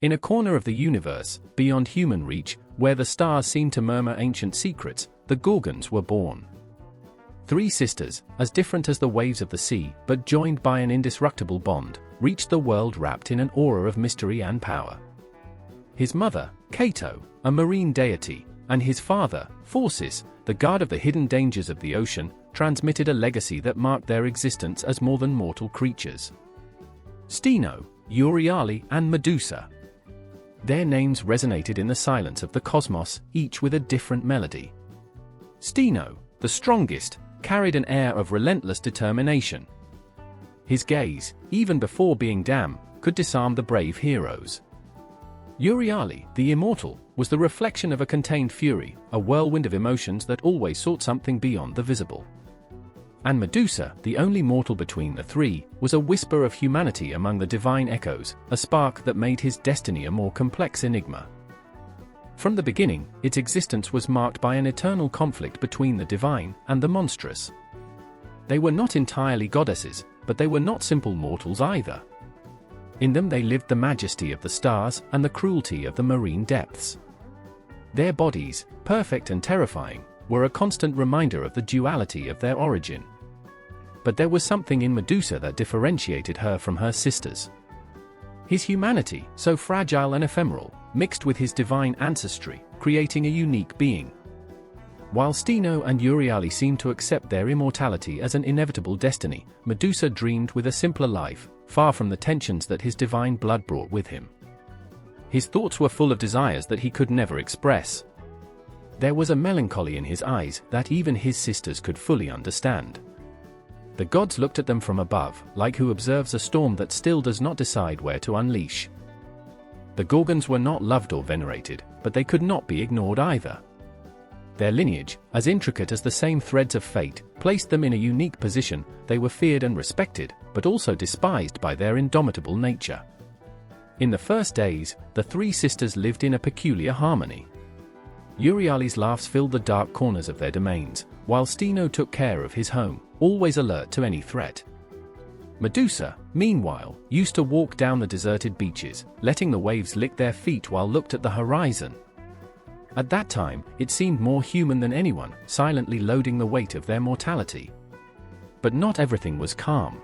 In a corner of the universe, beyond human reach, where the stars seemed to murmur ancient secrets, the Gorgons were born. Three sisters, as different as the waves of the sea, but joined by an indestructible bond, reached the world wrapped in an aura of mystery and power. His mother, Cato, a marine deity, and his father, Perseus, the god of the hidden dangers of the ocean, transmitted a legacy that marked their existence as more than mortal creatures. Steno, Euryale, and Medusa. Their names resonated in the silence of the cosmos, each with a different melody. Steno, the strongest, carried an air of relentless determination. His gaze, even before being damned, could disarm the brave heroes. Euryale, the immortal, was the reflection of a contained fury, a whirlwind of emotions that always sought something beyond the visible. And Medusa, the only mortal between the three, was a whisper of humanity among the divine echoes, a spark that made his destiny a more complex enigma. From the beginning, its existence was marked by an eternal conflict between the divine and the monstrous. They were not entirely goddesses, but they were not simple mortals either. In them they lived the majesty of the stars and the cruelty of the marine depths. Their bodies, perfect and terrifying, were a constant reminder of the duality of their origin. But there was something in Medusa that differentiated her from her sisters. His humanity, so fragile and ephemeral, mixed with his divine ancestry, creating a unique being. While Steno and Euryale seemed to accept their immortality as an inevitable destiny, Medusa dreamed with a simpler life, far from the tensions that his divine blood brought with him. His thoughts were full of desires that he could never express. There was a melancholy in his eyes that even his sisters could fully understand. The gods looked at them from above, like who observes a storm that still does not decide where to unleash. The Gorgons were not loved or venerated, but they could not be ignored either. Their lineage, as intricate as the same threads of fate, placed them in a unique position. They were feared and respected, but also despised by their indomitable nature. In the first days, the three sisters lived in a peculiar harmony. Euryale's laughs filled the dark corners of their domains, while Steno took care of his home, always alert to any threat. Medusa, meanwhile, used to walk down the deserted beaches, letting the waves lick their feet while looked at the horizon. At that time, it seemed more human than anyone, silently loading the weight of their mortality. But not everything was calm.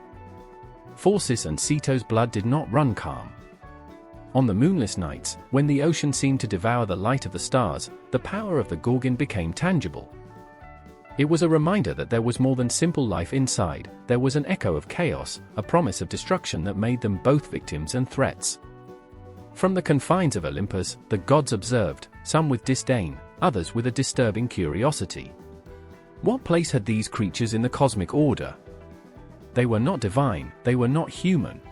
Perseus and Ceto's blood did not run calm. On the moonless nights, when the ocean seemed to devour the light of the stars, the power of the Gorgon became tangible. It was a reminder that there was more than simple life inside. There was an echo of chaos, a promise of destruction that made them both victims and threats. From the confines of Olympus, the gods observed, some with disdain, others with a disturbing curiosity. What place had these creatures in the cosmic order? They were not divine, they were not human.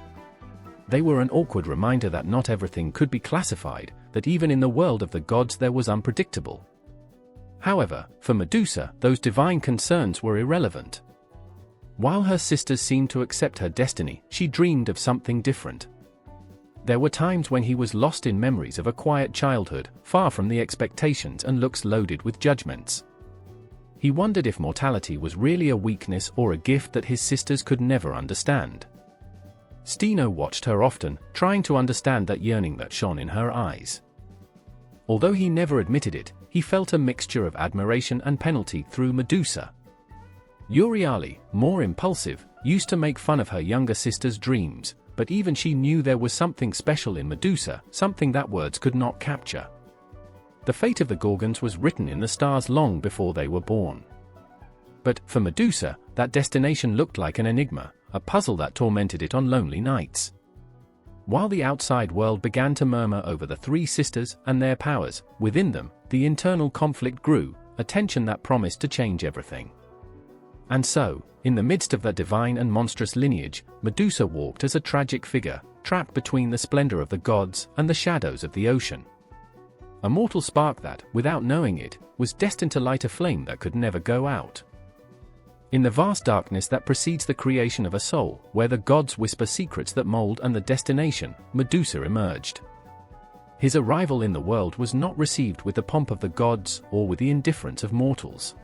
They were an awkward reminder that not everything could be classified, that even in the world of the gods there was unpredictable. However, for Medusa, those divine concerns were irrelevant. While her sisters seemed to accept her destiny, she dreamed of something different. There were times when he was lost in memories of a quiet childhood, far from the expectations and looks loaded with judgments. He wondered if mortality was really a weakness or a gift that his sisters could never understand. Steno watched her often, trying to understand that yearning that shone in her eyes. Although he never admitted it, he felt a mixture of admiration and penalty through Medusa. Euryale, more impulsive, used to make fun of her younger sister's dreams, but even she knew there was something special in Medusa, something that words could not capture. The fate of the Gorgons was written in the stars long before they were born. But, for Medusa, that destination looked like an enigma, a puzzle that tormented it on lonely nights. While the outside world began to murmur over the three sisters and their powers, within them, the internal conflict grew, a tension that promised to change everything. And so, in the midst of that divine and monstrous lineage, Medusa walked as a tragic figure, trapped between the splendor of the gods and the shadows of the ocean. A mortal spark that, without knowing it, was destined to light a flame that could never go out. In the vast darkness that precedes the creation of a soul, where the gods whisper secrets that mold and the destination, Medusa emerged. His arrival in the world was not received with the pomp of the gods or with the indifference of mortals.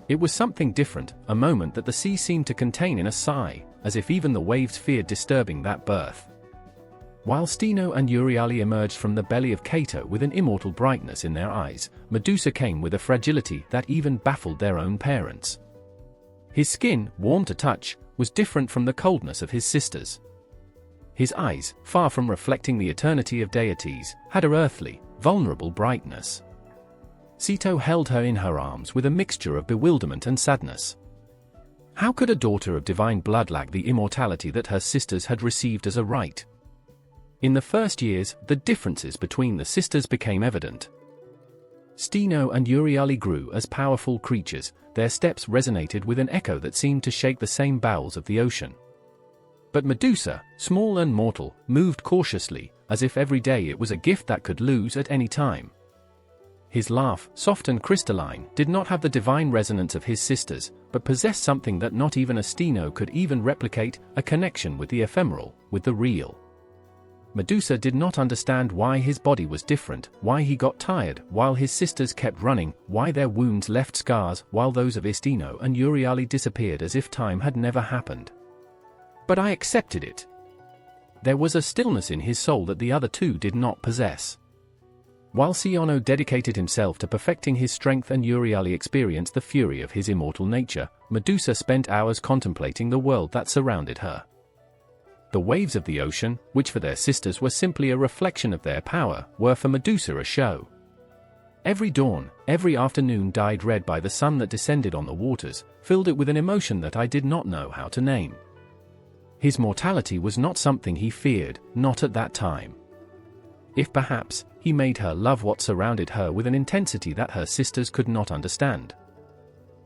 It was something different, a moment that the sea seemed to contain in a sigh, as if even the waves feared disturbing that birth. While Steno and Euryale emerged from the belly of Cato with an immortal brightness in their eyes, Medusa came with a fragility that even baffled their own parents. His skin, warm to touch, was different from the coldness of his sisters. His eyes, far from reflecting the eternity of deities, had a earthly, vulnerable brightness. Ceto held her in her arms with a mixture of bewilderment and sadness. How could a daughter of divine blood lack the immortality that her sisters had received as a right? In the first years, the differences between the sisters became evident. Steno and Euryale grew as powerful creatures, their steps resonated with an echo that seemed to shake the same bowels of the ocean. But Medusa, small and mortal, moved cautiously, as if every day it was a gift that could lose at any time. His laugh, soft and crystalline, did not have the divine resonance of his sisters, but possessed something that not even a Steno could even replicate, a connection with the ephemeral, with the real. Medusa did not understand why his body was different, why he got tired while his sisters kept running, why their wounds left scars while those of Steno and Euryale disappeared as if time had never happened. But I accepted it. There was a stillness in his soul that the other two did not possess. While Siono dedicated himself to perfecting his strength and Euryale experienced the fury of his immortal nature, Medusa spent hours contemplating the world that surrounded her. The waves of the ocean, which for their sisters were simply a reflection of their power, were for Medusa a show. Every dawn, every afternoon dyed red by the sun that descended on the waters, filled it with an emotion that I did not know how to name. His mortality was not something he feared, not at that time. If perhaps, he made her love what surrounded her with an intensity that her sisters could not understand.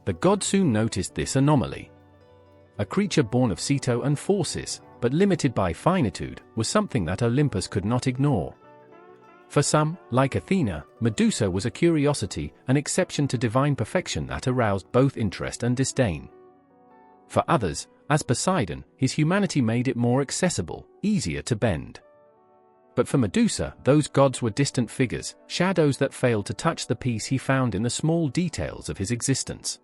The god soon noticed this anomaly. A creature born of Ceto and Phorcys, but limited by finitude, was something that Olympus could not ignore. For some, like Athena, Medusa was a curiosity, an exception to divine perfection that aroused both interest and disdain. For others, as Poseidon, his humanity made it more accessible, easier to bend. But for Medusa, those gods were distant figures, shadows that failed to touch the peace he found in the small details of his existence.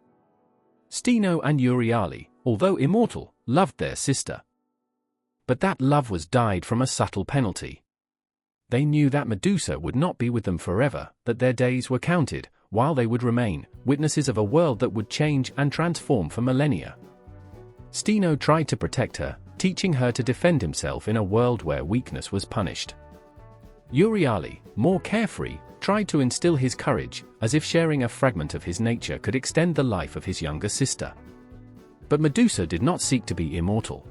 Steno and Euryale, although immortal, loved their sister. But that love was dyed from a subtle penalty. They knew that Medusa would not be with them forever, that their days were counted, while they would remain witnesses of a world that would change and transform for millennia. Steno tried to protect her, teaching her to defend himself in a world where weakness was punished. Euryale, more carefree, tried to instill his courage, as if sharing a fragment of his nature could extend the life of his younger sister. But Medusa did not seek to be immortal.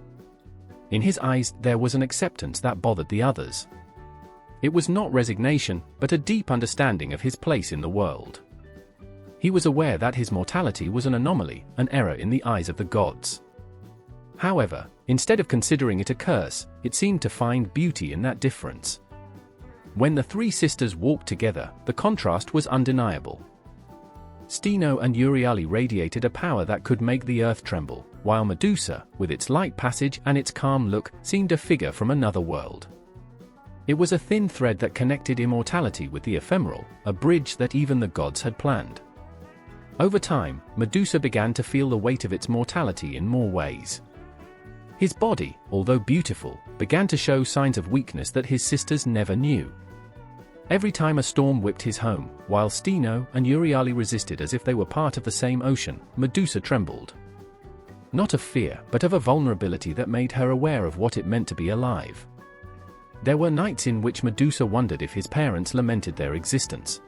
In his eyes there was an acceptance that bothered the others. It was not resignation, but a deep understanding of his place in the world. He was aware that his mortality was an anomaly, an error in the eyes of the gods. However, instead of considering it a curse, it seemed to find beauty in that difference. When the three sisters walked together, the contrast was undeniable. Steno and Euryale radiated a power that could make the earth tremble, while Medusa, with its light passage and its calm look, seemed a figure from another world. It was a thin thread that connected immortality with the ephemeral, a bridge that even the gods had planned. Over time, Medusa began to feel the weight of its mortality in more ways. His body, although beautiful, began to show signs of weakness that his sisters never knew. Every time a storm whipped his home, while Steno and Euryale resisted as if they were part of the same ocean, Medusa trembled. Not of fear, but of a vulnerability that made her aware of what it meant to be alive. There were nights in which Medusa wondered if his parents lamented their existence.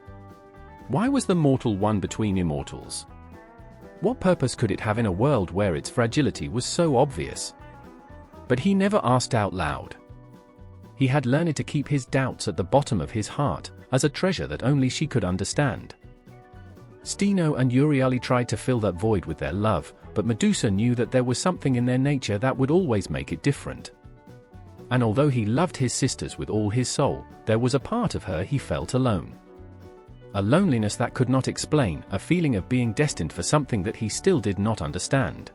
Why was the mortal one between immortals? What purpose could it have in a world where its fragility was so obvious? But he never asked out loud. He had learned to keep his doubts at the bottom of his heart, as a treasure that only she could understand. Steno and Euryale tried to fill that void with their love, but Medusa knew that there was something in their nature that would always make it different. And although he loved his sisters with all his soul, there was a part of her he felt alone. A loneliness that could not explain, a feeling of being destined for something that he still did not understand.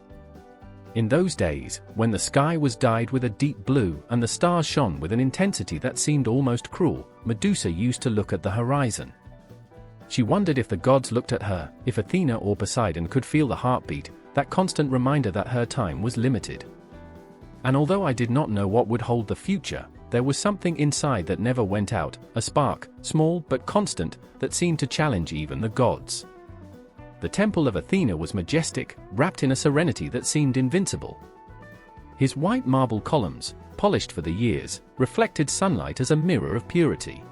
In those days, when the sky was dyed with a deep blue and the stars shone with an intensity that seemed almost cruel, Medusa used to look at the horizon. She wondered if the gods looked at her, if Athena or Poseidon could feel the heartbeat, that constant reminder that her time was limited. And although I did not know what would hold the future, there was something inside that never went out, a spark, small but constant, that seemed to challenge even the gods. The temple of Athena was majestic, wrapped in a serenity that seemed invincible. His white marble columns, polished for the years, reflected sunlight as a mirror of purity.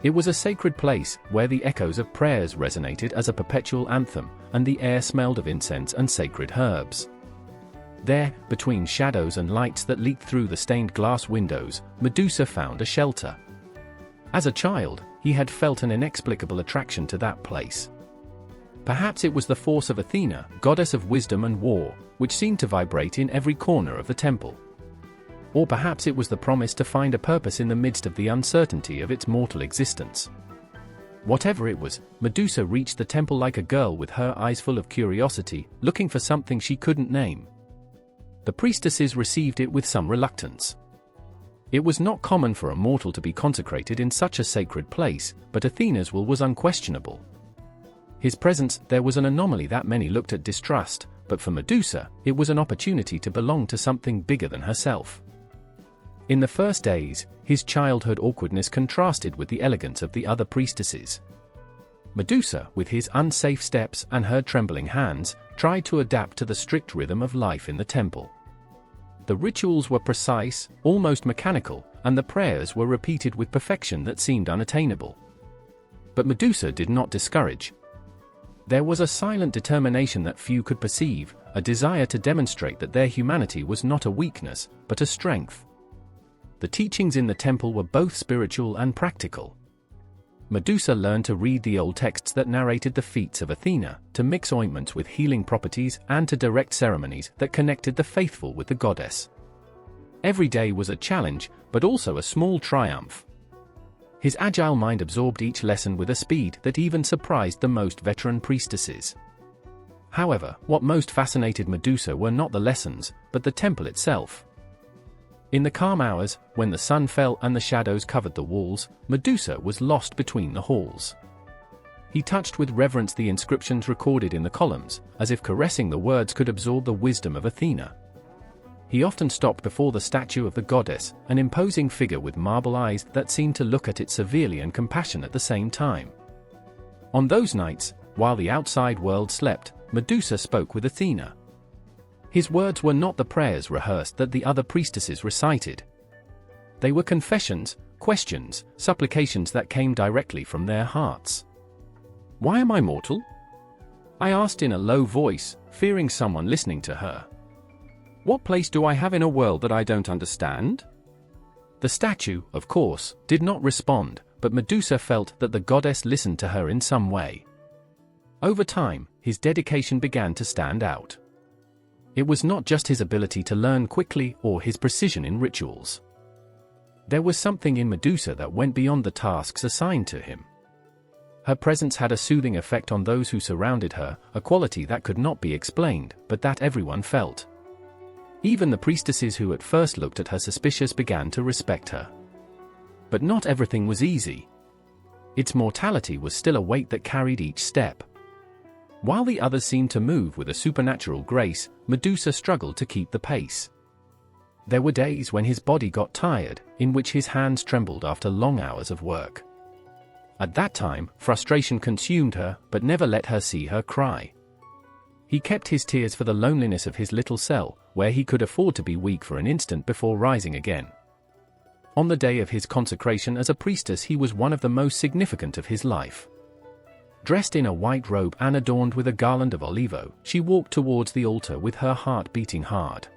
It was a sacred place where the echoes of prayers resonated as a perpetual anthem, and the air smelled of incense and sacred herbs. There, between shadows and lights that leaked through the stained glass windows, Medusa found a shelter. As a child, he had felt an inexplicable attraction to that place. Perhaps it was the force of Athena, goddess of wisdom and war, which seemed to vibrate in every corner of the temple. Or perhaps it was the promise to find a purpose in the midst of the uncertainty of its mortal existence. Whatever it was, Medusa reached the temple like a girl with her eyes full of curiosity, looking for something she couldn't name. The priestesses received it with some reluctance. It was not common for a mortal to be consecrated in such a sacred place, but Athena's will was unquestionable. His presence there was an anomaly that many looked at distrust, but for Medusa, it was an opportunity to belong to something bigger than herself. In the first days, his childhood awkwardness contrasted with the elegance of the other priestesses. Medusa, with his unsafe steps and her trembling hands, tried to adapt to the strict rhythm of life in the temple. The rituals were precise, almost mechanical, and the prayers were repeated with perfection that seemed unattainable. But Medusa did not discourage. There was a silent determination that few could perceive, a desire to demonstrate that their humanity was not a weakness, but a strength. The teachings in the temple were both spiritual and practical. Medusa learned to read the old texts that narrated the feats of Athena, to mix ointments with healing properties, and to direct ceremonies that connected the faithful with the goddess. Every day was a challenge, but also a small triumph. His agile mind absorbed each lesson with a speed that even surprised the most veteran priestesses. However, what most fascinated Medusa were not the lessons, but the temple itself. In the calm hours, when the sun fell and the shadows covered the walls, Medusa was lost between the halls. He touched with reverence the inscriptions recorded in the columns, as if caressing the words could absorb the wisdom of Athena. He often stopped before the statue of the goddess, an imposing figure with marble eyes that seemed to look at it severely and compassion at the same time. On those nights, while the outside world slept, Medusa spoke with Athena. His words were not the prayers rehearsed that the other priestesses recited. They were confessions, questions, supplications that came directly from their hearts. "Why am I mortal?" I asked in a low voice, fearing someone listening to her. "What place do I have in a world that I don't understand?" The statue, of course, did not respond, but Medusa felt that the goddess listened to her in some way. Over time, his dedication began to stand out. It was not just his ability to learn quickly or his precision in rituals. There was something in Medusa that went beyond the tasks assigned to him. Her presence had a soothing effect on those who surrounded her, a quality that could not be explained, but that everyone felt. Even the priestesses who at first looked at her suspicious began to respect her. But not everything was easy. Its mortality was still a weight that carried each step. While the others seemed to move with a supernatural grace, Medusa struggled to keep the pace. There were days when his body got tired, in which his hands trembled after long hours of work. At that time, frustration consumed her, but never let her see her cry. He kept his tears for the loneliness of his little cell, where he could afford to be weak for an instant before rising again. On the day of his consecration as a priestess, he was one of the most significant of his life. Dressed in a white robe and adorned with a garland of olivo, she walked towards the altar with her heart beating hard.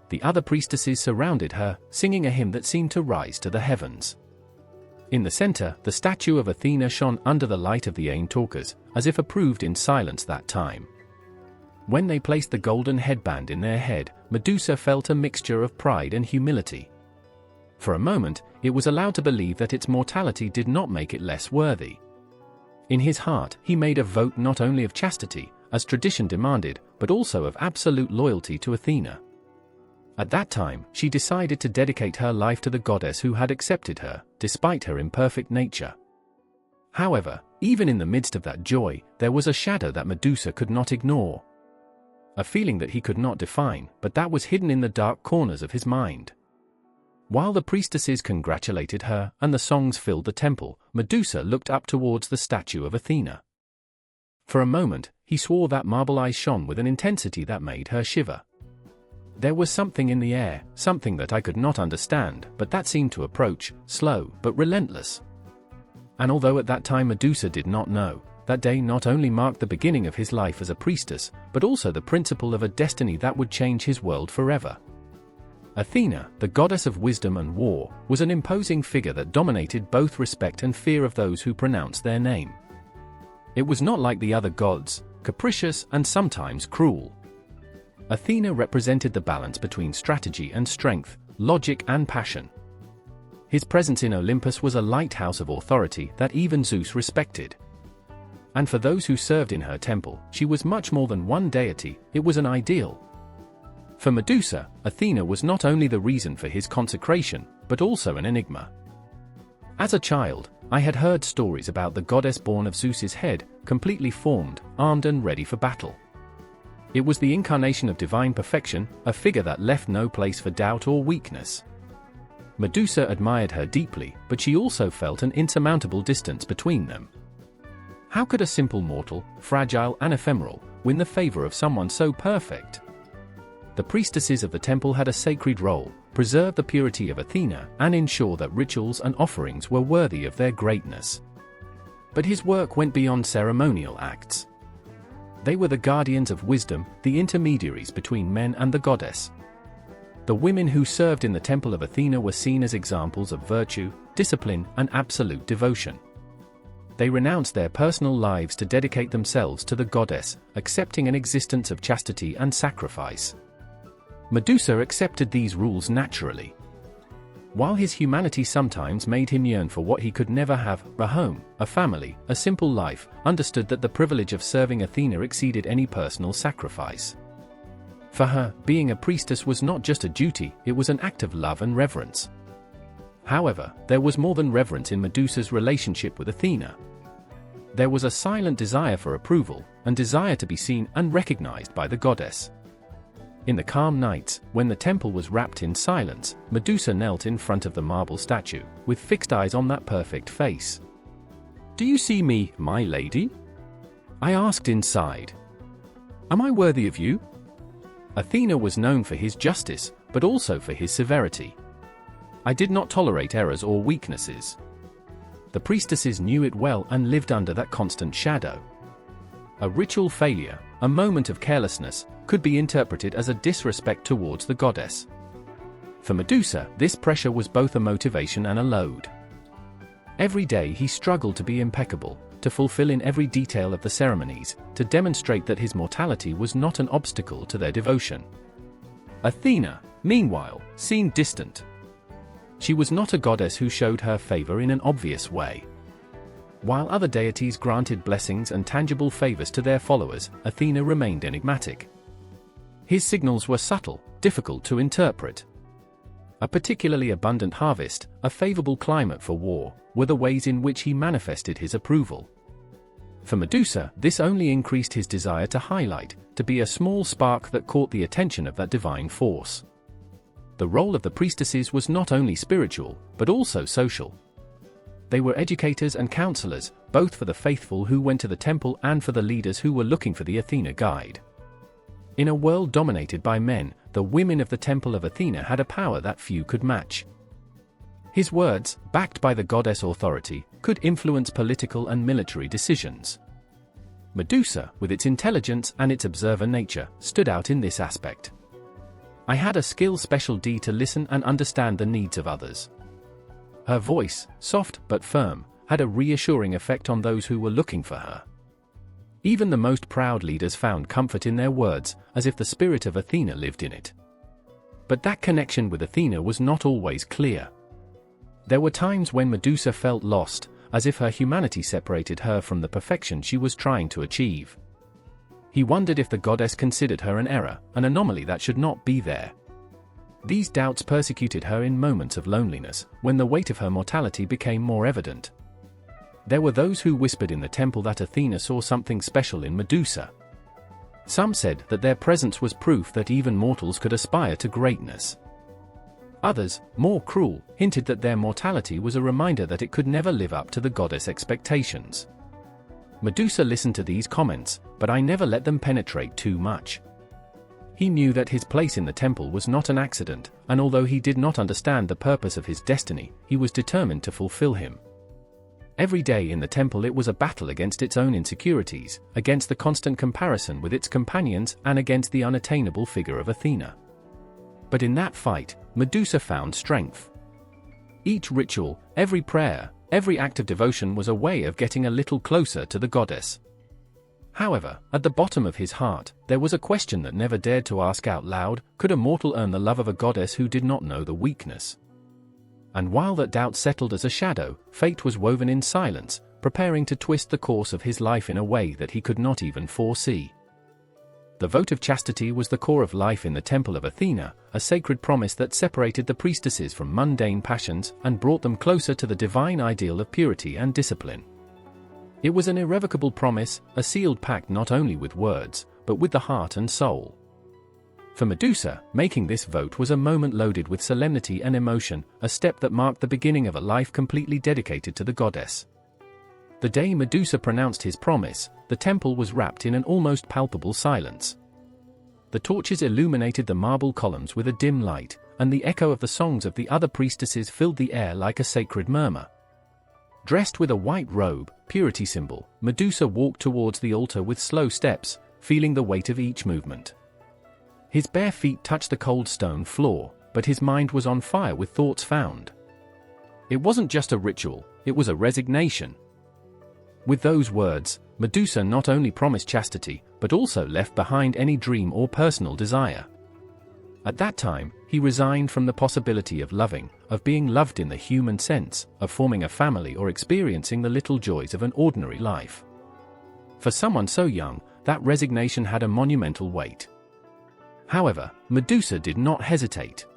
The other priestesses surrounded her, singing a hymn that seemed to rise to the heavens. In the center, the statue of Athena shone under the light of the intruders, as if approved in silence that time. When they placed the golden headband in their head, Medusa felt a mixture of pride and humility. For a moment, it was allowed to believe that its mortality did not make it less worthy. In his heart, he made a vote not only of chastity, as tradition demanded, but also of absolute loyalty to Athena. At that time, she decided to dedicate her life to the goddess who had accepted her, despite her imperfect nature. However, even in the midst of that joy, there was a shadow that Medusa could not ignore. A feeling that he could not define, but that was hidden in the dark corners of his mind. While the priestesses congratulated her and the songs filled the temple, Medusa looked up towards the statue of Athena. For a moment, he swore that marble eyes shone with an intensity that made her shiver. There was something in the air, something that I could not understand, but that seemed to approach, slow but relentless. And although at that time Medusa did not know, that day not only marked the beginning of his life as a priestess, but also the principle of a destiny that would change his world forever. Athena, the goddess of wisdom and war, was an imposing figure that dominated both respect and fear of those who pronounced their name. It was not like the other gods, capricious and sometimes cruel. Athena represented the balance between strategy and strength, logic and passion. His presence in Olympus was a lighthouse of authority that even Zeus respected. And for those who served in her temple, she was much more than one deity, it was an ideal. For Medusa, Athena was not only the reason for his consecration, but also an enigma. As a child, I had heard stories about the goddess born of Zeus's head, completely formed, armed and ready for battle. It was the incarnation of divine perfection, a figure that left no place for doubt or weakness. Medusa admired her deeply, but she also felt an insurmountable distance between them. How could a simple mortal, fragile and ephemeral, win the favor of someone so perfect? The priestesses of the temple had a sacred role, preserve the purity of Athena and ensure that rituals and offerings were worthy of their greatness. But his work went beyond ceremonial acts. They were the guardians of wisdom, the intermediaries between men and the goddess. The women who served in the temple of Athena were seen as examples of virtue, discipline, and absolute devotion. They renounced their personal lives to dedicate themselves to the goddess, accepting an existence of chastity and sacrifice. Medusa accepted these rules naturally. While his humanity sometimes made him yearn for what he could never have, a home, a family, a simple life, understood that the privilege of serving Athena exceeded any personal sacrifice. For her, being a priestess was not just a duty, it was an act of love and reverence. However, there was more than reverence in Medusa's relationship with Athena. There was a silent desire for approval, and desire to be seen and recognized by the goddess. In the calm nights, when the temple was wrapped in silence, Medusa knelt in front of the marble statue, with fixed eyes on that perfect face. "Do you see me, my lady?" I asked inside. "Am I worthy of you?" Athena was known for his justice, but also for his severity. I did not tolerate errors or weaknesses. The priestesses knew it well and lived under that constant shadow. A ritual failure, a moment of carelessness, could be interpreted as a disrespect towards the goddess. For Medusa, this pressure was both a motivation and a load. Every day he struggled to be impeccable, to fulfill in every detail of the ceremonies, to demonstrate that his mortality was not an obstacle to their devotion. Athena, meanwhile, seemed distant. She was not a goddess who showed her favor in an obvious way. While other deities granted blessings and tangible favors to their followers, Athena remained enigmatic. His signals were subtle, difficult to interpret. A particularly abundant harvest, a favorable climate for war, were the ways in which he manifested his approval. For Medusa, this only increased his desire to highlight, to be a small spark that caught the attention of that divine force. The role of the priestesses was not only spiritual, but also social. They were educators and counselors, both for the faithful who went to the temple and for the leaders who were looking for the Athena guide. In a world dominated by men, the women of the temple of Athena had a power that few could match. His words, backed by the goddess authority, could influence political and military decisions. Medusa, with its intelligence and its observer nature, stood out in this aspect. I had a skill specialty to listen and understand the needs of others. Her voice, soft but firm, had a reassuring effect on those who were looking for her. Even the most proud leaders found comfort in their words, as if the spirit of Athena lived in it. But that connection with Athena was not always clear. There were times when Medusa felt lost, as if her humanity separated her from the perfection she was trying to achieve. He wondered if the goddess considered her an error, an anomaly that should not be there. These doubts persecuted her in moments of loneliness, when the weight of her mortality became more evident. There were those who whispered in the temple that Athena saw something special in Medusa. Some said that their presence was proof that even mortals could aspire to greatness. Others, more cruel, hinted that their mortality was a reminder that it could never live up to the goddess' expectations. Medusa listened to these comments, but I never let them penetrate too much. He knew that his place in the temple was not an accident, and although he did not understand the purpose of his destiny, he was determined to fulfill him. Every day in the temple it was a battle against its own insecurities, against the constant comparison with its companions, and against the unattainable figure of Athena. But in that fight, Medusa found strength. Each ritual, every prayer, every act of devotion was a way of getting a little closer to the goddess. However, at the bottom of his heart, there was a question that never dared to ask out loud: could a mortal earn the love of a goddess who did not know the weakness? And while that doubt settled as a shadow, fate was woven in silence, preparing to twist the course of his life in a way that he could not even foresee. The vote of chastity was the core of life in the temple of Athena, a sacred promise that separated the priestesses from mundane passions and brought them closer to the divine ideal of purity and discipline. It was an irrevocable promise, a sealed pact not only with words, but with the heart and soul. For Medusa, making this vote was a moment loaded with solemnity and emotion, a step that marked the beginning of a life completely dedicated to the goddess. The day Medusa pronounced his promise, the temple was wrapped in an almost palpable silence. The torches illuminated the marble columns with a dim light, and the echo of the songs of the other priestesses filled the air like a sacred murmur. Dressed with a white robe, purity symbol, Medusa walked towards the altar with slow steps, feeling the weight of each movement. His bare feet touched the cold stone floor, but his mind was on fire with thoughts found. It wasn't just a ritual, it was a resignation. With those words, Medusa not only promised chastity, but also left behind any dream or personal desire. At that time, he resigned from the possibility of loving, of being loved in the human sense, of forming a family or experiencing the little joys of an ordinary life. For someone so young, that resignation had a monumental weight. However, Medusa did not hesitate.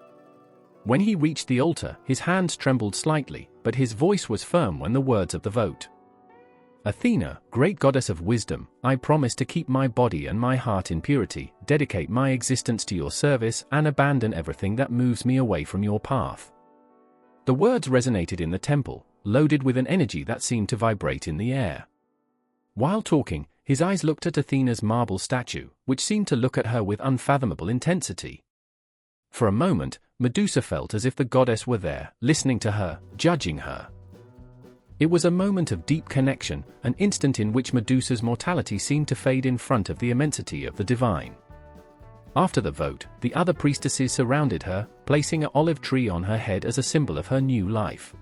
When he reached the altar, his hands trembled slightly, but his voice was firm when the words of the vote. Athena, great goddess of wisdom, I promise to keep my body and my heart in purity, dedicate my existence to your service, and abandon everything that moves me away from your path. The words resonated in the temple, loaded with an energy that seemed to vibrate in the air. While talking, his eyes looked at Athena's marble statue, which seemed to look at her with unfathomable intensity. For a moment, Medusa felt as if the goddess were there, listening to her, judging her. It was a moment of deep connection, an instant in which Medusa's mortality seemed to fade in front of the immensity of the divine. After the vote, the other priestesses surrounded her, placing an olive tree on her head as a symbol of her new life.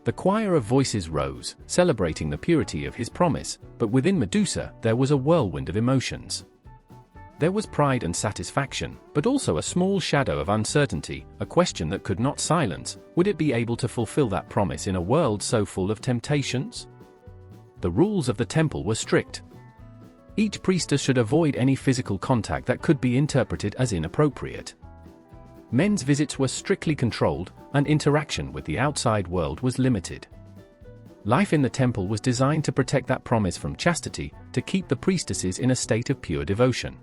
The choir of voices rose, celebrating the purity of his promise, but within Medusa there was a whirlwind of emotions. There was pride and satisfaction, but also a small shadow of uncertainty, a question that could not silence: would it be able to fulfill that promise in a world so full of temptations? The rules of the temple were strict. Each priestess should avoid any physical contact that could be interpreted as inappropriate. Men's visits were strictly controlled, and interaction with the outside world was limited. Life in the temple was designed to protect that promise from chastity, to keep the priestesses in a state of pure devotion.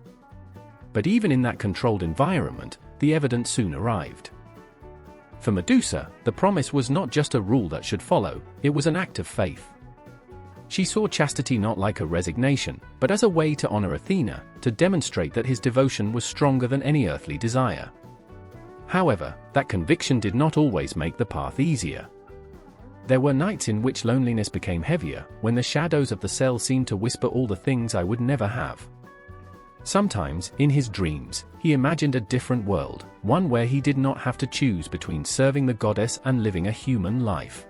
But even in that controlled environment, the evidence soon arrived. For Medusa, the promise was not just a rule that should follow, it was an act of faith. She saw chastity not like a resignation, but as a way to honor Athena, to demonstrate that his devotion was stronger than any earthly desire. However, that conviction did not always make the path easier. There were nights in which loneliness became heavier, when the shadows of the cell seemed to whisper all the things I would never have. Sometimes, in his dreams, he imagined a different world, one where he did not have to choose between serving the goddess and living a human life.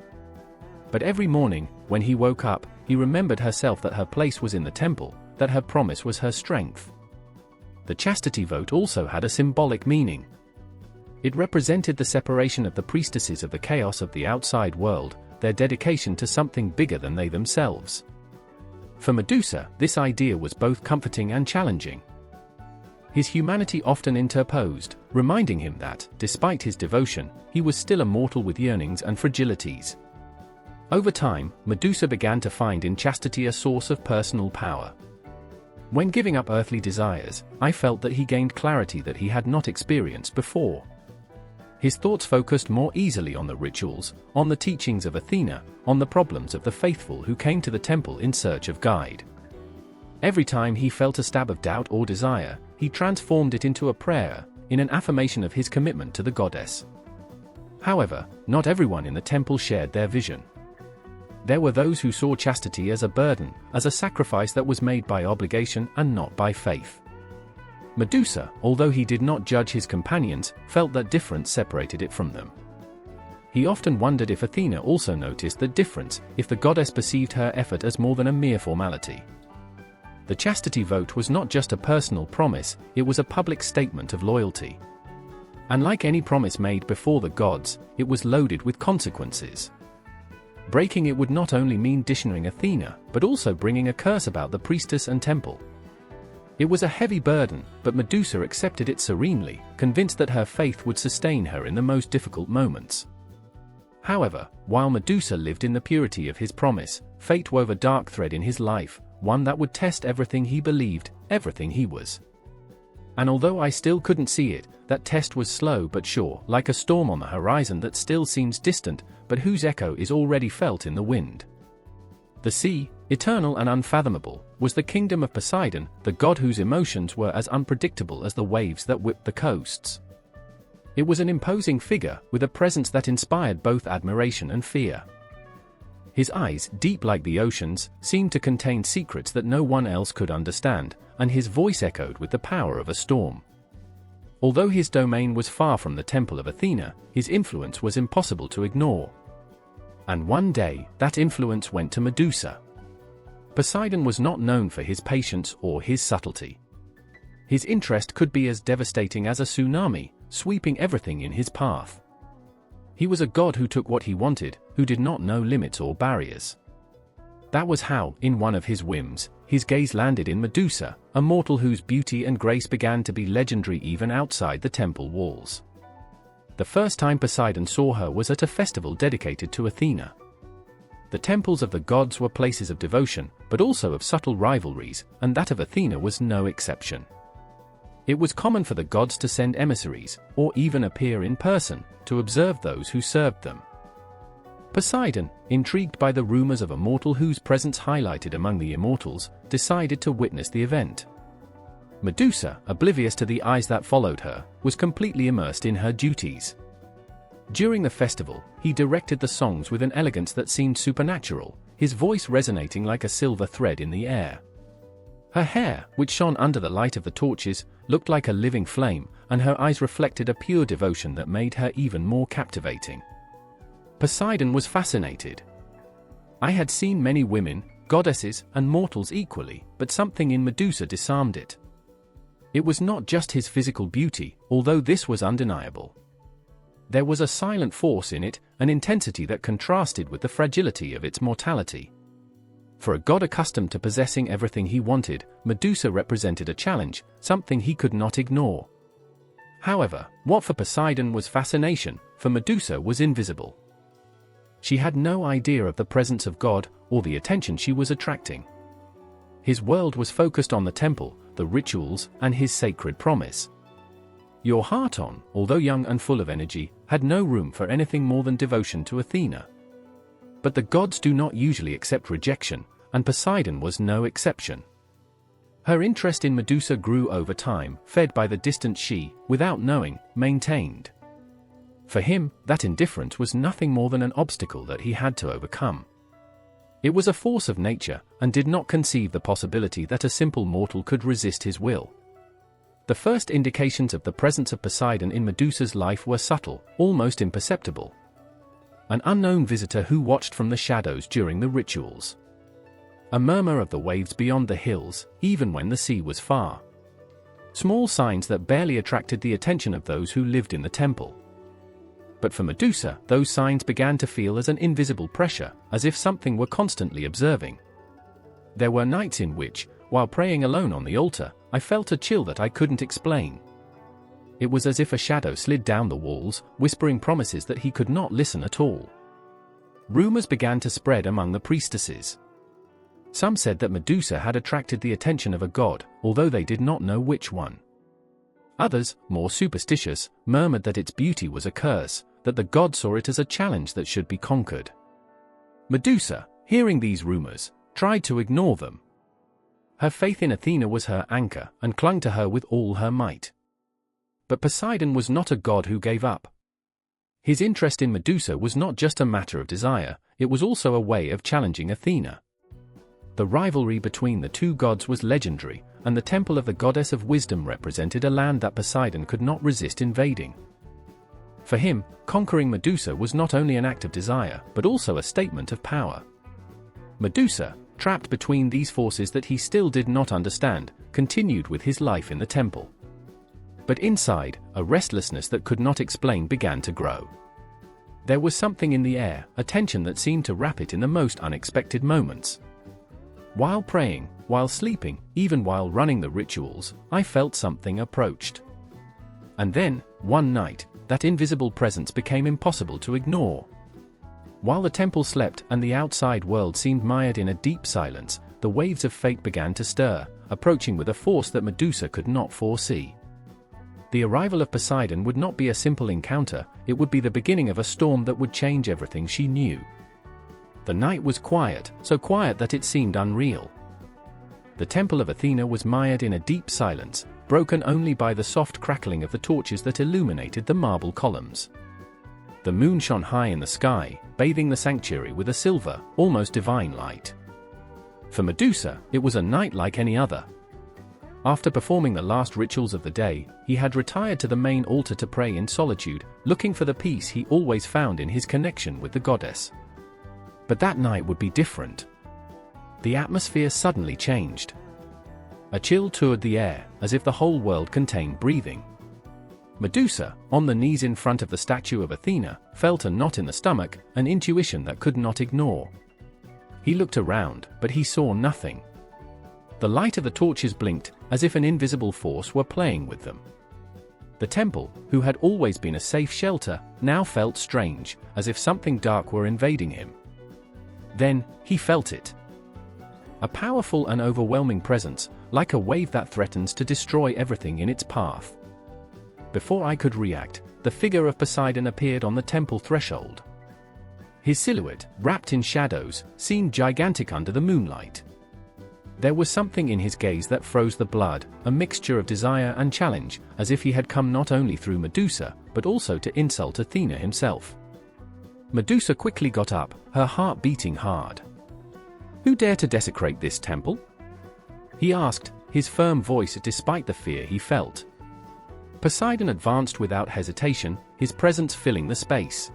But every morning, when he woke up, he remembered herself that her place was in the temple, that her promise was her strength. The chastity vote also had a symbolic meaning. It represented the separation of the priestesses of the chaos of the outside world, their dedication to something bigger than they themselves. For Medusa, this idea was both comforting and challenging. His humanity often interposed, reminding him that, despite his devotion, he was still a mortal with yearnings and fragilities. Over time, Medusa began to find in chastity a source of personal power. When giving up earthly desires, I felt that he gained clarity that he had not experienced before. His thoughts focused more easily on the rituals, on the teachings of Athena, on the problems of the faithful who came to the temple in search of guide. Every time he felt a stab of doubt or desire, he transformed it into a prayer, in an affirmation of his commitment to the goddess. However, not everyone in the temple shared their vision. There were those who saw chastity as a burden, as a sacrifice that was made by obligation and not by faith. Medusa, although he did not judge his companions, felt that difference separated it from them. He often wondered if Athena also noticed the difference, if the goddess perceived her effort as more than a mere formality. The chastity vote was not just a personal promise, it was a public statement of loyalty. And like any promise made before the gods, it was loaded with consequences. Breaking it would not only mean dishonoring Athena, but also bringing a curse about the priestess and temple. It was a heavy burden, but Medusa accepted it serenely, convinced that her faith would sustain her in the most difficult moments. However, while Medusa lived in the purity of his promise, fate wove a dark thread in his life, one that would test everything he believed, everything he was. And although I still couldn't see it, that test was slow but sure, like a storm on the horizon that still seems distant, but whose echo is already felt in the wind. The sea, eternal and unfathomable, was the kingdom of Poseidon, the god whose emotions were as unpredictable as the waves that whipped the coasts. It was an imposing figure, with a presence that inspired both admiration and fear. His eyes, deep like the oceans, seemed to contain secrets that no one else could understand, and his voice echoed with the power of a storm. Although his domain was far from the temple of Athena, his influence was impossible to ignore. And one day, that influence went to Medusa. Poseidon was not known for his patience or his subtlety. His interest could be as devastating as a tsunami, sweeping everything in his path. He was a god who took what he wanted, who did not know limits or barriers. That was how, in one of his whims, his gaze landed in Medusa, a mortal whose beauty and grace began to be legendary even outside the temple walls. The first time Poseidon saw her was at a festival dedicated to Athena. The temples of the gods were places of devotion, but also of subtle rivalries, and that of Athena was no exception. It was common for the gods to send emissaries, or even appear in person, to observe those who served them. Poseidon, intrigued by the rumors of a mortal whose presence highlighted among the immortals, decided to witness the event. Medusa, oblivious to the eyes that followed her, was completely immersed in her duties. During the festival, he directed the songs with an elegance that seemed supernatural, his voice resonating like a silver thread in the air. Her hair, which shone under the light of the torches, looked like a living flame, and her eyes reflected a pure devotion that made her even more captivating. Poseidon was fascinated. I had seen many women, goddesses, and mortals equally, but something in Medusa disarmed it. It was not just his physical beauty, although this was undeniable. There was a silent force in it, an intensity that contrasted with the fragility of its mortality. For a god accustomed to possessing everything he wanted, Medusa represented a challenge, something he could not ignore. However, what for Poseidon was fascination, for Medusa was invisible. She had no idea of the presence of God, or the attention she was attracting. His world was focused on the temple, the rituals, and his sacred promise. Your Hearton, although young and full of energy, had no room for anything more than devotion to Athena. But the gods do not usually accept rejection, and Poseidon was no exception. Her interest in Medusa grew over time, fed by the distance she, without knowing, maintained. For him, that indifference was nothing more than an obstacle that he had to overcome. It was a force of nature, and did not conceive the possibility that a simple mortal could resist his will. The first indications of the presence of Poseidon in Medusa's life were subtle, almost imperceptible. An unknown visitor who watched from the shadows during the rituals. A murmur of the waves beyond the hills, even when the sea was far. Small signs that barely attracted the attention of those who lived in the temple. But for Medusa, those signs began to feel as an invisible pressure, as if something were constantly observing. There were nights in which, while praying alone on the altar, I felt a chill that I couldn't explain. It was as if a shadow slid down the walls, whispering promises that he could not listen at all. Rumors began to spread among the priestesses. Some said that Medusa had attracted the attention of a god, although they did not know which one. Others, more superstitious, murmured that its beauty was a curse, that the god saw it as a challenge that should be conquered. Medusa, hearing these rumors, tried to ignore them. Her faith in Athena was her anchor and clung to her with all her might. But Poseidon was not a god who gave up. His interest in Medusa was not just a matter of desire, it was also a way of challenging Athena. The rivalry between the two gods was legendary, and the temple of the goddess of wisdom represented a land that Poseidon could not resist invading. For him, conquering Medusa was not only an act of desire, but also a statement of power. Medusa, trapped between these forces that he still did not understand, continued with his life in the temple. But inside, a restlessness that could not explain began to grow. There was something in the air, a tension that seemed to wrap it in the most unexpected moments. While praying, while sleeping, even while running the rituals, I felt something approached. And then, one night, that invisible presence became impossible to ignore. While the temple slept and the outside world seemed mired in a deep silence, the waves of fate began to stir, approaching with a force that Medusa could not foresee. The arrival of Poseidon would not be a simple encounter, it would be the beginning of a storm that would change everything she knew. The night was quiet, so quiet that it seemed unreal. The temple of Athena was mired in a deep silence, broken only by the soft crackling of the torches that illuminated the marble columns. The moon shone high in the sky, bathing the sanctuary with a silver, almost divine light. For Medusa, it was a night like any other. After performing the last rituals of the day, he had retired to the main altar to pray in solitude, looking for the peace he always found in his connection with the goddess. But that night would be different. The atmosphere suddenly changed. A chill toured the air, as if the whole world contained breathing. Medusa, on the knees in front of the statue of Athena, felt a knot in the stomach, an intuition that could not ignore. He looked around, but he saw nothing. The light of the torches blinked, as if an invisible force were playing with them. The temple, who had always been a safe shelter, now felt strange, as if something dark were invading him. Then, he felt it. A powerful and overwhelming presence, like a wave that threatens to destroy everything in its path. Before I could react, the figure of Poseidon appeared on the temple threshold. His silhouette, wrapped in shadows, seemed gigantic under the moonlight. There was something in his gaze that froze the blood, a mixture of desire and challenge, as if he had come not only through Medusa, but also to insult Athena himself. Medusa quickly got up, her heart beating hard. "Who dare to desecrate this temple?" he asked, his firm voice despite the fear he felt. Poseidon advanced without hesitation, his presence filling the space.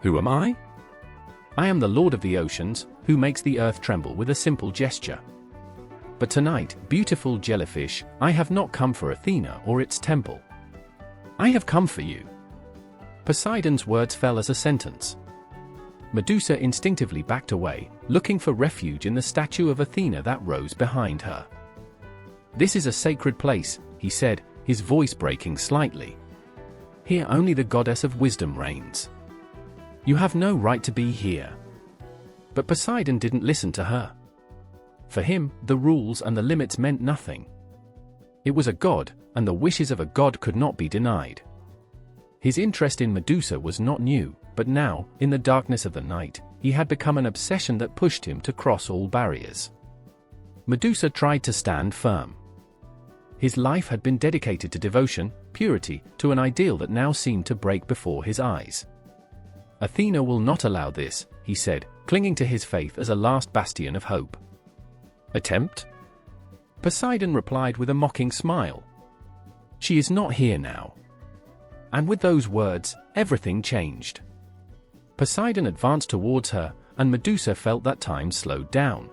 "Who am I?" "I am the Lord of the Oceans, who makes the earth tremble with a simple gesture. But tonight, beautiful jellyfish, I have not come for Athena or its temple. I have come for you." Poseidon's words fell as a sentence. Medusa instinctively backed away, looking for refuge in the statue of Athena that rose behind her. "This is a sacred place," he said, his voice breaking slightly. "Here only the goddess of wisdom reigns. You have no right to be here." But Poseidon didn't listen to her. For him, the rules and the limits meant nothing. It was a god, and the wishes of a god could not be denied. His interest in Medusa was not new, but now, in the darkness of the night, he had become an obsession that pushed him to cross all barriers. Medusa tried to stand firm. His life had been dedicated to devotion, purity, to an ideal that now seemed to break before his eyes. "Athena will not allow this," he said, clinging to his faith as a last bastion of hope. "Attempt?" Poseidon replied with a mocking smile. "She is not here now." And with those words, everything changed. Poseidon advanced towards her, and Medusa felt that time slowed down.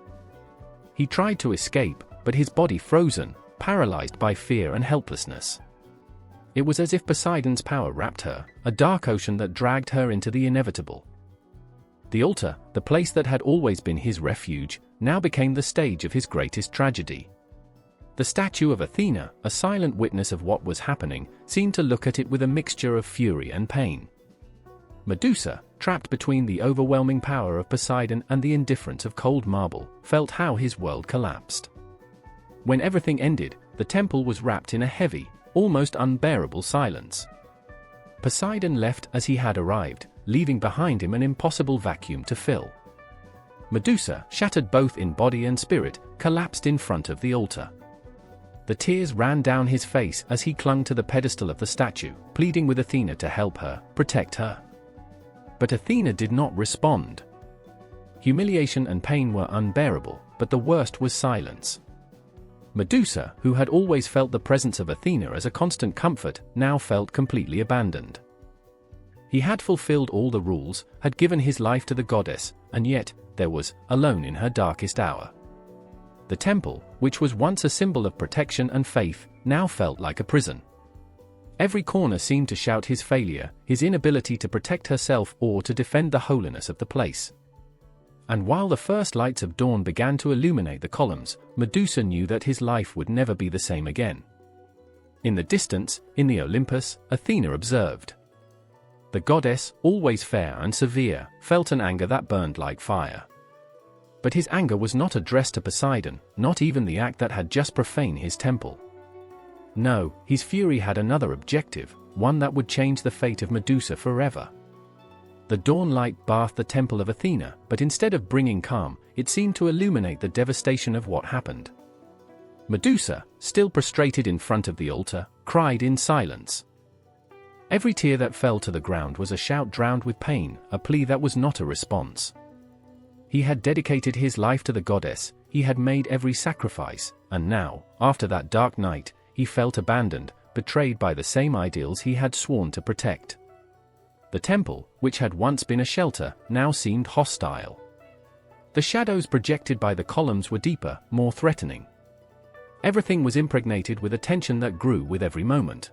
He tried to escape, but his body frozen, paralyzed by fear and helplessness. It was as if Poseidon's power wrapped her, a dark ocean that dragged her into the inevitable. The altar, the place that had always been his refuge, now became the stage of his greatest tragedy. The statue of Athena, a silent witness of what was happening, seemed to look at it with a mixture of fury and pain. Medusa, trapped between the overwhelming power of Poseidon and the indifference of cold marble, felt how his world collapsed. When everything ended, the temple was wrapped in a heavy, almost unbearable silence. Poseidon left as he had arrived, leaving behind him an impossible vacuum to fill. Medusa, shattered both in body and spirit, collapsed in front of the altar. The tears ran down his face as he clung to the pedestal of the statue, pleading with Athena to help her, protect her. But Athena did not respond. Humiliation and pain were unbearable, but the worst was silence. Medusa, who had always felt the presence of Athena as a constant comfort, now felt completely abandoned. He had fulfilled all the rules, had given his life to the goddess, and yet, there was, alone in her darkest hour. The temple, which was once a symbol of protection and faith, now felt like a prison. Every corner seemed to shout his failure, his inability to protect herself or to defend the holiness of the place. And while the first lights of dawn began to illuminate the columns, Medusa knew that his life would never be the same again. In the distance, in the Olympus, Athena observed. The goddess, always fair and severe, felt an anger that burned like fire. But his anger was not addressed to Poseidon, not even the act that had just profaned his temple. No, his fury had another objective, one that would change the fate of Medusa forever. The dawn light bathed the temple of Athena, but instead of bringing calm, it seemed to illuminate the devastation of what happened. Medusa, still prostrated in front of the altar, cried in silence. Every tear that fell to the ground was a shout drowned with pain, a plea that was not a response. He had dedicated his life to the goddess, he had made every sacrifice, and now, after that dark night, he felt abandoned, betrayed by the same ideals he had sworn to protect. The temple, which had once been a shelter, now seemed hostile. The shadows projected by the columns were deeper, more threatening. Everything was impregnated with a tension that grew with every moment.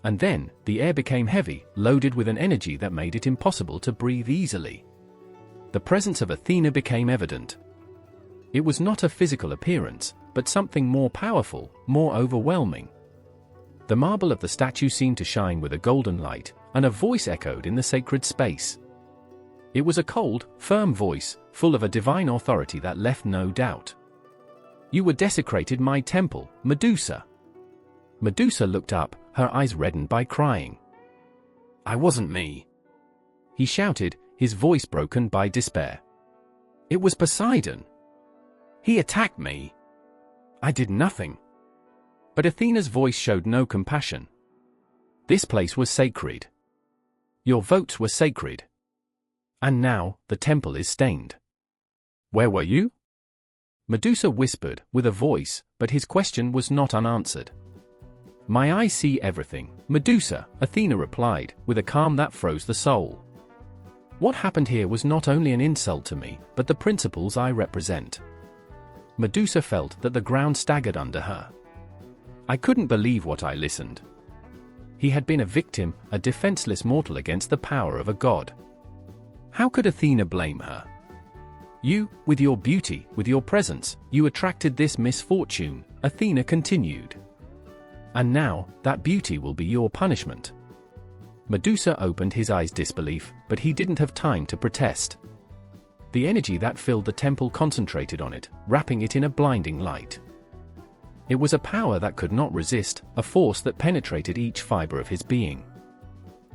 And then, the air became heavy, loaded with an energy that made it impossible to breathe easily. The presence of Athena became evident. It was not a physical appearance, but something more powerful, more overwhelming. The marble of the statue seemed to shine with a golden light, and a voice echoed in the sacred space. It was a cold, firm voice, full of a divine authority that left no doubt. "You were desecrated my temple, Medusa." Medusa looked up, her eyes reddened by crying. "I wasn't me," he shouted, his voice broken by despair. "It was Poseidon. He attacked me. I did nothing." But Athena's voice showed no compassion. "This place was sacred. Your votes were sacred. And now, the temple is stained. Where were you?" Medusa whispered, with a voice, but his question was not unanswered. "My eyes see everything, Medusa," Athena replied, with a calm that froze the soul. "What happened here was not only an insult to me, but the principles I represent." Medusa felt that the ground staggered under her. "I couldn't believe what I listened." He had been a victim, a defenseless mortal against the power of a god. How could Athena blame her? "You, with your beauty, with your presence, you attracted this misfortune," Athena continued. "And now, that beauty will be your punishment." Medusa opened his eyes in disbelief, but he didn't have time to protest. The energy that filled the temple concentrated on it, wrapping it in a blinding light. It was a power that could not resist, a force that penetrated each fiber of his being.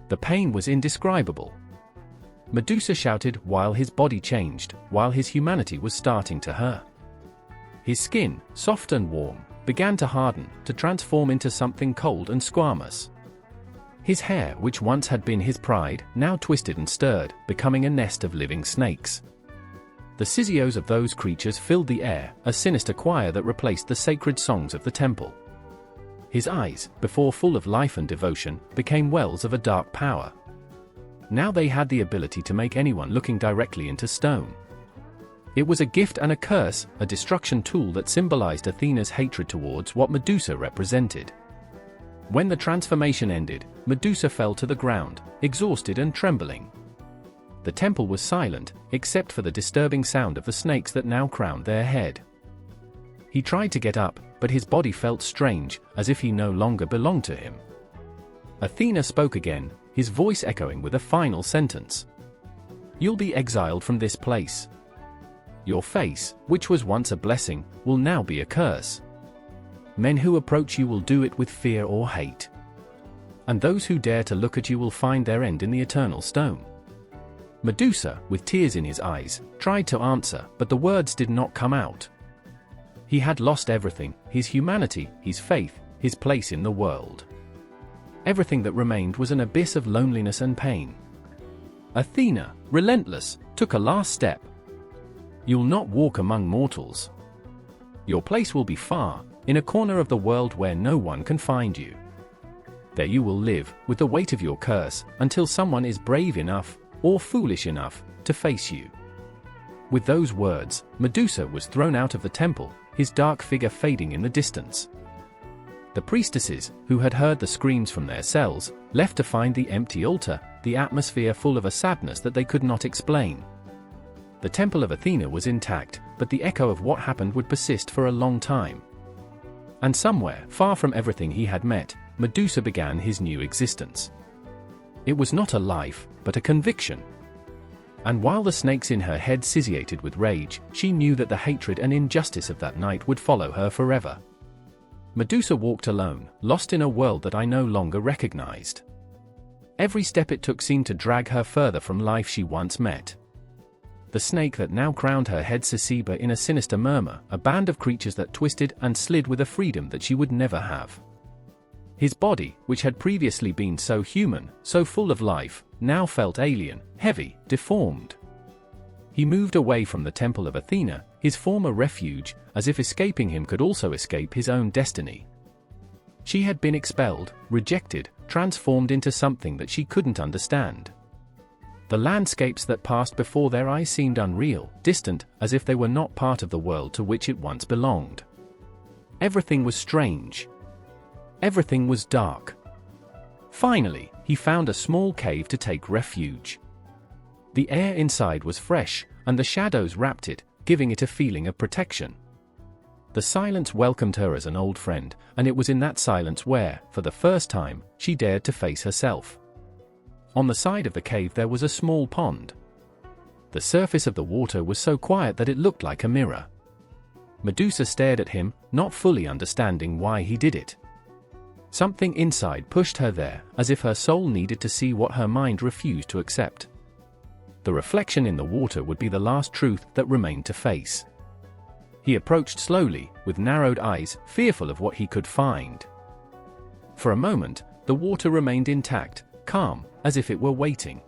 The pain was indescribable. Medusa shouted while his body changed, while his humanity was starting to hurt. His skin, soft and warm, began to harden, to transform into something cold and squamous. His hair, which once had been his pride, now twisted and stirred, becoming a nest of living snakes. The sizios of those creatures filled the air, a sinister choir that replaced the sacred songs of the temple. His eyes, before full of life and devotion, became wells of a dark power. Now they had the ability to make anyone looking directly into stone. It was a gift and a curse, a destruction tool that symbolized Athena's hatred towards what Medusa represented. When the transformation ended, Medusa fell to the ground, exhausted and trembling. The temple was silent, except for the disturbing sound of the snakes that now crowned their head. He tried to get up, but his body felt strange, as if he no longer belonged to him. Athena spoke again, his voice echoing with a final sentence. "You'll be exiled from this place. Your face, which was once a blessing, will now be a curse." men who approach you will do it with fear or hate. And those who dare to look at you will find their end in the eternal stone." Medusa, with tears in his eyes, tried to answer, but the words did not come out. He had lost everything: his humanity, his faith, his place in the world. Everything that remained was an abyss of loneliness and pain. Athena, relentless, took a last step. "You'll not walk among mortals. Your place will be far, in a corner of the world where no one can find you. There you will live, with the weight of your curse, until someone is brave enough, or foolish enough, to face you." With those words, Medusa was thrown out of the temple, his dark figure fading in the distance. The priestesses, who had heard the screams from their cells, left to find the empty altar, the atmosphere full of a sadness that they could not explain. The temple of Athena was intact, but the echo of what happened would persist for a long time. And somewhere, far from everything he had met, Medusa began his new existence. It was not a life, but a conviction. And while the snakes in her head sizzlated with rage, she knew that the hatred and injustice of that night would follow her forever. Medusa walked alone, lost in a world that I no longer recognized. Every step it took seemed to drag her further from life she once met. The snake that now crowned her head Sisiba in a sinister murmur, a band of creatures that twisted and slid with a freedom that she would never have. His body, which had previously been so human, so full of life, now felt alien, heavy, deformed. He moved away from the temple of Athena, his former refuge, as if escaping him could also escape his own destiny. She had been expelled, rejected, transformed into something that she couldn't understand. The landscapes that passed before their eyes seemed unreal, distant, as if they were not part of the world to which it once belonged. Everything was strange. Everything was dark. Finally, he found a small cave to take refuge. The air inside was fresh, and the shadows wrapped it, giving it a feeling of protection. The silence welcomed her as an old friend, and it was in that silence where, for the first time, she dared to face herself. On the side of the cave there was a small pond. The surface of the water was so quiet that it looked like a mirror. Medusa stared at him, not fully understanding why he did it. Something inside pushed her there, as if her soul needed to see what her mind refused to accept. The reflection in the water would be the last truth that remained to face. He approached slowly, with narrowed eyes, fearful of what he could find. For a moment, the water remained intact, calm, as if it were waiting.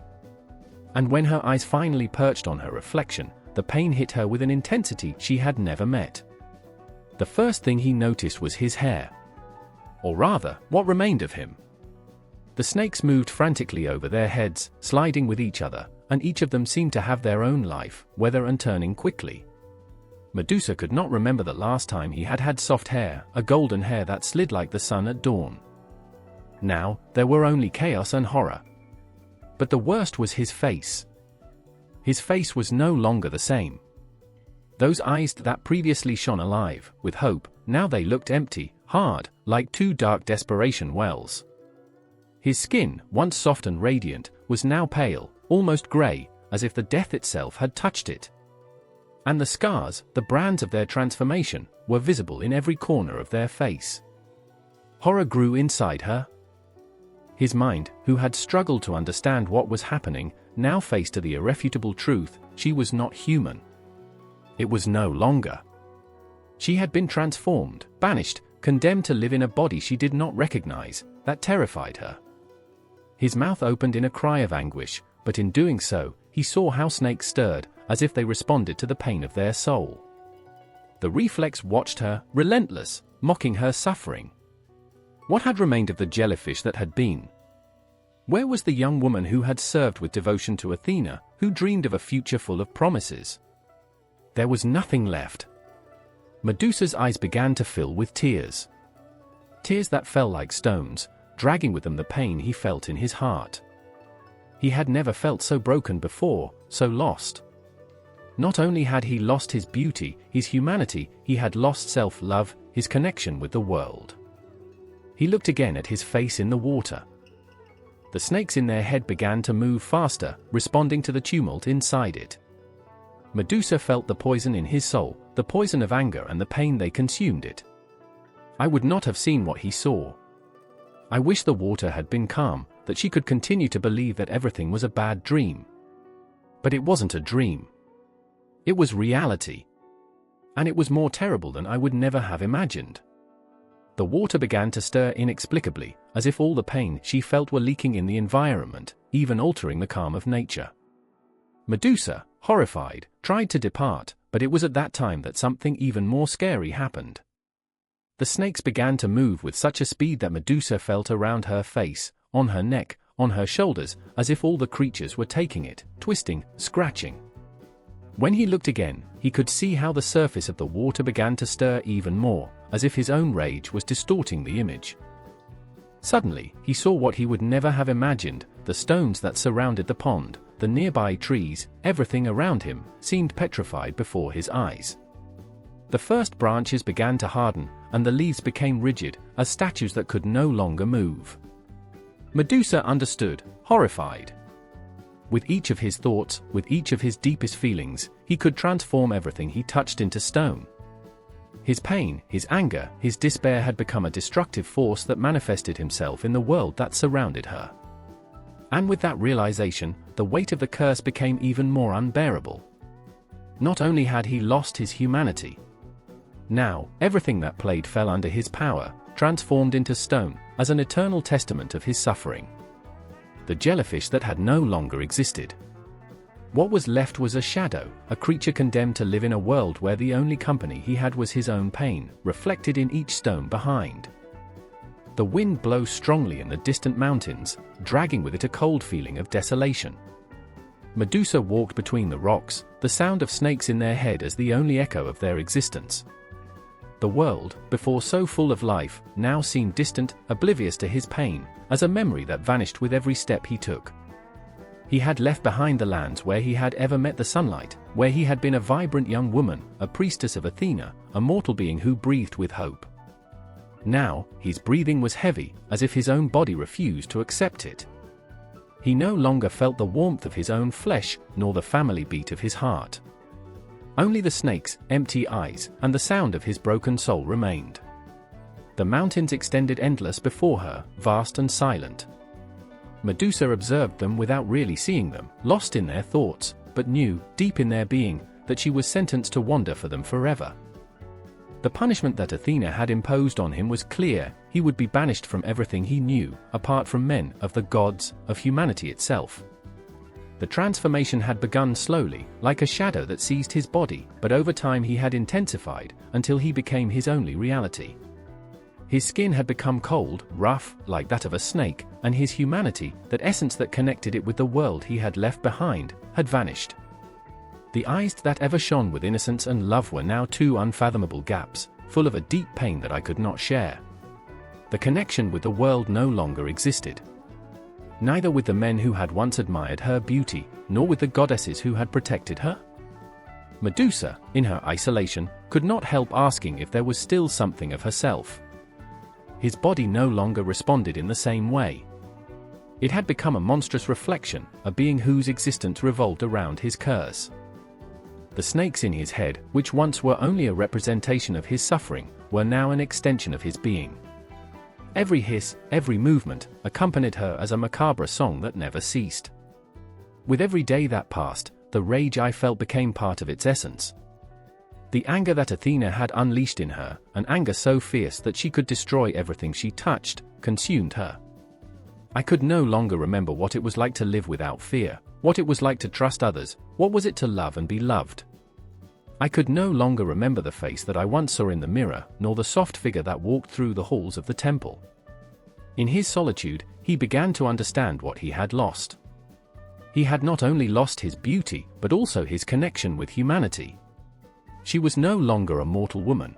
And when her eyes finally perched on her reflection, the pain hit her with an intensity she had never met. The first thing he noticed was his hair. Or rather, what remained of him. The snakes moved frantically over their heads, sliding with each other, and each of them seemed to have their own life, weather and turning quickly. Medusa could not remember the last time he had had soft hair, a golden hair that slid like the sun at dawn. Now, there were only chaos and horror. But the worst was his face. His face was no longer the same. Those eyes that previously shone alive, with hope, now they looked empty, hard, like two dark desperation wells. His skin, once soft and radiant, was now pale, almost grey, as if the death itself had touched it. And the scars, the brands of their transformation, were visible in every corner of their face. Horror grew inside her. His mind, who had struggled to understand what was happening, now faced the irrefutable truth: she was not human. It was no longer. She had been transformed, banished, condemned to live in a body she did not recognize. That terrified her. His mouth opened in a cry of anguish, but in doing so, he saw how snakes stirred, as if they responded to the pain of their soul. The reflex watched her, relentless, mocking her suffering. What had remained of the jellyfish that had been? Where was the young woman who had served with devotion to Athena, who dreamed of a future full of promises? There was nothing left. Medusa's eyes began to fill with tears. Tears that fell like stones, dragging with them the pain he felt in his heart. He had never felt so broken before, so lost. Not only had he lost his beauty, his humanity, he had lost self-love, his connection with the world. He looked again at his face in the water. The snakes in their head began to move faster, responding to the tumult inside it. Medusa felt the poison in his soul, the poison of anger and the pain they consumed it. I would not have seen what he saw. I wish the water had been calm, that she could continue to believe that everything was a bad dream. But it wasn't a dream. It was reality. And it was more terrible than I would never have imagined. The water began to stir inexplicably, as if all the pain she felt were leaking in the environment, even altering the calm of nature. Medusa, horrified, tried to depart, but it was at that time that something even more scary happened. The snakes began to move with such a speed that Medusa felt around her face, on her neck, on her shoulders, as if all the creatures were taking it, twisting, scratching. When he looked again, he could see how the surface of the water began to stir even more, as if his own rage was distorting the image. Suddenly, he saw what he would never have imagined: the stones that surrounded the pond, the nearby trees, everything around him, seemed petrified before his eyes. The first branches began to harden, and the leaves became rigid, as statues that could no longer move. Medusa understood, horrified. With each of his thoughts, with each of his deepest feelings, he could transform everything he touched into stone. His pain, his anger, his despair had become a destructive force that manifested himself in the world that surrounded her. And with that realization, the weight of the curse became even more unbearable. Not only had he lost his humanity. Now, everything that played fell under his power, transformed into stone, as an eternal testament of his suffering. The jellyfish that had no longer existed. What was left was a shadow, a creature condemned to live in a world where the only company he had was his own pain, reflected in each stone behind. The wind blows strongly in the distant mountains, dragging with it a cold feeling of desolation. Medusa walked between the rocks, the sound of snakes in their head as the only echo of their existence. The world, before so full of life, now seemed distant, oblivious to his pain, as a memory that vanished with every step he took. He had left behind the lands where he had ever met the sunlight, where he had been a vibrant young woman, a priestess of Athena, a mortal being who breathed with hope. Now, his breathing was heavy, as if his own body refused to accept it. He no longer felt the warmth of his own flesh, nor the family beat of his heart. Only the snake's empty eyes and the sound of his broken soul remained. The mountains extended endless before her, vast and silent. Medusa observed them without really seeing them, lost in their thoughts, but knew, deep in their being, that she was sentenced to wander for them forever. The punishment that Athena had imposed on him was clear: he would be banished from everything he knew, apart from men, of the gods, of humanity itself. The transformation had begun slowly, like a shadow that seized his body, but over time he had intensified, until he became his only reality. His skin had become cold, rough, like that of a snake, and his humanity, that essence that connected it with the world he had left behind, had vanished. The eyes that ever shone with innocence and love were now two unfathomable gaps, full of a deep pain that I could not share. The connection with the world no longer existed. Neither with the men who had once admired her beauty, nor with the goddesses who had protected her. Medusa, in her isolation, could not help asking if there was still something of herself. His body no longer responded in the same way. It had become a monstrous reflection, a being whose existence revolved around his curse. The snakes in his head, which once were only a representation of his suffering, were now an extension of his being. Every hiss, every movement, accompanied her as a macabre song that never ceased. With every day that passed, the rage I felt became part of its essence. The anger that Athena had unleashed in her, an anger so fierce that she could destroy everything she touched, consumed her. I could no longer remember what it was like to live without fear, what it was like to trust others, what was it to love and be loved. I could no longer remember the face that I once saw in the mirror, nor the soft figure that walked through the halls of the temple. In his solitude, he began to understand what he had lost. He had not only lost his beauty, but also his connection with humanity. She was no longer a mortal woman.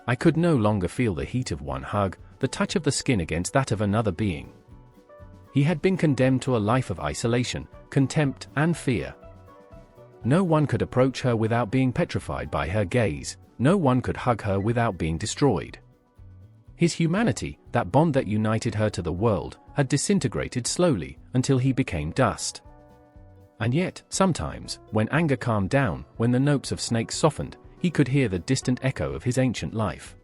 I could no longer feel the heat of one hug, the touch of the skin against that of another being. He had been condemned to a life of isolation, contempt, and fear. No one could approach her without being petrified by her gaze, no one could hug her without being destroyed. His humanity, that bond that united her to the world, had disintegrated slowly, until he became dust. And yet, sometimes, when anger calmed down, when the notes of snakes softened, he could hear the distant echo of his ancient life.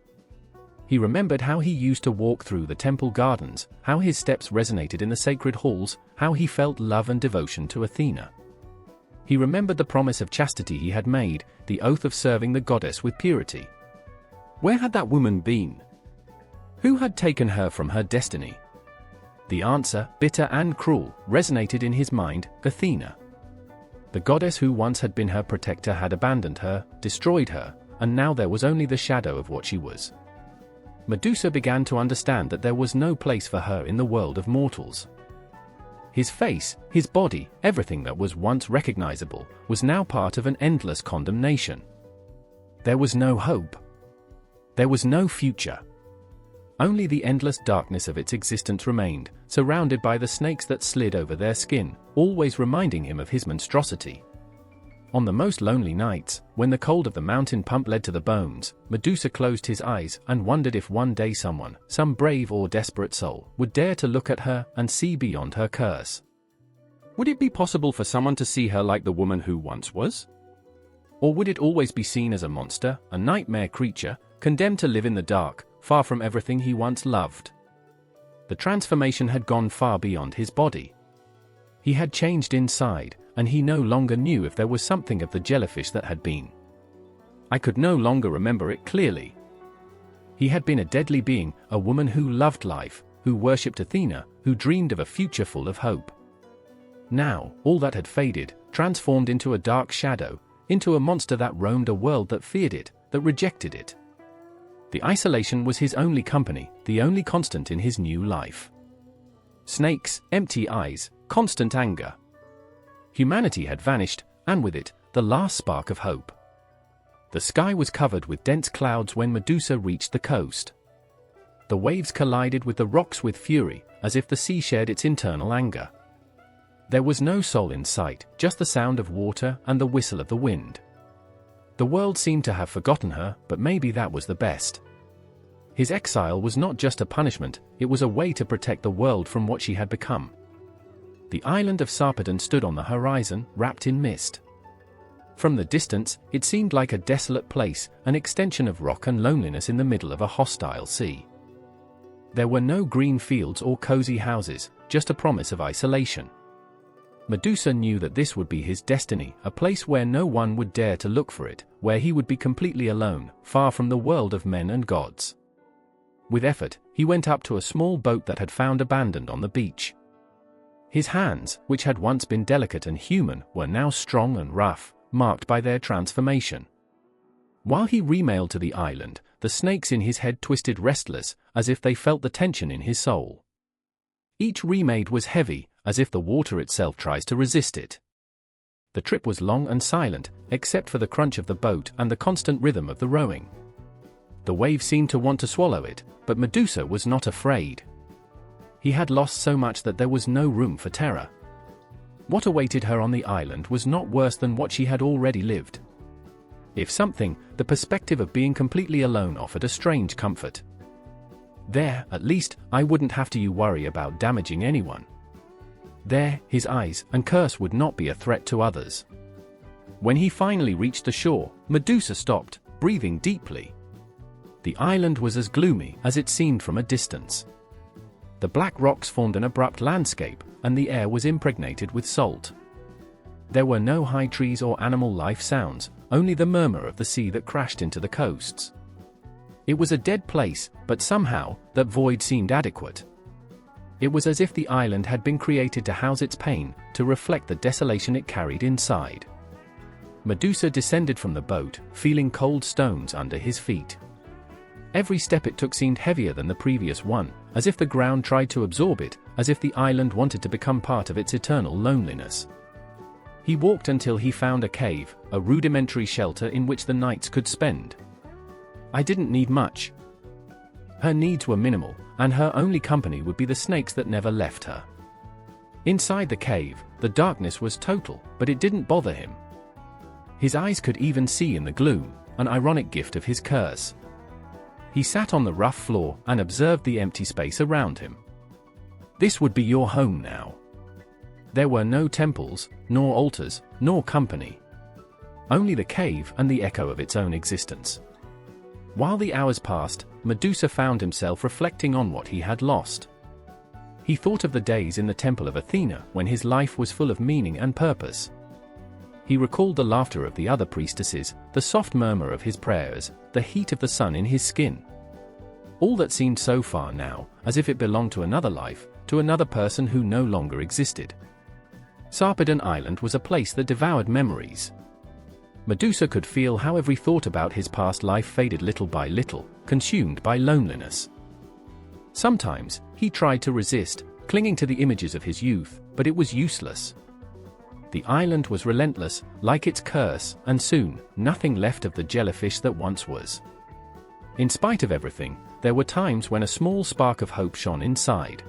He remembered how he used to walk through the temple gardens, how his steps resonated in the sacred halls, how he felt love and devotion to Athena. He remembered the promise of chastity he had made, the oath of serving the goddess with purity. Where had that woman been? Who had taken her from her destiny? The answer, bitter and cruel, resonated in his mind: Athena. The goddess who once had been her protector had abandoned her, destroyed her, and now there was only the shadow of what she was. Medusa began to understand that there was no place for her in the world of mortals. His face, his body, everything that was once recognizable, was now part of an endless condemnation. There was no hope. There was no future. Only the endless darkness of its existence remained, surrounded by the snakes that slid over their skin, always reminding him of his monstrosity. On the most lonely nights, when the cold of the mountain pump led to the bones, Medusa closed his eyes and wondered if one day someone, some brave or desperate soul, would dare to look at her and see beyond her curse. Would it be possible for someone to see her like the woman who once was? Or would it always be seen as a monster, a nightmare creature, condemned to live in the dark, far from everything he once loved? The transformation had gone far beyond his body. He had changed inside, and he no longer knew if there was something of the jellyfish that had been. I could no longer remember it clearly. He had been a deadly being, a woman who loved life, who worshipped Athena, who dreamed of a future full of hope. Now, all that had faded, transformed into a dark shadow, into a monster that roamed a world that feared it, that rejected it. The isolation was his only company, the only constant in his new life. Snakes, empty eyes, constant anger. Humanity had vanished, and with it, the last spark of hope. The sky was covered with dense clouds when Medusa reached the coast. The waves collided with the rocks with fury, as if the sea shared its internal anger. There was no soul in sight, just the sound of water and the whistle of the wind. The world seemed to have forgotten her, but maybe that was the best. His exile was not just a punishment, it was a way to protect the world from what she had become. The island of Sarpedon stood on the horizon, wrapped in mist. From the distance, it seemed like a desolate place, an extension of rock and loneliness in the middle of a hostile sea. There were no green fields or cozy houses, just a promise of isolation. Medusa knew that this would be his destiny, a place where no one would dare to look for it, where he would be completely alone, far from the world of men and gods. With effort, he went up to a small boat that had found abandoned on the beach. His hands, which had once been delicate and human, were now strong and rough, marked by their transformation. While he remailed to the island, the snakes in his head twisted restless, as if they felt the tension in his soul. Each remade was heavy, as if the water itself tries to resist it. The trip was long and silent, except for the crunch of the boat and the constant rhythm of the rowing. The waves seemed to want to swallow it, but Medusa was not afraid. He had lost so much that there was no room for terror. What awaited her on the island was not worse than what she had already lived. If something, the perspective of being completely alone offered a strange comfort. There, at least, I wouldn't have to worry about damaging anyone. There, his eyes and curse would not be a threat to others. When he finally reached the shore, Medusa stopped, breathing deeply. The island was as gloomy as it seemed from a distance. The black rocks formed an abrupt landscape, and the air was impregnated with salt. There were no high trees or animal life sounds, only the murmur of the sea that crashed into the coasts. It was a dead place, but somehow, that void seemed adequate. It was as if the island had been created to house its pain, to reflect the desolation it carried inside. Medusa descended from the boat, feeling cold stones under his feet. Every step it took seemed heavier than the previous one, as if the ground tried to absorb it, as if the island wanted to become part of its eternal loneliness. He walked until he found a cave, a rudimentary shelter in which the nights could spend. I didn't need much. Her needs were minimal, and her only company would be the snakes that never left her. Inside the cave, the darkness was total, but it didn't bother him. His eyes could even see in the gloom, an ironic gift of his curse. He sat on the rough floor and observed the empty space around him. This would be your home now. There were no temples, nor altars, nor company. Only the cave and the echo of its own existence. While the hours passed, Medusa found himself reflecting on what he had lost. He thought of the days in the temple of Athena when his life was full of meaning and purpose. He recalled the laughter of the other priestesses, the soft murmur of his prayers, the heat of the sun in his skin. All that seemed so far now, as if it belonged to another life, to another person who no longer existed. Sarpedon Island was a place that devoured memories. Medusa could feel how every thought about his past life faded little by little, consumed by loneliness. Sometimes, he tried to resist, clinging to the images of his youth, but it was useless. The island was relentless, like its curse, and soon, nothing left of the jellyfish that once was. In spite of everything, there were times when a small spark of hope shone inside.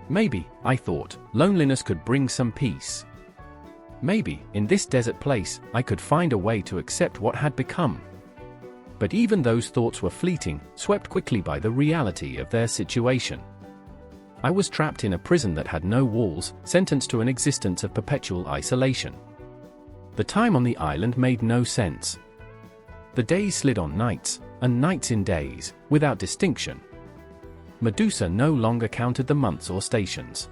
Maybe, I thought, loneliness could bring some peace. Maybe, in this desert place, I could find a way to accept what had become. But even those thoughts were fleeting, swept quickly by the reality of their situation. I was trapped in a prison that had no walls, sentenced to an existence of perpetual isolation. The time on the island made no sense. The days slid on nights, and nights in days, without distinction. Medusa no longer counted the months or stations.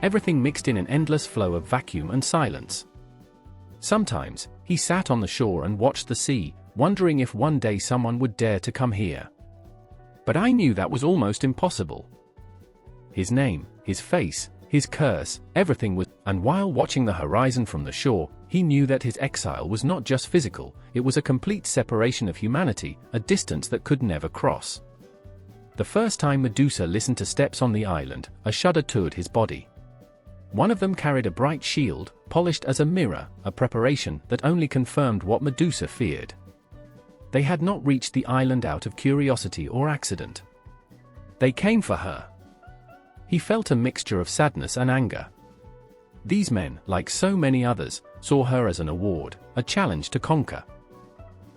Everything mixed in an endless flow of vacuum and silence. Sometimes, he sat on the shore and watched the sea, wondering if one day someone would dare to come here. But I knew that was almost impossible. His name, his face, his curse, everything was. And while watching the horizon from the shore, he knew that his exile was not just physical, it was a complete separation of humanity, a distance that could never cross. The first time Medusa listened to steps on the island, a shudder toured his body. One of them carried a bright shield, polished as a mirror, a preparation that only confirmed what Medusa feared. They had not reached the island out of curiosity or accident. They came for her. He felt a mixture of sadness and anger. These men, like so many others, saw her as an award, a challenge to conquer.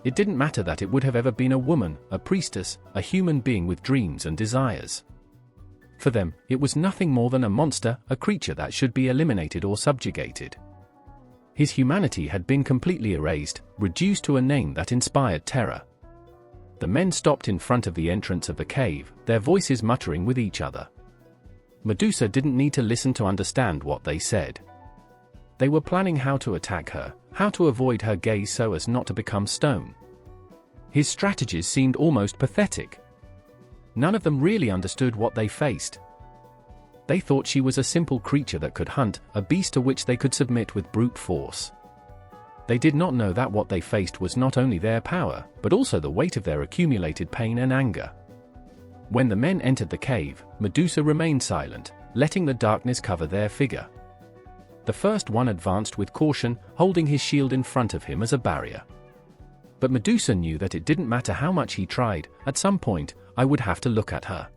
It didn't matter that it would have ever been a woman, a priestess, a human being with dreams and desires. For them, it was nothing more than a monster, a creature that should be eliminated or subjugated. His humanity had been completely erased, reduced to a name that inspired terror. The men stopped in front of the entrance of the cave, their voices muttering with each other. Medusa didn't need to listen to understand what they said. They were planning how to attack her, how to avoid her gaze so as not to become stone. His strategies seemed almost pathetic. None of them really understood what they faced. They thought she was a simple creature that could hunt, a beast to which they could submit with brute force. They did not know that what they faced was not only their power, but also the weight of their accumulated pain and anger. When the men entered the cave, Medusa remained silent, letting the darkness cover their figure. The first one advanced with caution, holding his shield in front of him as a barrier. But Medusa knew that it didn't matter how much he tried, at some point, I would have to look at her.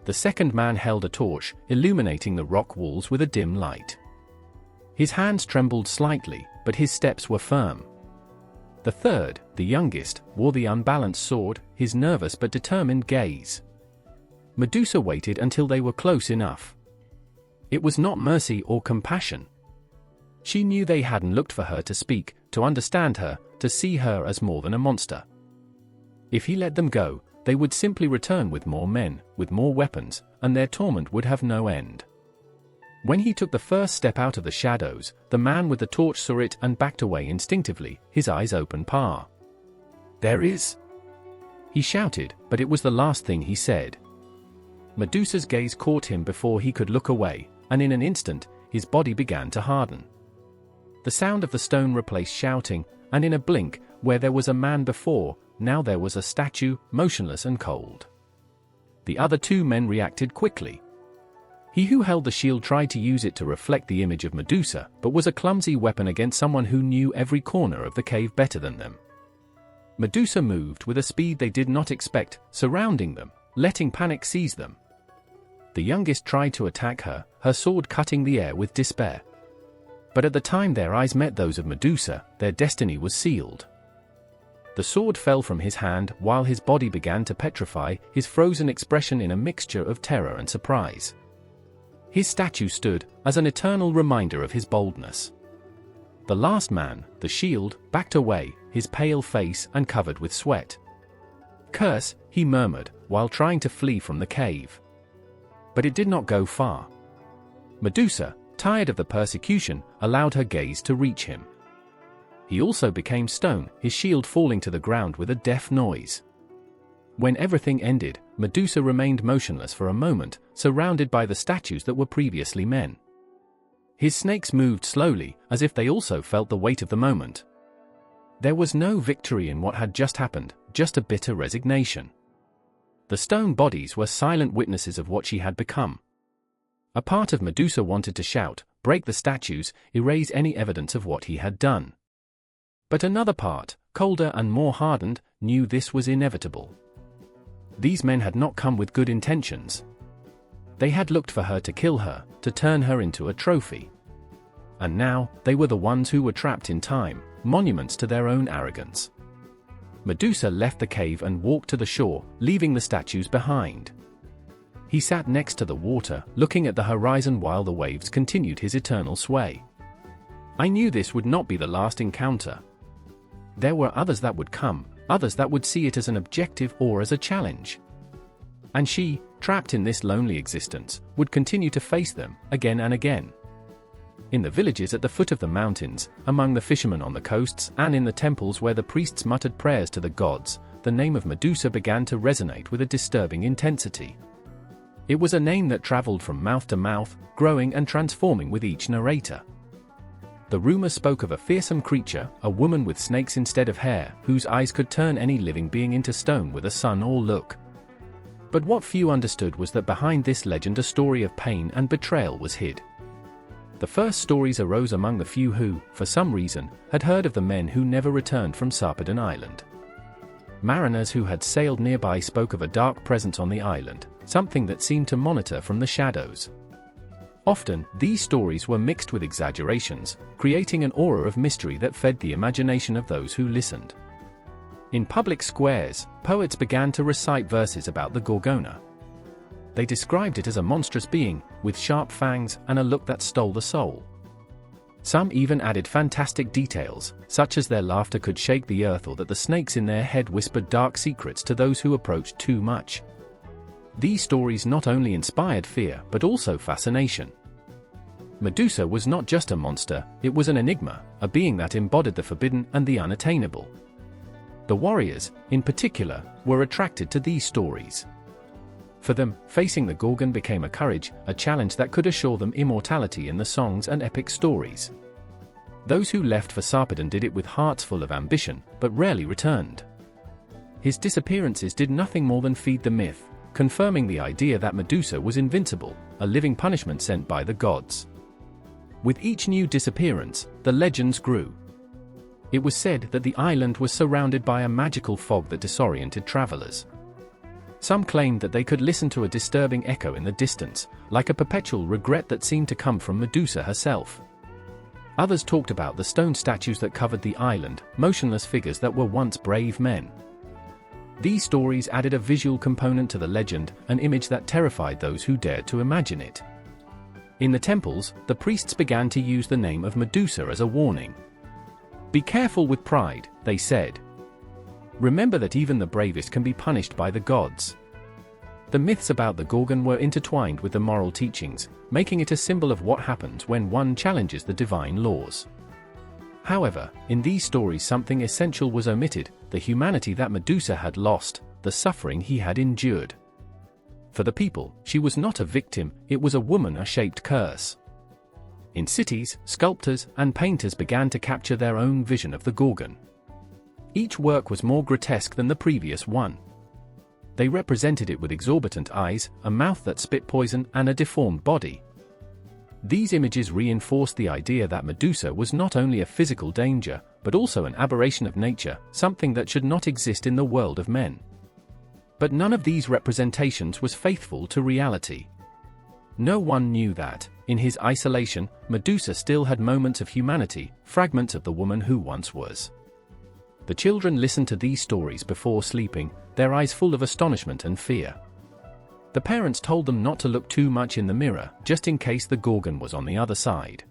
The second man held a torch, illuminating the rock walls with a dim light. His hands trembled slightly, but his steps were firm. The third, the youngest, wore the unbalanced sword, his nervous but determined gaze. Medusa waited until they were close enough. It was not mercy or compassion. She knew they hadn't looked for her to speak, to understand her, to see her as more than a monster. If he let them go, they would simply return with more men, with more weapons, and their torment would have no end. When he took the first step out of the shadows, the man with the torch saw it and backed away instinctively, his eyes open par. "There is!" he shouted, but it was the last thing he said. Medusa's gaze caught him before he could look away, and in an instant, his body began to harden. The sound of the stone replaced shouting, and in a blink, where there was a man before, now there was a statue, motionless and cold. The other two men reacted quickly. He who held the shield tried to use it to reflect the image of Medusa, but was a clumsy weapon against someone who knew every corner of the cave better than them. Medusa moved with a speed they did not expect, surrounding them, letting panic seize them. The youngest tried to attack her, her sword cutting the air with despair. But at the time their eyes met those of Medusa, their destiny was sealed. The sword fell from his hand while his body began to petrify, his frozen expression in a mixture of terror and surprise. His statue stood, as an eternal reminder of his boldness. The last man, the shield, backed away, his pale face uncovered with sweat. "Curse," he murmured, while trying to flee from the cave. But it did not go far. Medusa, tired of the persecution, allowed her gaze to reach him. He also became stone, his shield falling to the ground with a deaf noise. When everything ended, Medusa remained motionless for a moment, surrounded by the statues that were previously men. His snakes moved slowly, as if they also felt the weight of the moment. There was no victory in what had just happened, just a bitter resignation. The stone bodies were silent witnesses of what she had become. A part of Medusa wanted to shout, break the statues, erase any evidence of what he had done. But another part, colder and more hardened, knew this was inevitable. These men had not come with good intentions. They had looked for her to kill her, to turn her into a trophy. And now, they were the ones who were trapped in time, monuments to their own arrogance. Medusa left the cave and walked to the shore, leaving the statues behind. He sat next to the water, looking at the horizon while the waves continued his eternal sway. I knew this would not be the last encounter. There were others that would come, others that would see it as an objective or as a challenge. And she, trapped in this lonely existence, would continue to face them, again and again. In the villages at the foot of the mountains, among the fishermen on the coasts, and in the temples where the priests muttered prayers to the gods, the name of Medusa began to resonate with a disturbing intensity. It was a name that traveled from mouth to mouth, growing and transforming with each narrator. The rumor spoke of a fearsome creature, a woman with snakes instead of hair, whose eyes could turn any living being into stone with a sun or look. But what few understood was that behind this legend a story of pain and betrayal was hid. The first stories arose among the few who, for some reason, had heard of the men who never returned from Sarpedon Island. Mariners who had sailed nearby spoke of a dark presence on the island, something that seemed to monitor from the shadows. Often, these stories were mixed with exaggerations, creating an aura of mystery that fed the imagination of those who listened. In public squares, poets began to recite verses about the Gorgona. They described it as a monstrous being, with sharp fangs and a look that stole the soul. Some even added fantastic details, such as their laughter could shake the earth or that the snakes in their head whispered dark secrets to those who approached too much. These stories not only inspired fear but also fascination. Medusa was not just a monster, it was an enigma, a being that embodied the forbidden and the unattainable. The warriors, in particular, were attracted to these stories. For them, facing the Gorgon became a courage, a challenge that could assure them immortality in the songs and epic stories. Those who left for Sarpedon did it with hearts full of ambition, but rarely returned. His disappearances did nothing more than feed the myth, confirming the idea that Medusa was invincible, a living punishment sent by the gods. With each new disappearance, the legends grew. It was said that the island was surrounded by a magical fog that disoriented travelers. Some claimed that they could listen to a disturbing echo in the distance, like a perpetual regret that seemed to come from Medusa herself. Others talked about the stone statues that covered the island, motionless figures that were once brave men. These stories added a visual component to the legend, an image that terrified those who dared to imagine it. In the temples, the priests began to use the name of Medusa as a warning. "Be careful with pride," they said. "Remember that even the bravest can be punished by the gods." The myths about the Gorgon were intertwined with the moral teachings, making it a symbol of what happens when one challenges the divine laws. However, in these stories something essential was omitted, the humanity that Medusa had lost, the suffering he had endured. For the people, she was not a victim, it was a woman, a shaped curse. In cities, sculptors and painters began to capture their own vision of the Gorgon. Each work was more grotesque than the previous one. They represented it with exorbitant eyes, a mouth that spit poison, and a deformed body. These images reinforced the idea that Medusa was not only a physical danger, but also an aberration of nature, something that should not exist in the world of men. But none of these representations was faithful to reality. No one knew that, in his isolation, Medusa still had moments of humanity, fragments of the woman who once was. The children listened to these stories before sleeping, their eyes full of astonishment and fear. The parents told them not to look too much in the mirror, just in case the Gorgon was on the other side.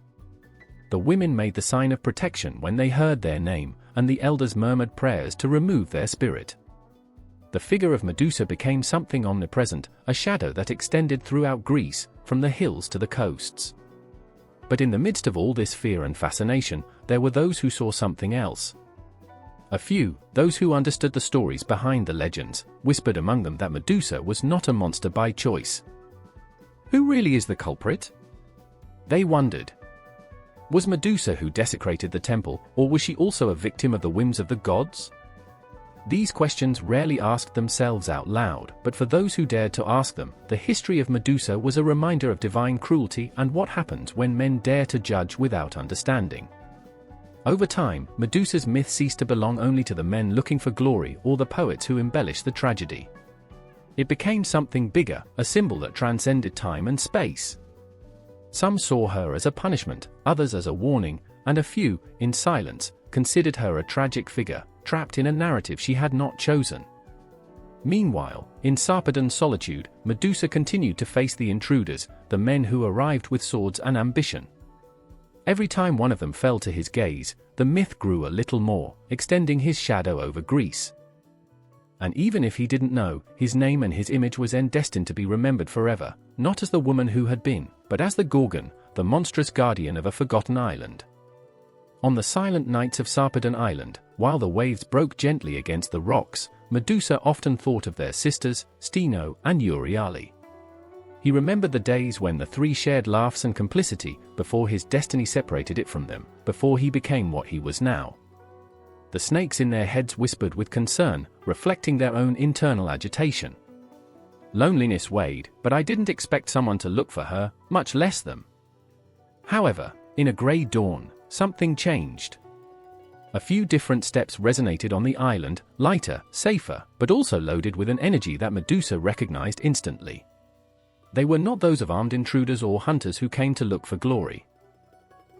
The women made the sign of protection when they heard their name, and the elders murmured prayers to remove their spirit. the figure of Medusa became something omnipresent, a shadow that extended throughout Greece, from the hills to the coasts. But in the midst of all this fear and fascination, there were those who saw something else. A few, those who understood the stories behind the legends, whispered among them that Medusa was not a monster by choice. Who really is the culprit? They wondered. Was Medusa who desecrated the temple, or was she also a victim of the whims of the gods? These questions rarely asked themselves out loud, but for those who dared to ask them, the history of Medusa was a reminder of divine cruelty and what happens when men dare to judge without understanding. Over time, Medusa's myth ceased to belong only to the men looking for glory or the poets who embellished the tragedy. It became something bigger, a symbol that transcended time and space. Some saw her as a punishment, others as a warning, and a few, in silence, considered her a tragic figure, trapped in a narrative she had not chosen. Meanwhile, in Sarpedon's solitude, Medusa continued to face the intruders, the men who arrived with swords and ambition. Every time one of them fell to his gaze, the myth grew a little more, extending his shadow over Greece. And even if he didn't know, his name and his image was destined to be remembered forever, not as the woman who had been, but as the Gorgon, the monstrous guardian of a forgotten island. On the silent nights of Sarpedon Island, while the waves broke gently against the rocks, Medusa often thought of their sisters, Steno and Euryale. He remembered the days when the three shared laughs and complicity, before his destiny separated it from them, before he became what he was now. The snakes in their heads whispered with concern, reflecting their own internal agitation. Loneliness weighed, but I didn't expect someone to look for her, much less them. However, in a grey dawn, something changed. A few different steps resonated on the island, lighter, safer, but also loaded with an energy that Medusa recognized instantly. They were not those of armed intruders or hunters who came to look for glory.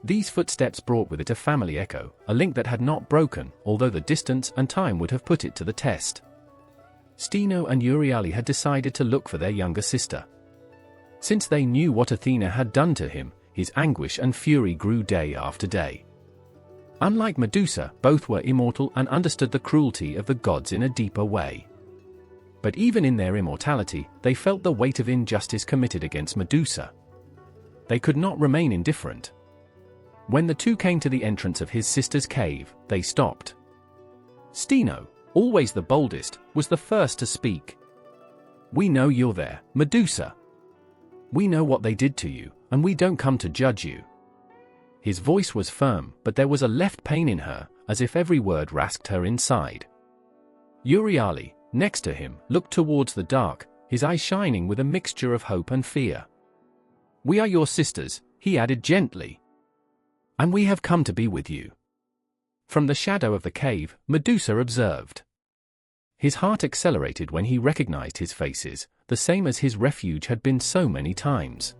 These footsteps brought with it a family echo, a link that had not broken, although the distance and time would have put it to the test. Steno and Euryale had decided to look for their younger sister. Since they knew what Athena had done to him, his anguish and fury grew day after day. Unlike Medusa, both were immortal and understood the cruelty of the gods in a deeper way. But even in their immortality, they felt the weight of injustice committed against Medusa. They could not remain indifferent. When the two came to the entrance of his sister's cave, they stopped. Steno, always the boldest, was the first to speak. "We know you're there, Medusa. We know what they did to you, and we don't come to judge you." His voice was firm, but there was a left pain in her, as if every word rasped her inside. Euryale, next to him, looked towards the dark, his eyes shining with a mixture of hope and fear. "We are your sisters," he added gently. "And we have come to be with you." From the shadow of the cave, Medusa observed. His heart accelerated when he recognized his faces, the same as his refuge had been so many times.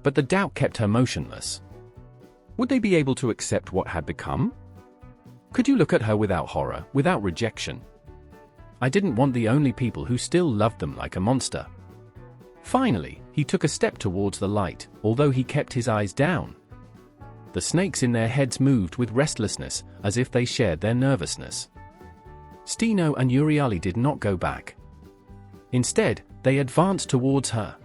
But the doubt kept her motionless. Would they be able to accept what had become? Could you look at her without horror, without rejection? I didn't want the only people who still loved them like a monster. Finally, he took a step towards the light, although he kept his eyes down. The snakes in their heads moved with restlessness, as if they shared their nervousness. Steno and Euryale did not go back. Instead, they advanced towards her.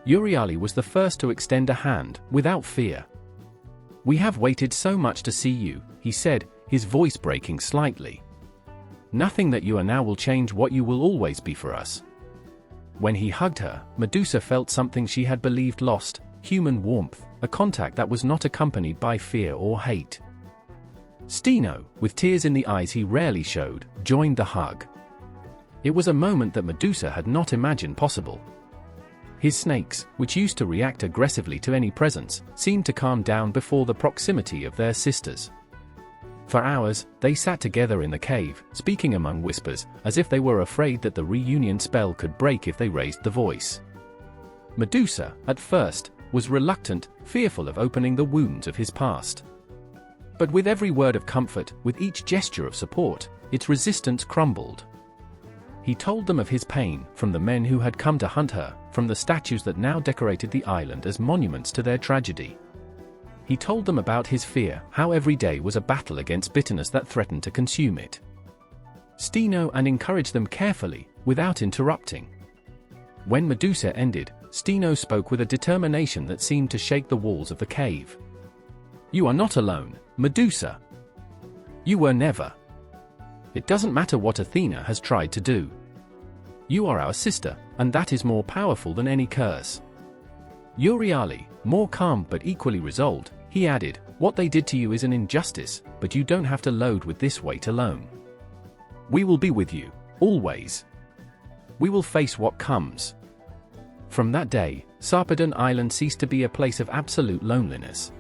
Euryale was the first to extend a hand, without fear. "We have waited so much to see you," he said, his voice breaking slightly. "Nothing that you are now will change what you will always be for us." When he hugged her, Medusa felt something she had believed lost, human warmth, a contact that was not accompanied by fear or hate. Steno, with tears in the eyes he rarely showed, joined the hug. It was a moment that Medusa had not imagined possible. His snakes, which used to react aggressively to any presence, seemed to calm down before the proximity of their sisters. For hours, they sat together in the cave, speaking among whispers, as if they were afraid that the reunion spell could break if they raised the voice. Medusa, at first, was reluctant, fearful of opening the wounds of his past. But with every word of comfort, with each gesture of support, its resistance crumbled. He told them of his pain, from the men who had come to hunt her, from the statues that now decorated the island as monuments to their tragedy. He told them about his fear, how every day was a battle against bitterness that threatened to consume it. Steno and encouraged them carefully, without interrupting. When Medusa ended, Steno spoke with a determination that seemed to shake the walls of the cave. "You are not alone, Medusa. You were never. It doesn't matter what Athena has tried to do. You are our sister, and that is more powerful than any curse." Euryale, more calm but equally resolved, he added, "What they did to you is an injustice, but you don't have to load with this weight alone. We will be with you, always. We will face what comes." From that day, Sarpedon Island ceased to be a place of absolute loneliness.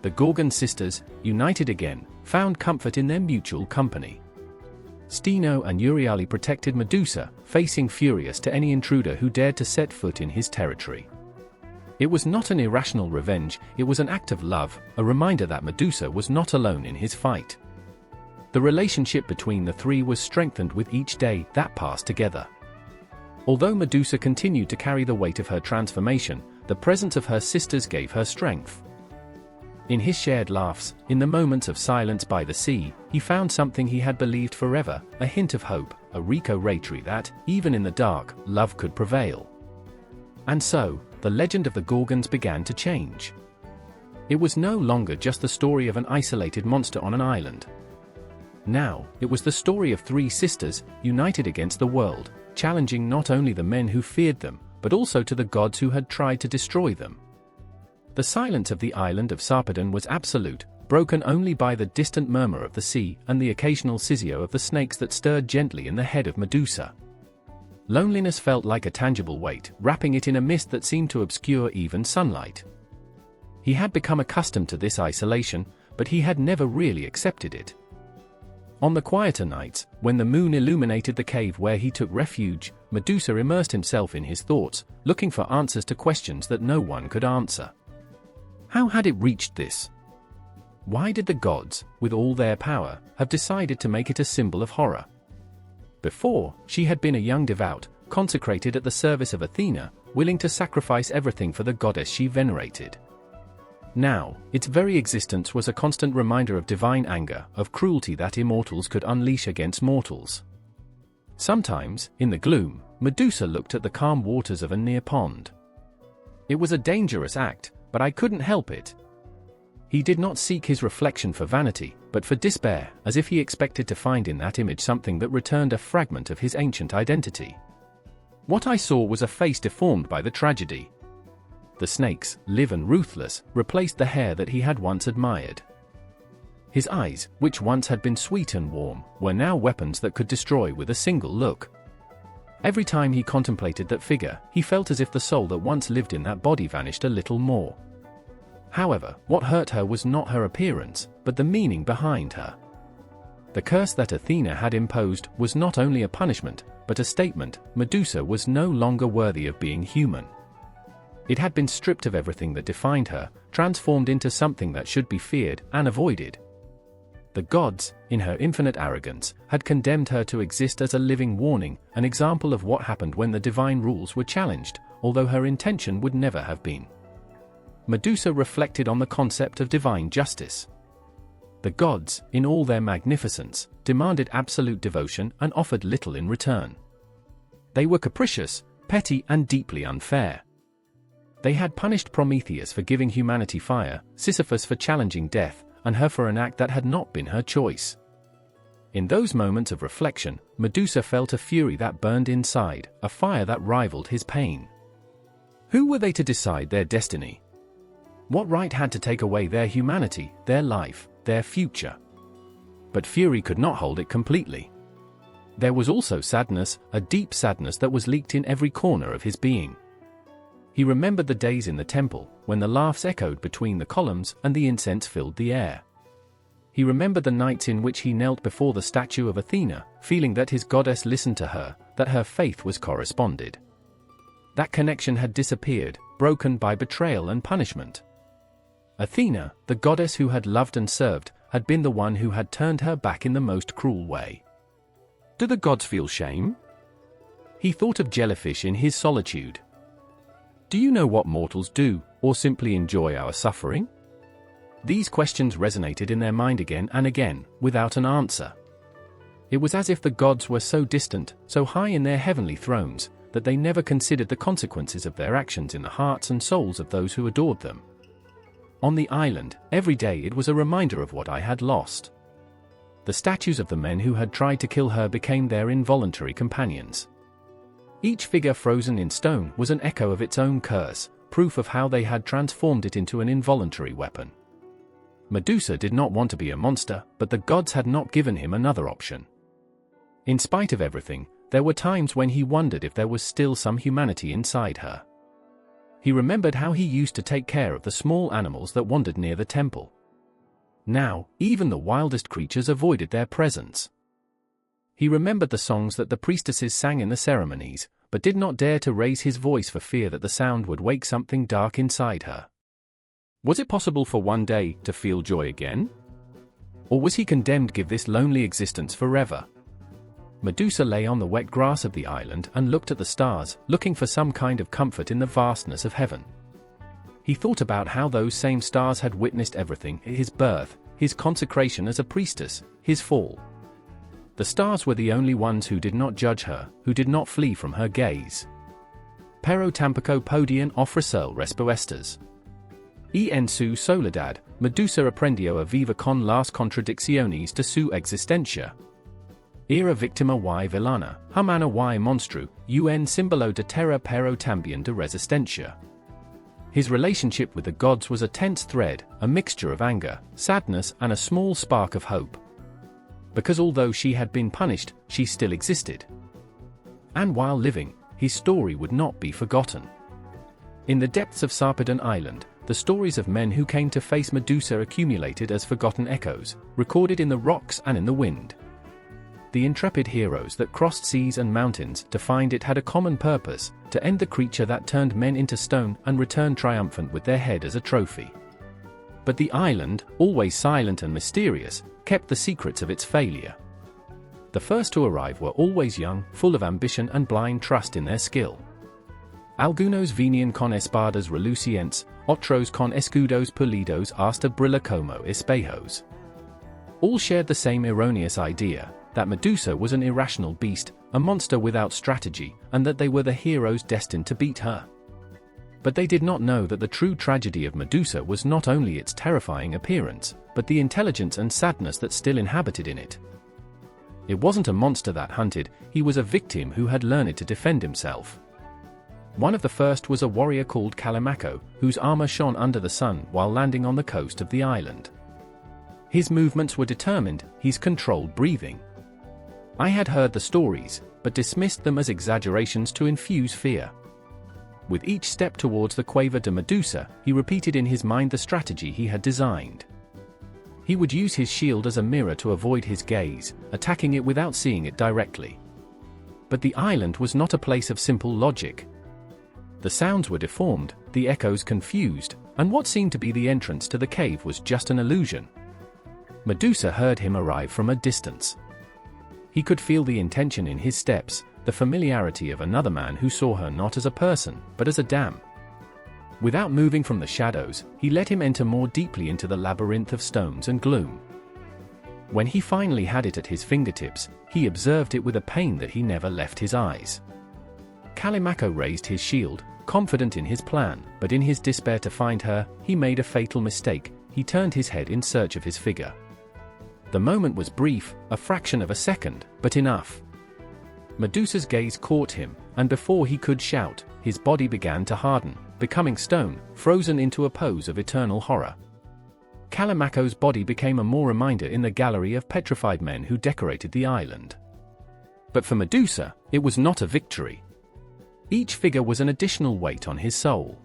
The Gorgon sisters, united again, found comfort in their mutual company. Steno and Euryale protected Medusa, facing furious to any intruder who dared to set foot in his territory. It was not an irrational revenge, it was an act of love, a reminder that Medusa was not alone in his fight. The relationship between the three was strengthened with each day that passed together. Although Medusa continued to carry the weight of her transformation, the presence of her sisters gave her strength. In his shared laughs, in the moments of silence by the sea, he found something he had believed forever, a hint of hope, a reinterpretation that, even in the dark, love could prevail. And so, the legend of the Gorgons began to change. It was no longer just the story of an isolated monster on an island. Now, it was the story of three sisters, united against the world, challenging not only the men who feared them, but also to the gods who had tried to destroy them. The silence of the island of Sarpedon was absolute, broken only by the distant murmur of the sea and the occasional scission of the snakes that stirred gently in the head of Medusa. Loneliness felt like a tangible weight, wrapping it in a mist that seemed to obscure even sunlight. He had become accustomed to this isolation, but he had never really accepted it. On the quieter nights, when the moon illuminated the cave where he took refuge, Medusa immersed himself in his thoughts, looking for answers to questions that no one could answer. How had it reached this? Why did the gods, with all their power, have decided to make it a symbol of horror? Before, she had been a young devout, consecrated at the service of Athena, willing to sacrifice everything for the goddess she venerated. Now, its very existence was a constant reminder of divine anger, of cruelty that immortals could unleash against mortals. Sometimes, in the gloom, Medusa looked at the calm waters of a near pond. It was a dangerous act, but I couldn't help it. He did not seek his reflection for vanity, but for despair, as if he expected to find in that image something that returned a fragment of his ancient identity. What I saw was a face deformed by the tragedy. The snakes, live and ruthless, replaced the hair that he had once admired. His eyes, which once had been sweet and warm, were now weapons that could destroy with a single look. Every time he contemplated that figure, he felt as if the soul that once lived in that body vanished a little more. However, what hurt her was not her appearance, but the meaning behind her. The curse that Athena had imposed was not only a punishment, but a statement: Medusa was no longer worthy of being human. It had been stripped of everything that defined her, transformed into something that should be feared and avoided. The gods, in her infinite arrogance, had condemned her to exist as a living warning, an example of what happened when the divine rules were challenged, although her intention would never have been. Medusa reflected on the concept of divine justice. The gods, in all their magnificence, demanded absolute devotion and offered little in return. They were capricious, petty, and deeply unfair. They had punished Prometheus for giving humanity fire, Sisyphus for challenging death, and her for an act that had not been her choice. In those moments of reflection, Medusa felt a fury that burned inside, a fire that rivaled his pain. Who were they to decide their destiny? What right had to take away their humanity, their life, their future? But fury could not hold it completely. There was also sadness, a deep sadness that was leaked in every corner of his being. He remembered the days in the temple, when the laughs echoed between the columns and the incense filled the air. He remembered the nights in which he knelt before the statue of Athena, feeling that his goddess listened to her, that her faith was corresponded. That connection had disappeared, broken by betrayal and punishment. Athena, the goddess who had loved and served, had been the one who had turned her back in the most cruel way. Do the gods feel shame? He thought of jellyfish in his solitude. Do you know what mortals do, or simply enjoy our suffering? These questions resonated in their mind again and again, without an answer. It was as if the gods were so distant, so high in their heavenly thrones, that they never considered the consequences of their actions in the hearts and souls of those who adored them. On the island, every day it was a reminder of what I had lost. The statues of the men who had tried to kill her became their involuntary companions. Each figure frozen in stone was an echo of its own curse, proof of how they had transformed it into an involuntary weapon. Medusa did not want to be a monster, but the gods had not given him another option. In spite of everything, there were times when he wondered if there was still some humanity inside her. He remembered how he used to take care of the small animals that wandered near the temple. Now, even the wildest creatures avoided their presence. He remembered the songs that the priestesses sang in the ceremonies, but did not dare to raise his voice for fear that the sound would wake something dark inside her. Was it possible for one day to feel joy again? Or was he condemned to give this lonely existence forever? Medusa lay on the wet grass of the island and looked at the stars, looking for some kind of comfort in the vastness of heaven. He thought about how those same stars had witnessed everything: his birth, his consecration as a priestess, his fall. The stars were the only ones who did not judge her, who did not flee from her gaze. Pero tampoco podían ofrecer respuestas. En su soledad, Medusa aprendió a vivir con las contradicciones de su existencia. Era víctima y villana, humana y monstru, un símbolo de terror pero también de resistencia. His relationship with the gods was a tense thread, a mixture of anger, sadness, and a small spark of hope. Because although she had been punished, she still existed. And while living, his story would not be forgotten. In the depths of Sarpedon Island, the stories of men who came to face Medusa accumulated as forgotten echoes, recorded in the rocks and in the wind. The intrepid heroes that crossed seas and mountains to find it had a common purpose: to end the creature that turned men into stone and return triumphant with their head as a trophy. But the island, always silent and mysterious, kept the secrets of its failure. The first to arrive were always young, full of ambition and blind trust in their skill. Algunos venían con espadas relucientes, otros con escudos pulidos hasta brillar como espejos. All shared the same erroneous idea, that Medusa was an irrational beast, a monster without strategy, and that they were the heroes destined to beat her. But they did not know that the true tragedy of Medusa was not only its terrifying appearance, but the intelligence and sadness that still inhabited in it. It wasn't a monster that hunted, he was a victim who had learned to defend himself. One of the first was a warrior called Callimaco, whose armor shone under the sun while landing on the coast of the island. His movements were determined, his controlled breathing. I had heard the stories, but dismissed them as exaggerations to infuse fear. With each step towards the Cueva de Medusa, he repeated in his mind the strategy he had designed. He would use his shield as a mirror to avoid his gaze, attacking it without seeing it directly. But the island was not a place of simple logic. The sounds were deformed, the echoes confused, and what seemed to be the entrance to the cave was just an illusion. Medusa heard him arrive from a distance. He could feel the intention in his steps, the familiarity of another man who saw her not as a person, but as a dam. Without moving from the shadows, he let him enter more deeply into the labyrinth of stones and gloom. When he finally had it at his fingertips, he observed it with a pain that he never left his eyes. Callimaco raised his shield, confident in his plan, but in his despair to find her, he made a fatal mistake. He turned his head in search of his figure. The moment was brief, a fraction of a second, but enough. Medusa's gaze caught him, and before he could shout, his body began to harden, becoming stone, frozen into a pose of eternal horror. Callimaco's body became a more reminder in the gallery of petrified men who decorated the island. But for Medusa, it was not a victory. Each figure was an additional weight on his soul.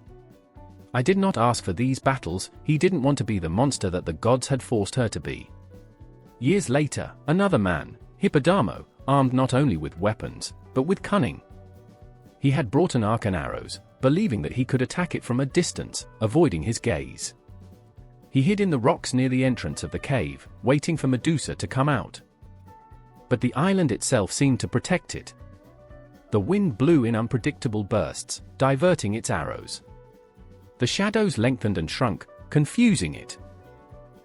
I did not ask for these battles, he didn't want to be the monster that the gods had forced her to be. Years later, another man, Hippodamo, armed not only with weapons, but with cunning. He had brought an arc and arrows, believing that he could attack it from a distance, avoiding his gaze. He hid in the rocks near the entrance of the cave, waiting for Medusa to come out. But the island itself seemed to protect it. The wind blew in unpredictable bursts, diverting its arrows. The shadows lengthened and shrunk, confusing it.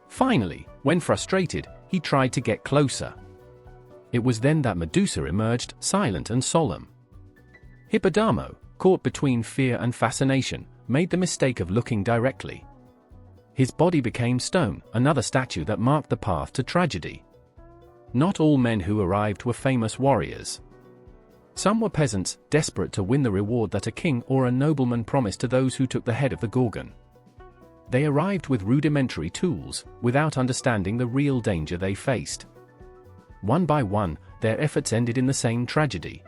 Finally, when frustrated, he tried to get closer. It was then that Medusa emerged, silent and solemn. Hippodamo, caught between fear and fascination, made the mistake of looking directly. His body became stone, another statue that marked the path to tragedy. Not all men who arrived were famous warriors. Some were peasants, desperate to win the reward that a king or a nobleman promised to those who took the head of the Gorgon. They arrived with rudimentary tools, without understanding the real danger they faced. One by one, their efforts ended in the same tragedy.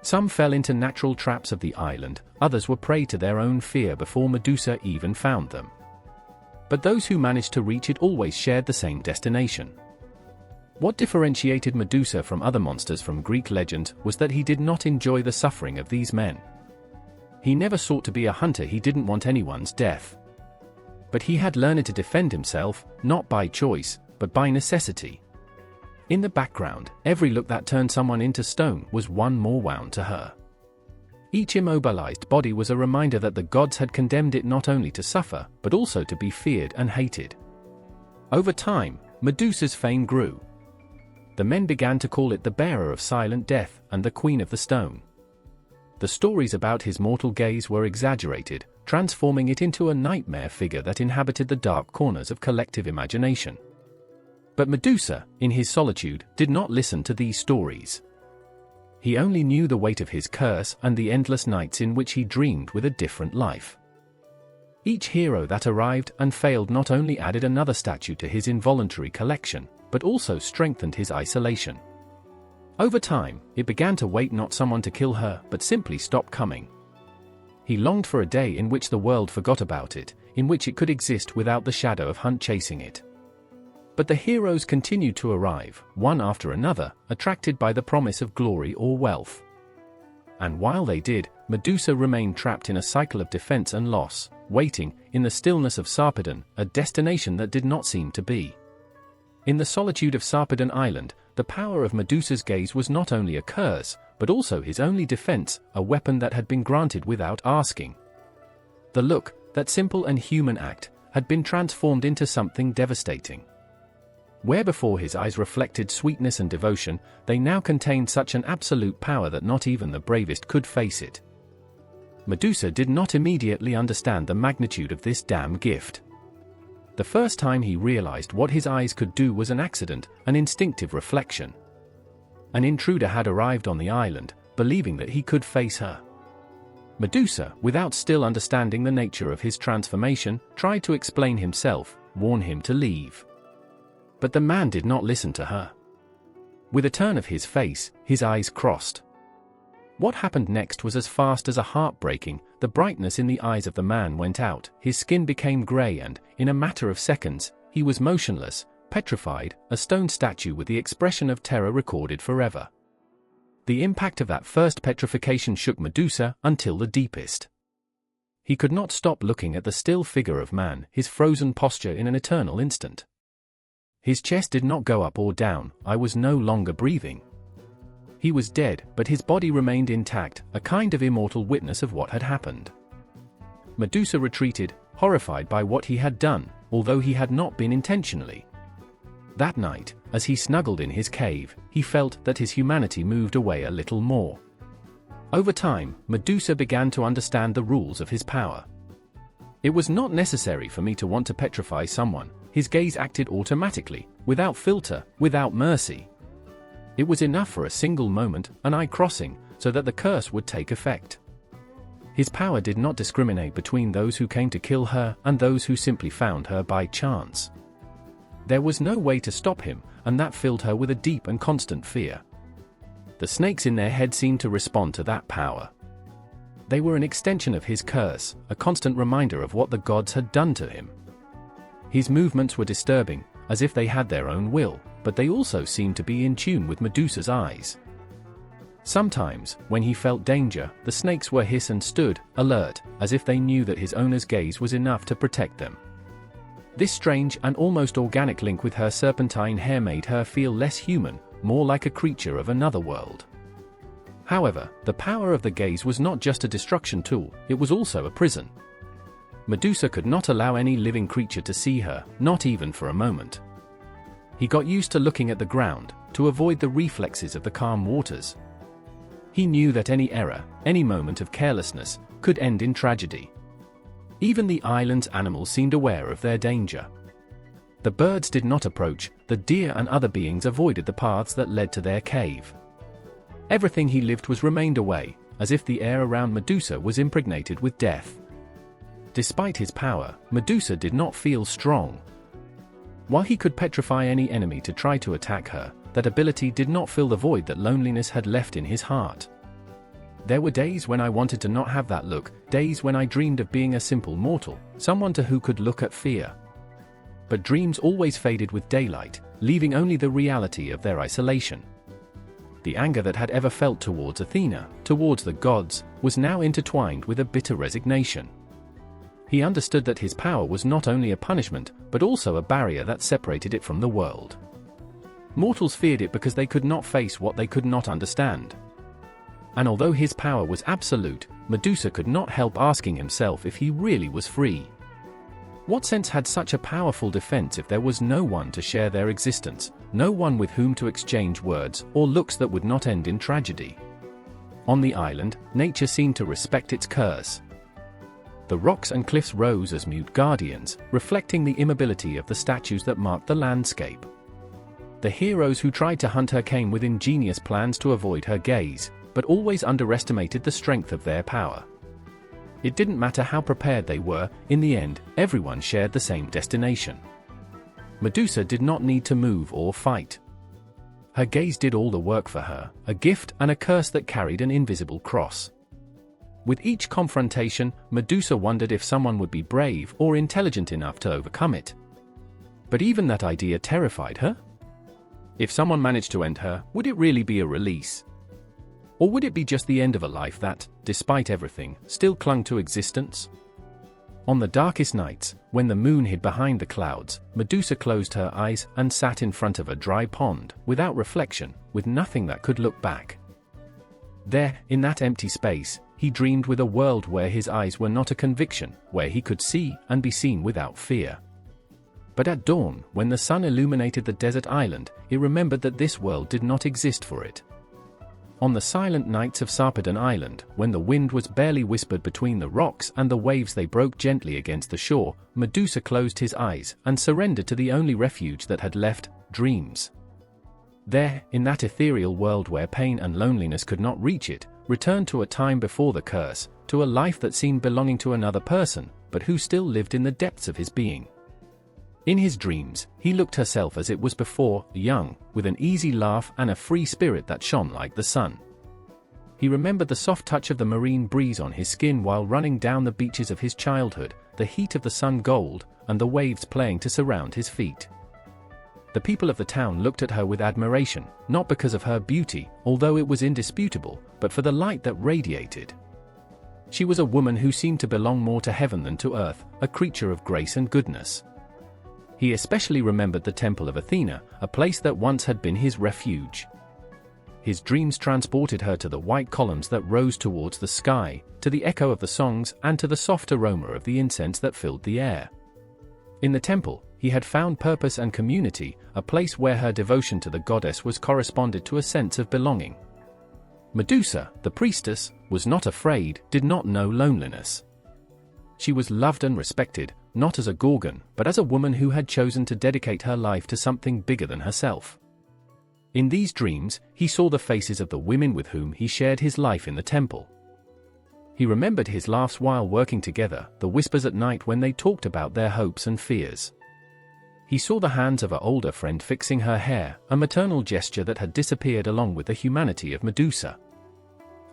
Some fell into natural traps of the island, others were prey to their own fear before Medusa even found them. But those who managed to reach it always shared the same destination. What differentiated Medusa from other monsters from Greek legend was that he did not enjoy the suffering of these men. He never sought to be a hunter, he didn't want anyone's death. But he had learned to defend himself, not by choice, but by necessity. In the background, every look that turned someone into stone was one more wound to her. Each immobilized body was a reminder that the gods had condemned it not only to suffer, but also to be feared and hated. Over time, Medusa's fame grew. The men began to call it the bearer of silent death and the queen of the stone. The stories about his mortal gaze were exaggerated, transforming it into a nightmare figure that inhabited the dark corners of collective imagination. But Medusa, in his solitude, did not listen to these stories. He only knew the weight of his curse and the endless nights in which he dreamed with a different life. Each hero that arrived and failed not only added another statue to his involuntary collection, but also strengthened his isolation. Over time, it began to wait not someone to kill her, but simply stop coming. He longed for a day in which the world forgot about it, in which it could exist without the shadow of hunt chasing it. But the heroes continued to arrive, one after another, attracted by the promise of glory or wealth. And while they did, Medusa remained trapped in a cycle of defense and loss, waiting, in the stillness of Sarpedon, a destination that did not seem to be. In the solitude of Sarpedon Island, the power of Medusa's gaze was not only a curse, but also his only defense, a weapon that had been granted without asking. The look, that simple and human act, had been transformed into something devastating. Where before his eyes reflected sweetness and devotion, they now contained such an absolute power that not even the bravest could face it. Medusa did not immediately understand the magnitude of this damn gift. The first time he realized what his eyes could do was an accident, an instinctive reflection. An intruder had arrived on the island, believing that he could face her. Medusa, without still understanding the nature of his transformation, tried to explain himself, warn him to leave. But the man did not listen to her. With a turn of his face, his eyes crossed. What happened next was as fast as a heartbreaking. The brightness in the eyes of the man went out, his skin became grey and, in a matter of seconds, he was motionless, petrified, a stone statue with the expression of terror recorded forever. The impact of that first petrification shook Medusa until the deepest. He could not stop looking at the still figure of man, his frozen posture in an eternal instant. His chest did not go up or down, I was no longer breathing. He was dead, but his body remained intact, a kind of immortal witness of what had happened. Medusa retreated, horrified by what he had done, although he had not been intentionally. That night, as he snuggled in his cave, he felt that his humanity moved away a little more. Over time, Medusa began to understand the rules of his power. It was not necessary for me to want to petrify someone. His gaze acted automatically, without filter, without mercy. It was enough for a single moment, an eye crossing, so that the curse would take effect. His power did not discriminate between those who came to kill her and those who simply found her by chance. There was no way to stop him, and that filled her with a deep and constant fear. The snakes in their head seemed to respond to that power. They were an extension of his curse, a constant reminder of what the gods had done to him. His movements were disturbing, as if they had their own will, but they also seemed to be in tune with Medusa's eyes. Sometimes, when he felt danger, the snakes were hiss and stood, alert, as if they knew that his owner's gaze was enough to protect them. This strange and almost organic link with her serpentine hair made her feel less human, more like a creature of another world. However, the power of the gaze was not just a destruction tool, it was also a prison. Medusa could not allow any living creature to see her, not even for a moment. He got used to looking at the ground, to avoid the reflexes of the calm waters. He knew that any error, any moment of carelessness, could end in tragedy. Even the island's animals seemed aware of their danger. The birds did not approach, the deer and other beings avoided the paths that led to their cave. Everything he lived was remained away, as if the air around Medusa was impregnated with death. Despite his power, Medusa did not feel strong. While he could petrify any enemy to try to attack her, that ability did not fill the void that loneliness had left in his heart. There were days when I wanted to not have that look, days when I dreamed of being a simple mortal, someone to who could look at fear. But dreams always faded with daylight, leaving only the reality of their isolation. The anger that had ever felt towards Athena, towards the gods, was now intertwined with a bitter resignation. He understood that his power was not only a punishment, but also a barrier that separated it from the world. Mortals feared it because they could not face what they could not understand. And although his power was absolute, Medusa could not help asking himself if he really was free. What sense had such a powerful defense if there was no one to share their existence, no one with whom to exchange words or looks that would not end in tragedy? On the island, nature seemed to respect its curse. The rocks and cliffs rose as mute guardians, reflecting the immobility of the statues that marked the landscape. The heroes who tried to hunt her came with ingenious plans to avoid her gaze, but always underestimated the strength of their power. It didn't matter how prepared they were, in the end, everyone shared the same destination. Medusa did not need to move or fight. Her gaze did all the work for her, a gift and a curse that carried an invisible cross. With each confrontation, Medusa wondered if someone would be brave or intelligent enough to overcome it. But even that idea terrified her. If someone managed to end her, would it really be a release? Or would it be just the end of a life that, despite everything, still clung to existence? On the darkest nights, when the moon hid behind the clouds, Medusa closed her eyes and sat in front of a dry pond, without reflection, with nothing that could look back. There, in that empty space, he dreamed with a world where his eyes were not a conviction, where he could see and be seen without fear. But at dawn, when the sun illuminated the desert island, he remembered that this world did not exist for it. On the silent nights of Sarpedon Island, when the wind was barely whispered between the rocks and the waves they broke gently against the shore, Medusa closed his eyes and surrendered to the only refuge that had left, dreams. There, in that ethereal world where pain and loneliness could not reach it, returned to a time before the curse, to a life that seemed belonging to another person, but who still lived in the depths of his being. In his dreams, he looked herself as it was before, young, with an easy laugh and a free spirit that shone like the sun. He remembered the soft touch of the marine breeze on his skin while running down the beaches of his childhood, the heat of the sun gold, and the waves playing to surround his feet. The people of the town looked at her with admiration, not because of her beauty, although it was indisputable, but for the light that radiated. She was a woman who seemed to belong more to heaven than to earth, a creature of grace and goodness. He especially remembered the temple of Athena, a place that once had been his refuge. His dreams transported her to the white columns that rose towards the sky, to the echo of the songs and to the soft aroma of the incense that filled the air. In the temple, he had found purpose and community, a place where her devotion to the goddess was corresponded to a sense of belonging. Medusa, the priestess, was not afraid, did not know loneliness. She was loved and respected, not as a Gorgon, but as a woman who had chosen to dedicate her life to something bigger than herself. In these dreams, he saw the faces of the women with whom he shared his life in the temple. He remembered his laughs while working together, the whispers at night when they talked about their hopes and fears. He saw the hands of her older friend fixing her hair, a maternal gesture that had disappeared along with the humanity of Medusa.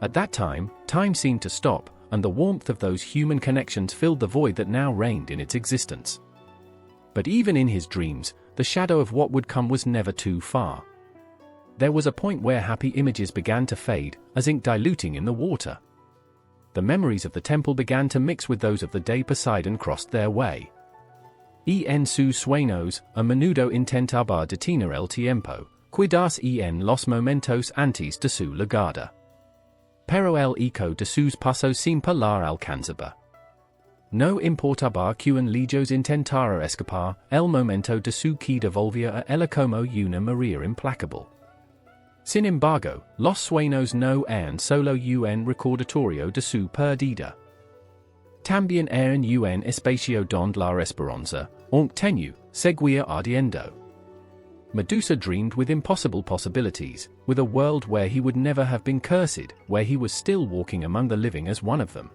At that time, time seemed to stop, and the warmth of those human connections filled the void that now reigned in its existence. But even in his dreams, the shadow of what would come was never too far. There was a point where happy images began to fade, as ink diluting in the water. The memories of the temple began to mix with those of the day Poseidon crossed their way. En sus sueños, a menudo intentaba detener el tiempo, cuidas en los momentos antes de su llegada. Pero el eco de sus pasos sin parar alcanzaba. No importaba quen lejos intentara escapar, el momento de su que devolvía a ella como una Maria implacable. Sin embargo, los sueños no eran solo un recordatorio de su perdida. También eran un espacio donde la esperanza, aunque tenue, seguía ardiendo. Medusa dreamed with impossible possibilities, with a world where he would never have been cursed, where he was still walking among the living as one of them.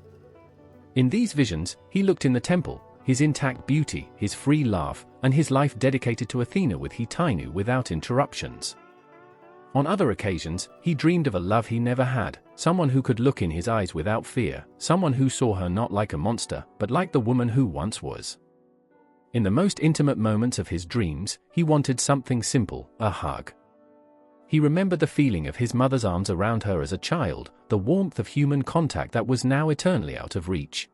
In these visions, he looked in the temple, his intact beauty, his free laugh, and his life dedicated to Athena with Hitinu without interruptions. On other occasions, he dreamed of a love he never had, someone who could look in his eyes without fear, someone who saw her not like a monster, but like the woman who once was. In the most intimate moments of his dreams, he wanted something simple, a hug. He remembered the feeling of his mother's arms around her as a child, the warmth of human contact that was now eternally out of reach.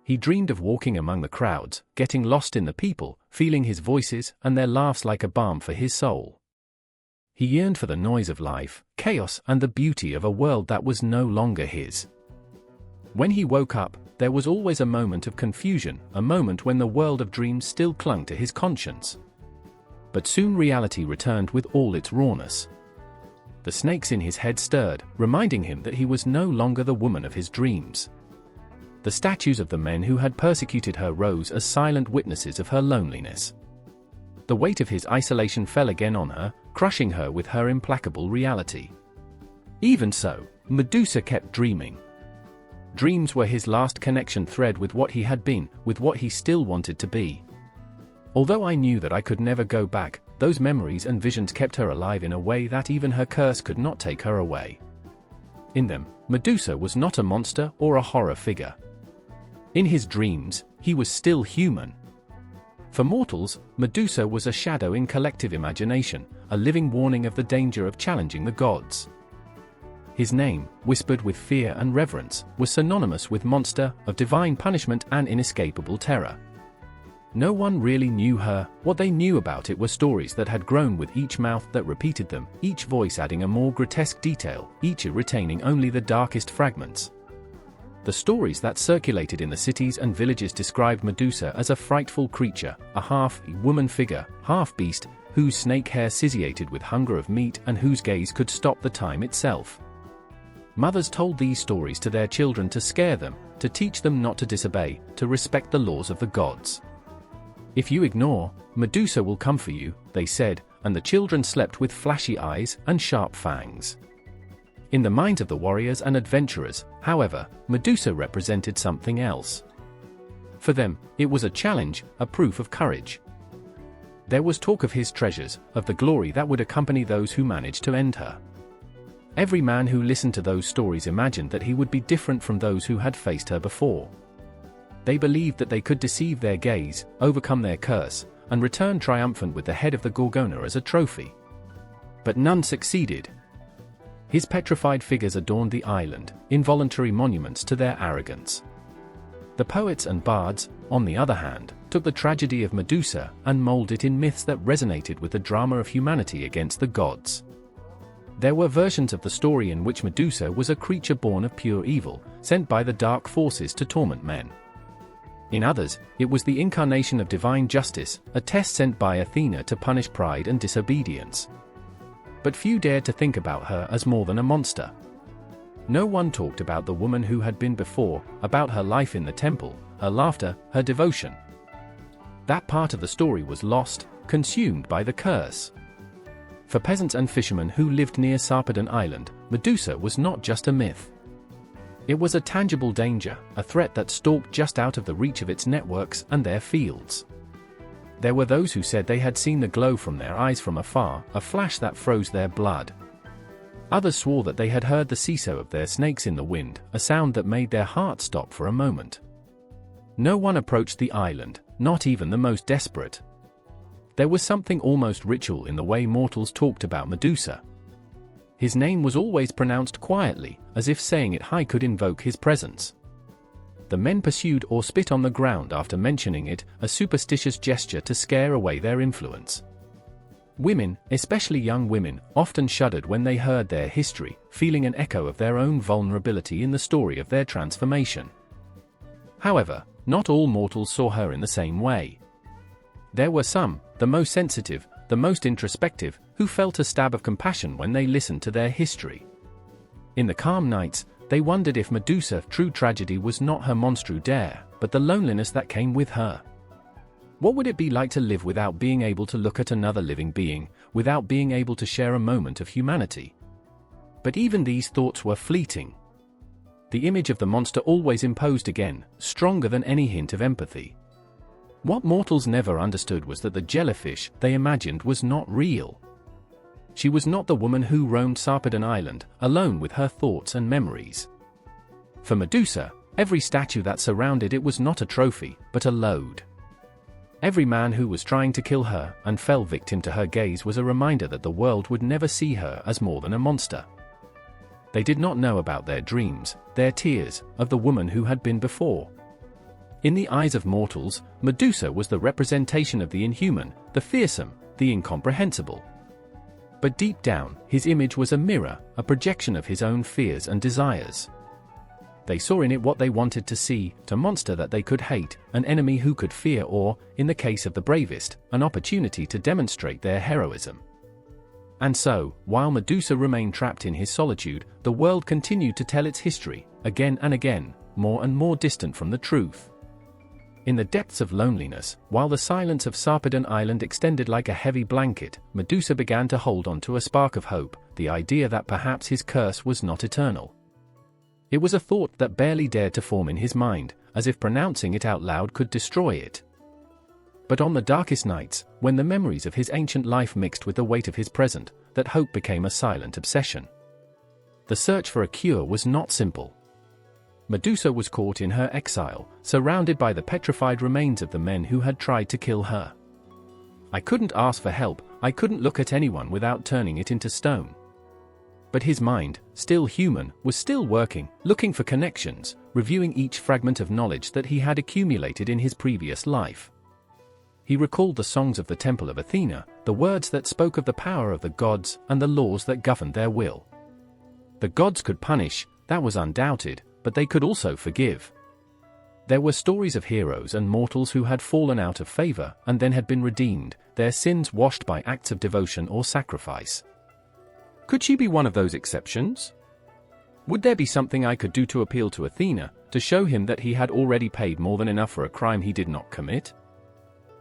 He dreamed of walking among the crowds, getting lost in the people, feeling his voices and their laughs like a balm for his soul. He yearned for the noise of life, chaos, and the beauty of a world that was no longer his. When he woke up, there was always a moment of confusion, a moment when the world of dreams still clung to his conscience. But soon reality returned with all its rawness. The snakes in his head stirred, reminding him that he was no longer the woman of his dreams. The statues of the men who had persecuted her rose as silent witnesses of her loneliness. The weight of his isolation fell again on her, crushing her with her implacable reality. Even so, Medusa kept dreaming. Dreams were his last connection thread with what he had been, with what he still wanted to be. Although I knew that I could never go back, those memories and visions kept her alive in a way that even her curse could not take her away. In them, Medusa was not a monster or a horror figure. In his dreams, he was still human. For mortals, Medusa was a shadow in collective imagination, a living warning of the danger of challenging the gods. His name, whispered with fear and reverence, was synonymous with monster, of divine punishment and inescapable terror. No one really knew her. What they knew about it were stories that had grown with each mouth that repeated them, each voice adding a more grotesque detail, each retaining only the darkest fragments. The stories that circulated in the cities and villages described Medusa as a frightful creature, a half-woman figure, half-beast, whose snake hair satiated with hunger of meat and whose gaze could stop the time itself. Mothers told these stories to their children to scare them, to teach them not to disobey, to respect the laws of the gods. If you ignore, Medusa will come for you, they said, and the children slept with flashy eyes and sharp fangs. In the minds of the warriors and adventurers, however, Medusa represented something else. For them, it was a challenge, a proof of courage. There was talk of his treasures, of the glory that would accompany those who managed to end her. Every man who listened to those stories imagined that he would be different from those who had faced her before. They believed that they could deceive their gaze, overcome their curse, and return triumphant with the head of the Gorgona as a trophy. But none succeeded. His petrified figures adorned the island, involuntary monuments to their arrogance. The poets and bards, on the other hand, took the tragedy of Medusa and molded it in myths that resonated with the drama of humanity against the gods. There were versions of the story in which Medusa was a creature born of pure evil, sent by the dark forces to torment men. In others, it was the incarnation of divine justice, a test sent by Athena to punish pride and disobedience. But few dared to think about her as more than a monster. No one talked about the woman who had been before, about her life in the temple, her laughter, her devotion. That part of the story was lost, consumed by the curse. For peasants and fishermen who lived near Sarpedon Island, Medusa was not just a myth. It was a tangible danger, a threat that stalked just out of the reach of its networks and their fields. There were those who said they had seen the glow from their eyes from afar, a flash that froze their blood. Others swore that they had heard the seesaw of their snakes in the wind, a sound that made their hearts stop for a moment. No one approached the island, not even the most desperate. There was something almost ritual in the way mortals talked about Medusa. His name was always pronounced quietly, as if saying it high could invoke his presence. The men pursued or spit on the ground after mentioning it, a superstitious gesture to scare away their influence. Women, especially young women, often shuddered when they heard their history, feeling an echo of their own vulnerability in the story of their transformation. However, not all mortals saw her in the same way. There were some, the most sensitive, the most introspective, who felt a stab of compassion when they listened to their history. In the calm nights, they wondered if Medusa's true tragedy was not her monstrous dare, but the loneliness that came with her. What would it be like to live without being able to look at another living being, without being able to share a moment of humanity? But even these thoughts were fleeting. The image of the monster always imposed again, stronger than any hint of empathy. What mortals never understood was that the jellyfish they imagined was not real. She was not the woman who roamed Sarpedon Island, alone with her thoughts and memories. For Medusa, every statue that surrounded it was not a trophy, but a load. Every man who was trying to kill her and fell victim to her gaze was a reminder that the world would never see her as more than a monster. They did not know about their dreams, their tears, of the woman who had been before. In the eyes of mortals, Medusa was the representation of the inhuman, the fearsome, the incomprehensible. But deep down, his image was a mirror, a projection of his own fears and desires. They saw in it what they wanted to see, a monster that they could hate, an enemy who could fear or, in the case of the bravest, an opportunity to demonstrate their heroism. And so, while Medusa remained trapped in his solitude, the world continued to tell its history, again and again, more and more distant from the truth. In the depths of loneliness, while the silence of Sarpedon Island extended like a heavy blanket, Medusa began to hold on to a spark of hope, the idea that perhaps his curse was not eternal. It was a thought that barely dared to form in his mind, as if pronouncing it out loud could destroy it. But on the darkest nights, when the memories of his ancient life mixed with the weight of his present, that hope became a silent obsession. The search for a cure was not simple. Medusa was caught in her exile, surrounded by the petrified remains of the men who had tried to kill her. I couldn't ask for help, I couldn't look at anyone without turning it into stone. But his mind, still human, was still working, looking for connections, reviewing each fragment of knowledge that he had accumulated in his previous life. He recalled the songs of the Temple of Athena, the words that spoke of the power of the gods and the laws that governed their will. The gods could punish, that was undoubted, but they could also forgive. There were stories of heroes and mortals who had fallen out of favor and then had been redeemed, their sins washed by acts of devotion or sacrifice. Could she be one of those exceptions? Would there be something I could do to appeal to Athena, to show him that he had already paid more than enough for a crime he did not commit?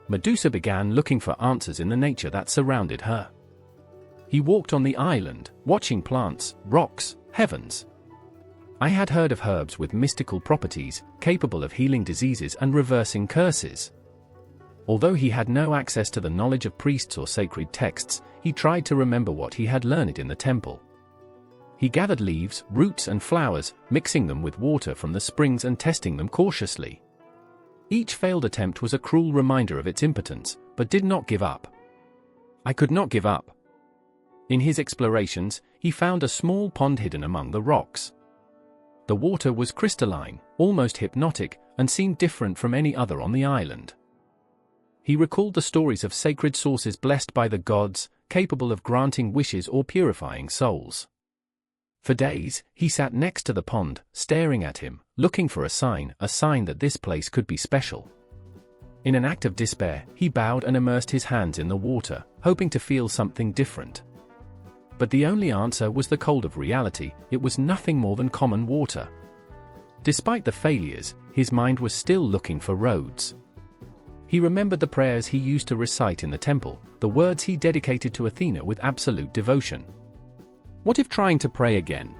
Medusa began looking for answers in the nature that surrounded her. He walked on the island, watching plants, rocks, heavens. I had heard of herbs with mystical properties, capable of healing diseases and reversing curses. Although he had no access to the knowledge of priests or sacred texts, he tried to remember what he had learned in the temple. He gathered leaves, roots and flowers, mixing them with water from the springs and testing them cautiously. Each failed attempt was a cruel reminder of its impotence, but did not give up. I could not give up. In his explorations, he found a small pond hidden among the rocks. The water was crystalline, almost hypnotic, and seemed different from any other on the island. He recalled the stories of sacred sources blessed by the gods, capable of granting wishes or purifying souls. For days, he sat next to the pond, staring at him, looking for a sign that this place could be special. In an act of despair, he bowed and immersed his hands in the water, hoping to feel something different. But the only answer was the cold of reality. It was nothing more than common water. Despite the failures, his mind was still looking for roads. He remembered the prayers he used to recite in the temple, the words he dedicated to Athena with absolute devotion. What if trying to pray again?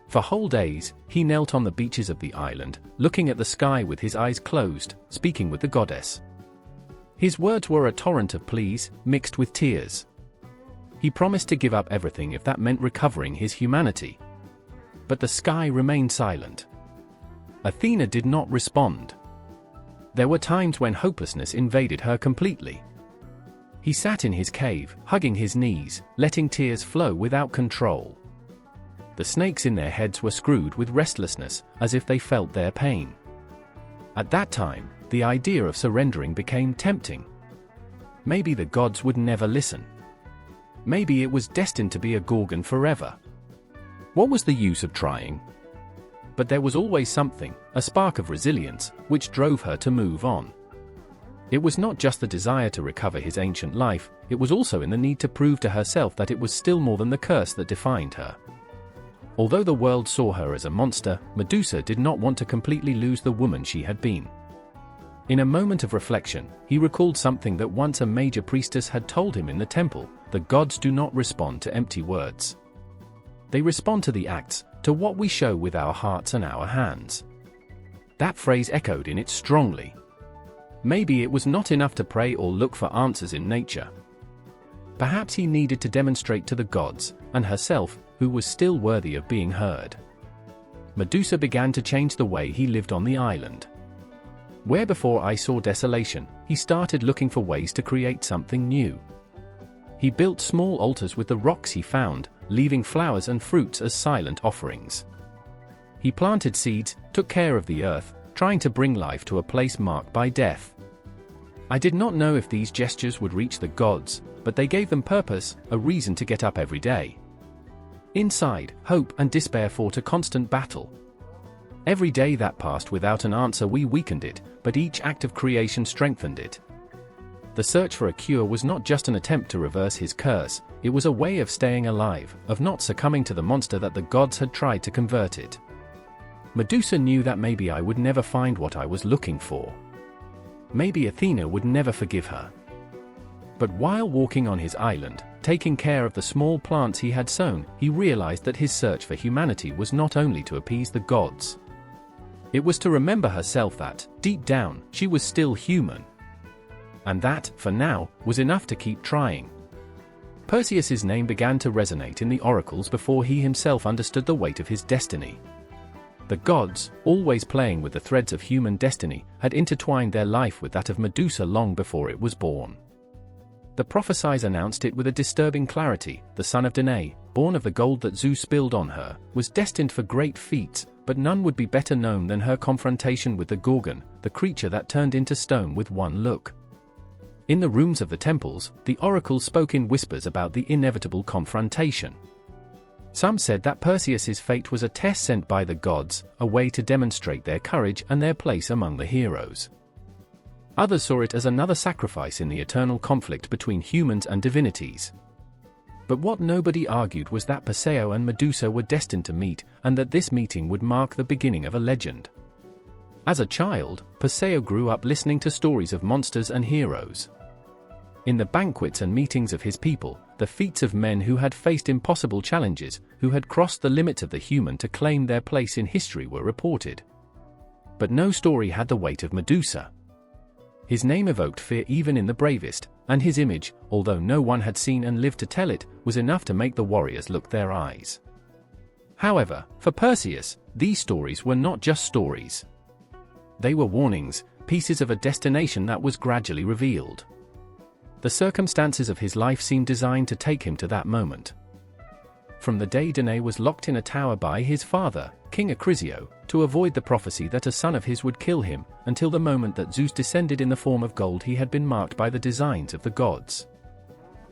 For whole days, he knelt on the beaches of the island, looking at the sky with his eyes closed, speaking with the goddess. His words were a torrent of pleas, mixed with tears. He promised to give up everything if that meant recovering his humanity. But the sky remained silent. Athena did not respond. There were times when hopelessness invaded her completely. He sat in his cave, hugging his knees, letting tears flow without control. The snakes in their heads were screwed with restlessness, as if they felt their pain. At that time, the idea of surrendering became tempting. Maybe the gods would never listen. Maybe it was destined to be a Gorgon forever. What was the use of trying? But there was always something, a spark of resilience, which drove her to move on. It was not just the desire to recover his ancient life, it was also in the need to prove to herself that it was still more than the curse that defined her. Although the world saw her as a monster, Medusa did not want to completely lose the woman she had been. In a moment of reflection, he recalled something that once a major priestess had told him in the temple: the gods do not respond to empty words. They respond to the acts, to what we show with our hearts and our hands. That phrase echoed in it strongly. Maybe it was not enough to pray or look for answers in nature. Perhaps he needed to demonstrate to the gods, and herself, who was still worthy of being heard. Medusa began to change the way he lived on the island. Where before I saw desolation, he started looking for ways to create something new. He built small altars with the rocks he found, leaving flowers and fruits as silent offerings. He planted seeds, took care of the earth, trying to bring life to a place marked by death. I did not know if these gestures would reach the gods, but they gave them purpose, a reason to get up every day. Inside, hope and despair fought a constant battle. Every day that passed without an answer we weakened it, but each act of creation strengthened it. The search for a cure was not just an attempt to reverse his curse, it was a way of staying alive, of not succumbing to the monster that the gods had tried to convert it. Medusa knew that maybe I would never find what I was looking for. Maybe Athena would never forgive her. But while walking on his island, taking care of the small plants he had sown, he realized that his search for humanity was not only to appease the gods. It was to remember herself that, deep down, she was still human. And that, for now, was enough to keep trying. Perseus's name began to resonate in the oracles before he himself understood the weight of his destiny. The gods, always playing with the threads of human destiny, had intertwined their life with that of Medusa long before it was born. The prophecies announced it with a disturbing clarity: the son of Danae, born of the gold that Zeus spilled on her, was destined for great feats, but none would be better known than her confrontation with the Gorgon, the creature that turned into stone with one look. In the rooms of the temples, the oracles spoke in whispers about the inevitable confrontation. Some said that Perseus's fate was a test sent by the gods, a way to demonstrate their courage and their place among the heroes. Others saw it as another sacrifice in the eternal conflict between humans and divinities. But what nobody argued was that Perseus and Medusa were destined to meet, and that this meeting would mark the beginning of a legend. As a child, Perseus grew up listening to stories of monsters and heroes. In the banquets and meetings of his people, the feats of men who had faced impossible challenges, who had crossed the limits of the human to claim their place in history, were reported. But no story had the weight of Medusa. His name evoked fear even in the bravest, and his image, although no one had seen and lived to tell it, was enough to make the warriors look their eyes. However, for Perseus, these stories were not just stories. They were warnings, pieces of a destination that was gradually revealed. The circumstances of his life seemed designed to take him to that moment. From the day Danae was locked in a tower by his father, King Chrysaor, to avoid the prophecy that a son of his would kill him, until the moment that Zeus descended in the form of gold, he had been marked by the designs of the gods.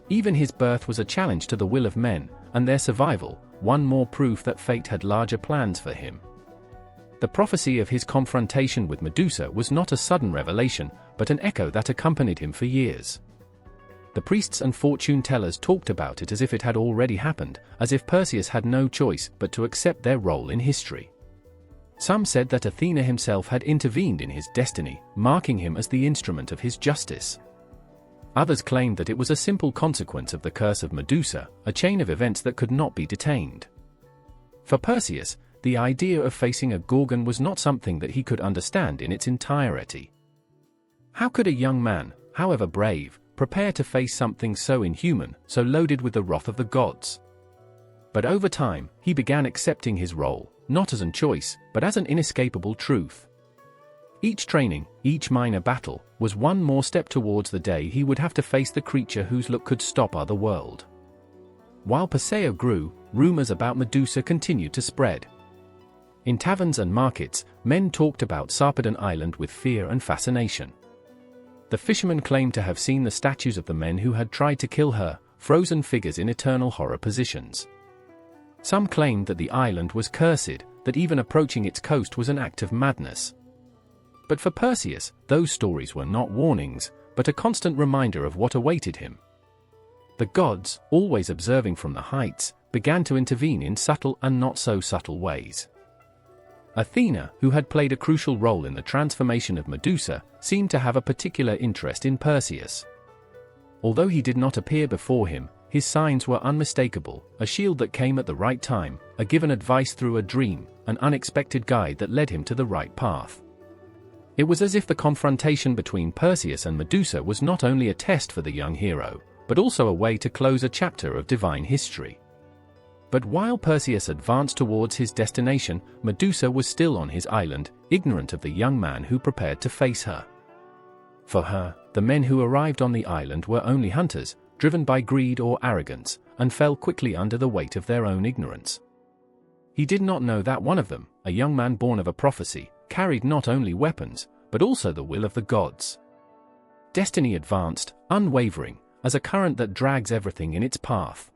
Even his birth was a challenge to the will of men, and their survival, one more proof that fate had larger plans for him. The prophecy of his confrontation with Medusa was not a sudden revelation, but an echo that accompanied him for years. The priests and fortune tellers talked about it as if it had already happened, as if Perseus had no choice but to accept their role in history. Some said that Athena himself had intervened in his destiny, marking him as the instrument of his justice. Others claimed that it was a simple consequence of the curse of Medusa, a chain of events that could not be detained. For Perseus, the idea of facing a Gorgon was not something that he could understand in its entirety. How could a young man, however brave, prepare to face something so inhuman, so loaded with the wrath of the gods? But over time, he began accepting his role, not as a choice, but as an inescapable truth. Each training, each minor battle, was one more step towards the day he would have to face the creature whose look could stop other world. While Perseus grew, rumors about Medusa continued to spread. In taverns and markets, men talked about Sarpedon Island with fear and fascination. The fishermen claimed to have seen the statues of the men who had tried to kill her, frozen figures in eternal horror positions. Some claimed that the island was cursed, that even approaching its coast was an act of madness. But for Perseus, those stories were not warnings, but a constant reminder of what awaited him. The gods, always observing from the heights, began to intervene in subtle and not so subtle ways. Athena, who had played a crucial role in the transformation of Medusa, seemed to have a particular interest in Perseus. Although he did not appear before him, his signs were unmistakable: a shield that came at the right time, a given advice through a dream, an unexpected guide that led him to the right path. It was as if the confrontation between Perseus and Medusa was not only a test for the young hero, but also a way to close a chapter of divine history. But while Perseus advanced towards his destination, Medusa was still on his island, ignorant of the young man who prepared to face her. For her, the men who arrived on the island were only hunters, driven by greed or arrogance, and fell quickly under the weight of their own ignorance. He did not know that one of them, a young man born of a prophecy, carried not only weapons, but also the will of the gods. Destiny advanced, unwavering, as a current that drags everything in its path.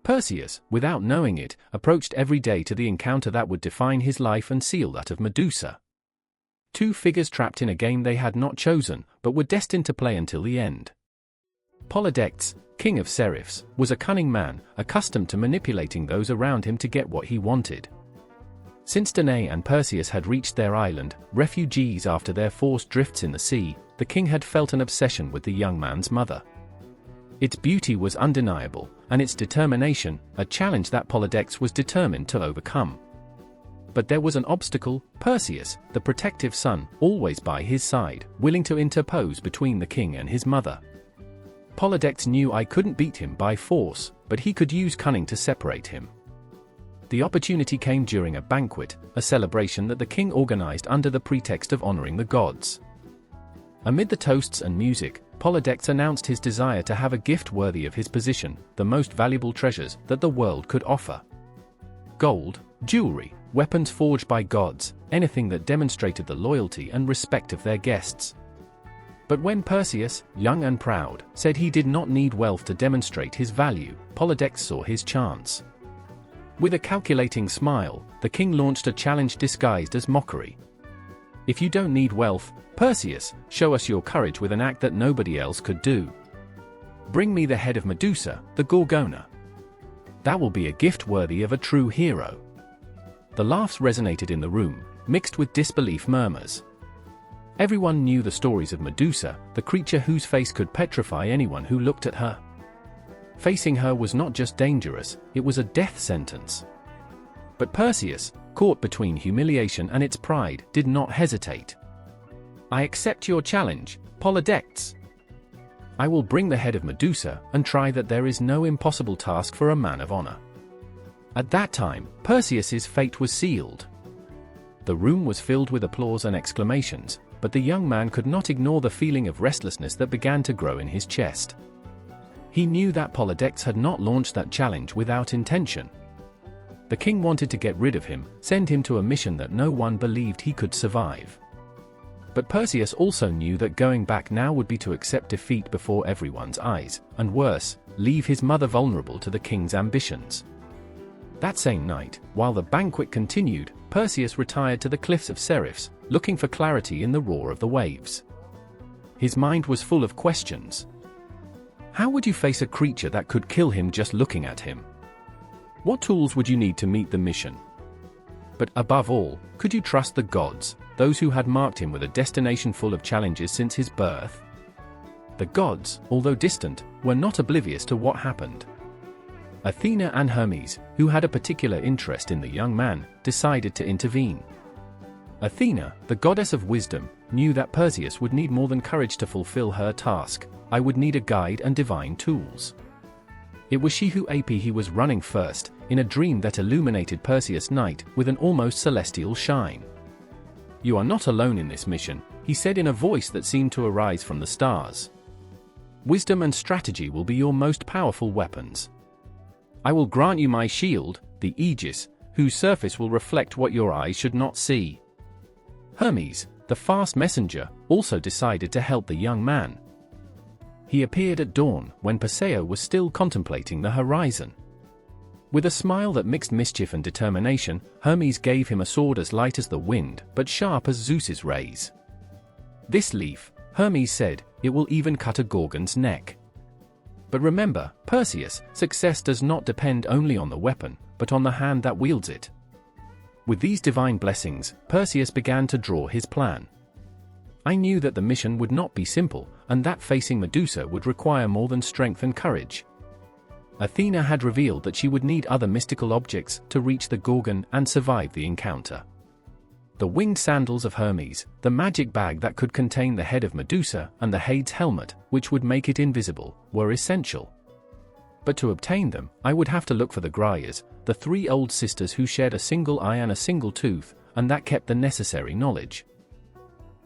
Perseus, without knowing it, approached every day to the encounter that would define his life and seal that of Medusa. Two figures trapped in a game they had not chosen, but were destined to play until the end. Polydectes, king of Seraphs, was a cunning man, accustomed to manipulating those around him to get what he wanted. Since Danae and Perseus had reached their island, refugees after their forced drifts in the sea, the king had felt an obsession with the young man's mother. Its beauty was undeniable, and its determination, a challenge that Polydectes was determined to overcome. But there was an obstacle: Perseus, the protective son, always by his side, willing to interpose between the king and his mother. Polydectes knew I couldn't beat him by force, but he could use cunning to separate him. The opportunity came during a banquet, a celebration that the king organized under the pretext of honoring the gods. Amid the toasts and music, Polydectes announced his desire to have a gift worthy of his position, the most valuable treasures that the world could offer. Gold, jewelry, weapons forged by gods, anything that demonstrated the loyalty and respect of their guests. But when Perseus, young and proud, said he did not need wealth to demonstrate his value, Polydectes saw his chance. With a calculating smile, the king launched a challenge disguised as mockery. If you don't need wealth, Perseus, show us your courage with an act that nobody else could do. Bring me the head of Medusa, the Gorgona. That will be a gift worthy of a true hero. The laughs resonated in the room, mixed with disbelief murmurs. Everyone knew the stories of Medusa, the creature whose face could petrify anyone who looked at her. Facing her was not just dangerous, it was a death sentence. But Perseus, caught between humiliation and its pride, did not hesitate. I accept your challenge, Polydectes. I will bring the head of Medusa and try that there is no impossible task for a man of honor. At that time, Perseus's fate was sealed. The room was filled with applause and exclamations, but the young man could not ignore the feeling of restlessness that began to grow in his chest. He knew that Polydectes had not launched that challenge without intention. The king wanted to get rid of him, send him to a mission that no one believed he could survive. But Perseus also knew that going back now would be to accept defeat before everyone's eyes, and worse, leave his mother vulnerable to the king's ambitions. That same night, while the banquet continued, Perseus retired to the cliffs of Seraphs, looking for clarity in the roar of the waves. His mind was full of questions. How would you face a creature that could kill him just looking at him? What tools would you need to meet the mission? But above all, could you trust the gods, those who had marked him with a destination full of challenges since his birth? The gods, although distant, were not oblivious to what happened. Athena and Hermes, who had a particular interest in the young man, decided to intervene. Athena, the goddess of wisdom, knew that Perseus would need more than courage to fulfill her task. I would need a guide and divine tools. It was she who he was running first, in a dream that illuminated Perseus' night with an almost celestial shine. You are not alone in this mission, he said in a voice that seemed to arise from the stars. Wisdom and strategy will be your most powerful weapons. I will grant you my shield, the Aegis, whose surface will reflect what your eyes should not see. Hermes, the fast messenger, also decided to help the young man. He appeared at dawn, when Perseus was still contemplating the horizon. With a smile that mixed mischief and determination, Hermes gave him a sword as light as the wind, but sharp as Zeus's rays. "This leaf," Hermes said, "it will even cut a Gorgon's neck." But remember, Perseus, success does not depend only on the weapon, but on the hand that wields it. With these divine blessings, Perseus began to draw his plan. I knew that the mission would not be simple, and that facing Medusa would require more than strength and courage. Athena had revealed that she would need other mystical objects to reach the Gorgon and survive the encounter. The winged sandals of Hermes, the magic bag that could contain the head of Medusa, and the Hades helmet, which would make it invisible, were essential. But to obtain them, I would have to look for the Graias, the three old sisters who shared a single eye and a single tooth, and that kept the necessary knowledge.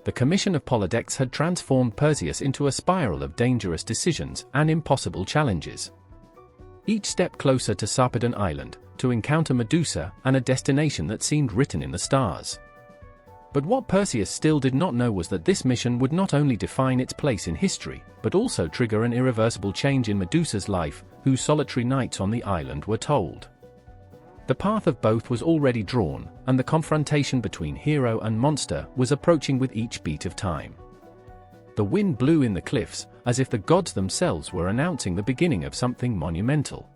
The commission of Polydex had transformed Perseus into a spiral of dangerous decisions and impossible challenges. Each step closer to Sarpedon Island, to encounter Medusa, and a destination that seemed written in the stars. But what Perseus still did not know was that this mission would not only define its place in history, but also trigger an irreversible change in Medusa's life, whose solitary nights on the island were told. The path of both was already drawn, and the confrontation between hero and monster was approaching with each beat of time. The wind blew in the cliffs, as if the gods themselves were announcing the beginning of something monumental.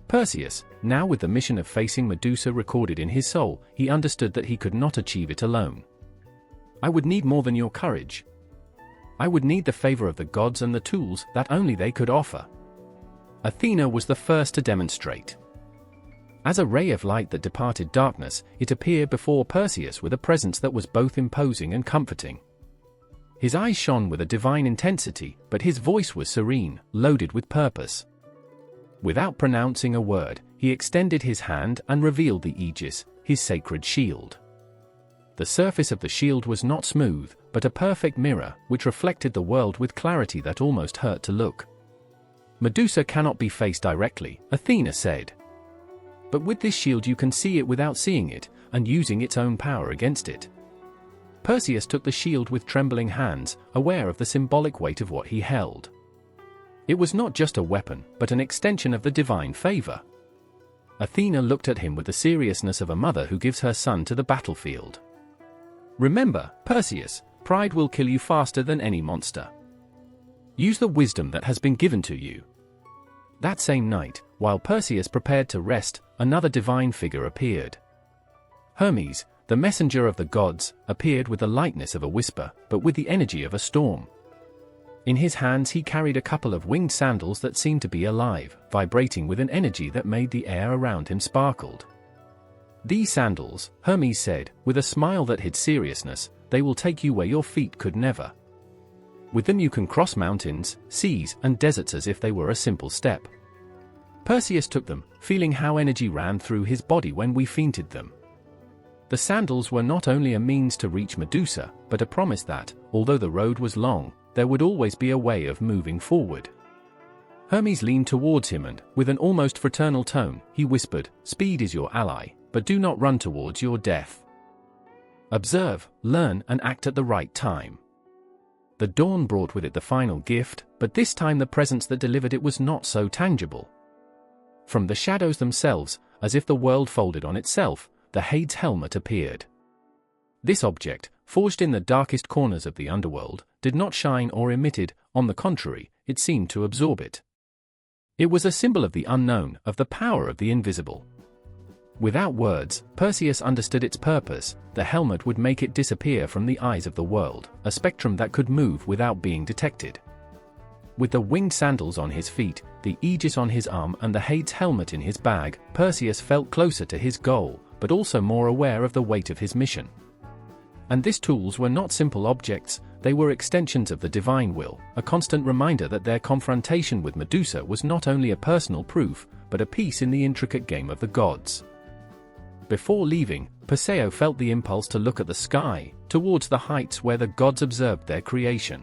Perseus, now with the mission of facing Medusa recorded in his soul, he understood that he could not achieve it alone. "I would need more than your courage. I would need the favor of the gods and the tools that only they could offer." Athena was the first to demonstrate. As a ray of light that departed darkness, it appeared before Perseus with a presence that was both imposing and comforting. His eyes shone with a divine intensity, but his voice was serene, loaded with purpose. Without pronouncing a word, he extended his hand and revealed the aegis, his sacred shield. The surface of the shield was not smooth, but a perfect mirror, which reflected the world with clarity that almost hurt to look. "Medusa cannot be faced directly," Athena said. "But with this shield you can see it without seeing it, and using its own power against it." Perseus took the shield with trembling hands, aware of the symbolic weight of what he held. It was not just a weapon, but an extension of the divine favor. Athena looked at him with the seriousness of a mother who gives her son to the battlefield. "Remember, Perseus, pride will kill you faster than any monster. Use the wisdom that has been given to you." That same night, while Perseus prepared to rest, another divine figure appeared. Hermes, the messenger of the gods, appeared with the lightness of a whisper, but with the energy of a storm. In his hands he carried a couple of winged sandals that seemed to be alive, vibrating with an energy that made the air around him sparkled. "These sandals," Hermes said, with a smile that hid seriousness, "they will take you where your feet could never. With them you can cross mountains, seas, and deserts as if they were a simple step." Perseus took them, feeling how energy ran through his body when we feinted them. The sandals were not only a means to reach Medusa, but a promise that, although the road was long, there would always be a way of moving forward. Hermes leaned towards him and, with an almost fraternal tone, he whispered, "Speed is your ally, but do not run towards your death. Observe, learn, and act at the right time." The dawn brought with it the final gift, but this time the presence that delivered it was not so tangible. From the shadows themselves, as if the world folded on itself, the Hades helmet appeared. This object, forged in the darkest corners of the underworld, did not shine or emitted, on the contrary, it seemed to absorb it. It was a symbol of the unknown, of the power of the invisible. Without words, Perseus understood its purpose. The helmet would make it disappear from the eyes of the world, a spectrum that could move without being detected. With the winged sandals on his feet, the aegis on his arm and the Hades helmet in his bag, Perseus felt closer to his goal, but also more aware of the weight of his mission. And these tools were not simple objects, they were extensions of the divine will, a constant reminder that their confrontation with Medusa was not only a personal proof, but a piece in the intricate game of the gods. Before leaving, Perseus felt the impulse to look at the sky, towards the heights where the gods observed their creation.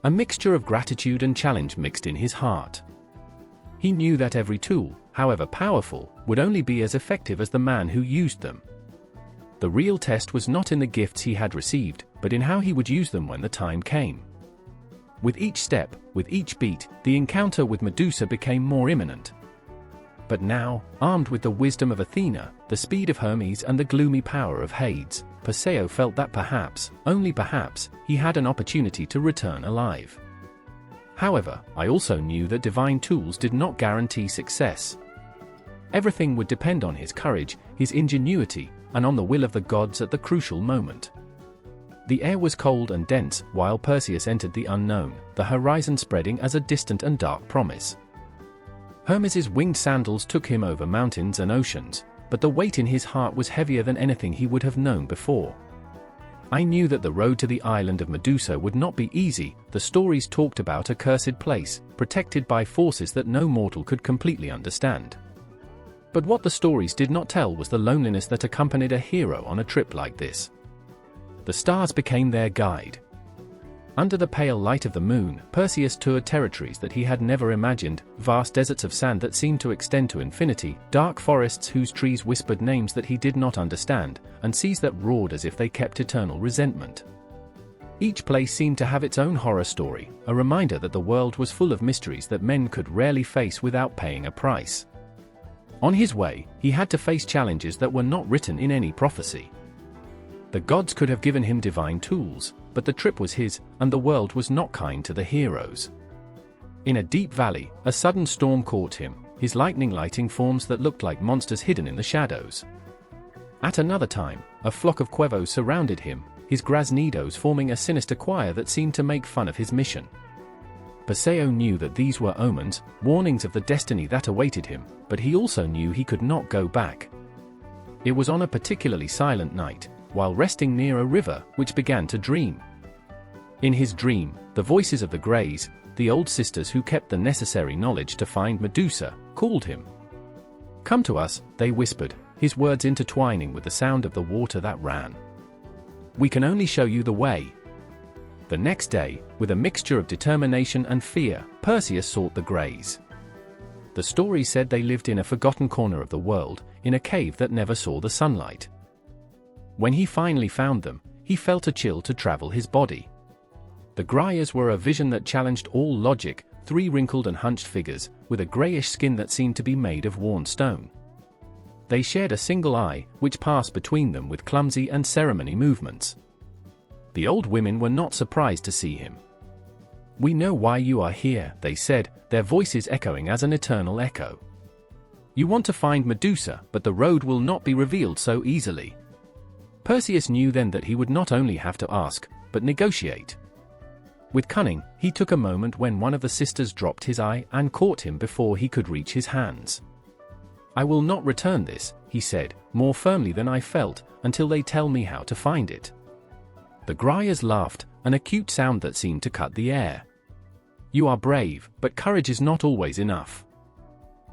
A mixture of gratitude and challenge mixed in his heart. He knew that every tool, however powerful, would only be as effective as the man who used them. The real test was not in the gifts he had received, but in how he would use them when the time came. With each step, with each beat, the encounter with Medusa became more imminent. But now, armed with the wisdom of Athena, the speed of Hermes and the gloomy power of Hades, Perseus felt that perhaps, only perhaps, he had an opportunity to return alive. However, I also knew that divine tools did not guarantee success. Everything would depend on his courage, his ingenuity, and on the will of the gods at the crucial moment. The air was cold and dense while Perseus entered the unknown, the horizon spreading as a distant and dark promise. Hermes's winged sandals took him over mountains and oceans, but the weight in his heart was heavier than anything he would have known before. I knew that the road to the island of Medusa would not be easy. The stories talked about a cursed place, protected by forces that no mortal could completely understand. But what the stories did not tell was the loneliness that accompanied a hero on a trip like this. The stars became their guide. Under the pale light of the moon, Perseus toured territories that he had never imagined, vast deserts of sand that seemed to extend to infinity, dark forests whose trees whispered names that he did not understand, and seas that roared as if they kept eternal resentment. Each place seemed to have its own horror story, a reminder that the world was full of mysteries that men could rarely face without paying a price. On his way, he had to face challenges that were not written in any prophecy. The gods could have given him divine tools, but the trip was his, and the world was not kind to the heroes. In a deep valley, a sudden storm caught him, his lightning lighting forms that looked like monsters hidden in the shadows. At another time, a flock of cuervos surrounded him, his graznidos forming a sinister choir that seemed to make fun of his mission. Perseus knew that these were omens, warnings of the destiny that awaited him, but he also knew he could not go back. It was on a particularly silent night, while resting near a river, which began to dream. In his dream, the voices of the Greys, the old sisters who kept the necessary knowledge to find Medusa, called him. "Come to us," they whispered, his words intertwining with the sound of the water that ran. "We can only show you the way." The next day, with a mixture of determination and fear, Perseus sought the Greys. The story said they lived in a forgotten corner of the world, in a cave that never saw the sunlight. When he finally found them, he felt a chill to travel his body. The Graias were a vision that challenged all logic, three wrinkled and hunched figures, with a grayish skin that seemed to be made of worn stone. They shared a single eye, which passed between them with clumsy and ceremony movements. The old women were not surprised to see him. "We know why you are here," they said, their voices echoing as an eternal echo. "You want to find Medusa, but the road will not be revealed so easily." Perseus knew then that he would not only have to ask, but negotiate. With cunning, he took a moment when one of the sisters dropped his eye and caught him before he could reach his hands. "I will not return this," he said, more firmly than I felt, "until they tell me how to find it." The Graias laughed, an acute sound that seemed to cut the air. "You are brave, but courage is not always enough."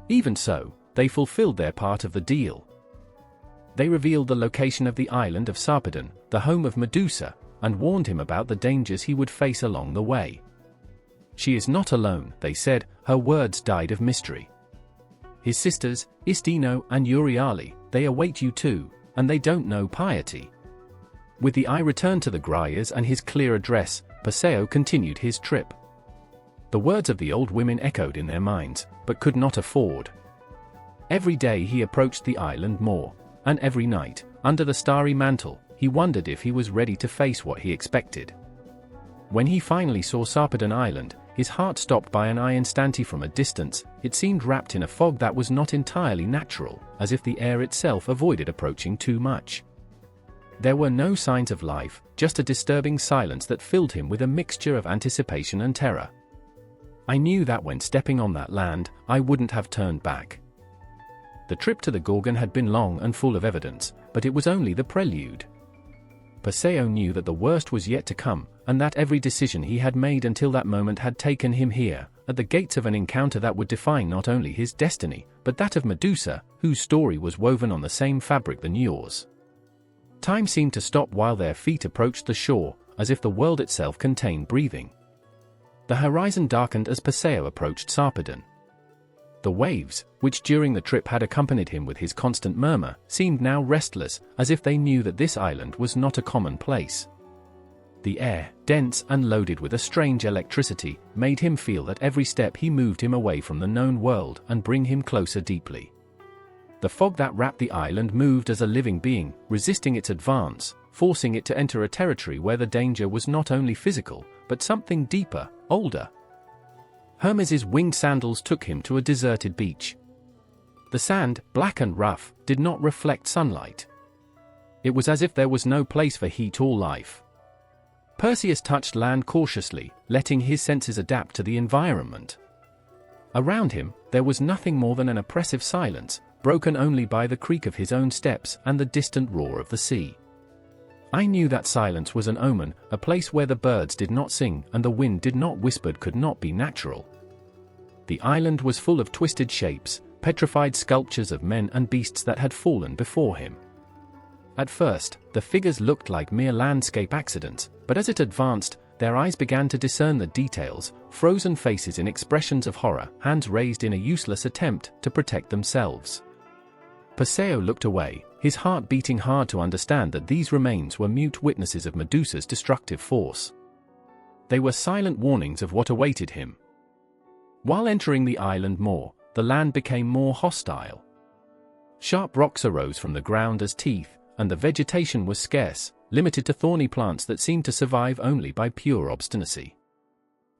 Even so, they fulfilled their part of the deal. They revealed the location of the island of Sarpedon, the home of Medusa, and warned him about the dangers he would face along the way. "She is not alone," they said, her words died of mystery. "His sisters, Istino and Euryale, they await you too, and they don't know piety." With the eye returned to the Graias and his clear address, Perseus continued his trip. The words of the old women echoed in their minds, but could not afford. Every day he approached the island more, and every night, under the starry mantle, he wondered if he was ready to face what he expected. When he finally saw Sarpedon Island, his heart stopped by an instant from a distance. It seemed wrapped in a fog that was not entirely natural, as if the air itself avoided approaching too much. There were no signs of life, just a disturbing silence that filled him with a mixture of anticipation and terror. I knew that when stepping on that land, I wouldn't have turned back. The trip to the Gorgon had been long and full of evidence, but it was only the prelude. Perseus knew that the worst was yet to come, and that every decision he had made until that moment had taken him here, at the gates of an encounter that would define not only his destiny, but that of Medusa, whose story was woven on the same fabric than yours. Time seemed to stop while their feet approached the shore, as if the world itself contained breathing. The horizon darkened as Perseus approached Sarpedon. The waves, which during the trip had accompanied him with his constant murmur, seemed now restless, as if they knew that this island was not a common place. The air, dense and loaded with a strange electricity, made him feel that every step he moved him away from the known world and bring him closer deeply. The fog that wrapped the island moved as a living being, resisting its advance, forcing it to enter a territory where the danger was not only physical, but something deeper, older. Hermes's winged sandals took him to a deserted beach. The sand, black and rough, did not reflect sunlight. It was as if there was no place for heat or life. Perseus touched land cautiously, letting his senses adapt to the environment. Around him, there was nothing more than an oppressive silence, broken only by the creak of his own steps and the distant roar of the sea. I knew that silence was an omen, a place where the birds did not sing and the wind did not whisper could not be natural. The island was full of twisted shapes, petrified sculptures of men and beasts that had fallen before him. At first, the figures looked like mere landscape accidents, but as it advanced, their eyes began to discern the details, frozen faces in expressions of horror, hands raised in a useless attempt to protect themselves. Perseus looked away, his heart beating hard to understand that these remains were mute witnesses of Medusa's destructive force. They were silent warnings of what awaited him. While entering the island more, the land became more hostile. Sharp rocks arose from the ground as teeth, and the vegetation was scarce, limited to thorny plants that seemed to survive only by pure obstinacy.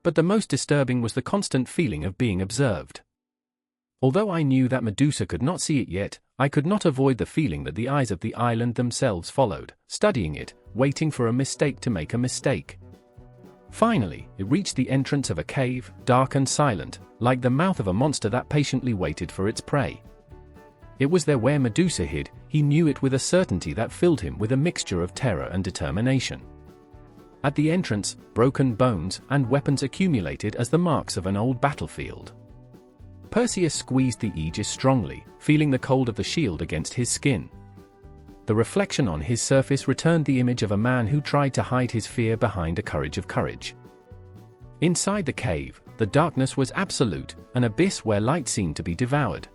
But the most disturbing was the constant feeling of being observed. Although I knew that Medusa could not see it yet, I could not avoid the feeling that the eyes of the island themselves followed, studying it, waiting for a mistake to make a mistake. Finally, it reached the entrance of a cave, dark and silent, like the mouth of a monster that patiently waited for its prey. It was there where Medusa hid. He knew it with a certainty that filled him with a mixture of terror and determination. At the entrance, broken bones and weapons accumulated as the marks of an old battlefield. Perseus squeezed the aegis strongly, feeling the cold of the shield against his skin. The reflection on his surface returned the image of a man who tried to hide his fear behind a courage of courage. Inside the cave, the darkness was absolute, an abyss where light seemed to be devoured.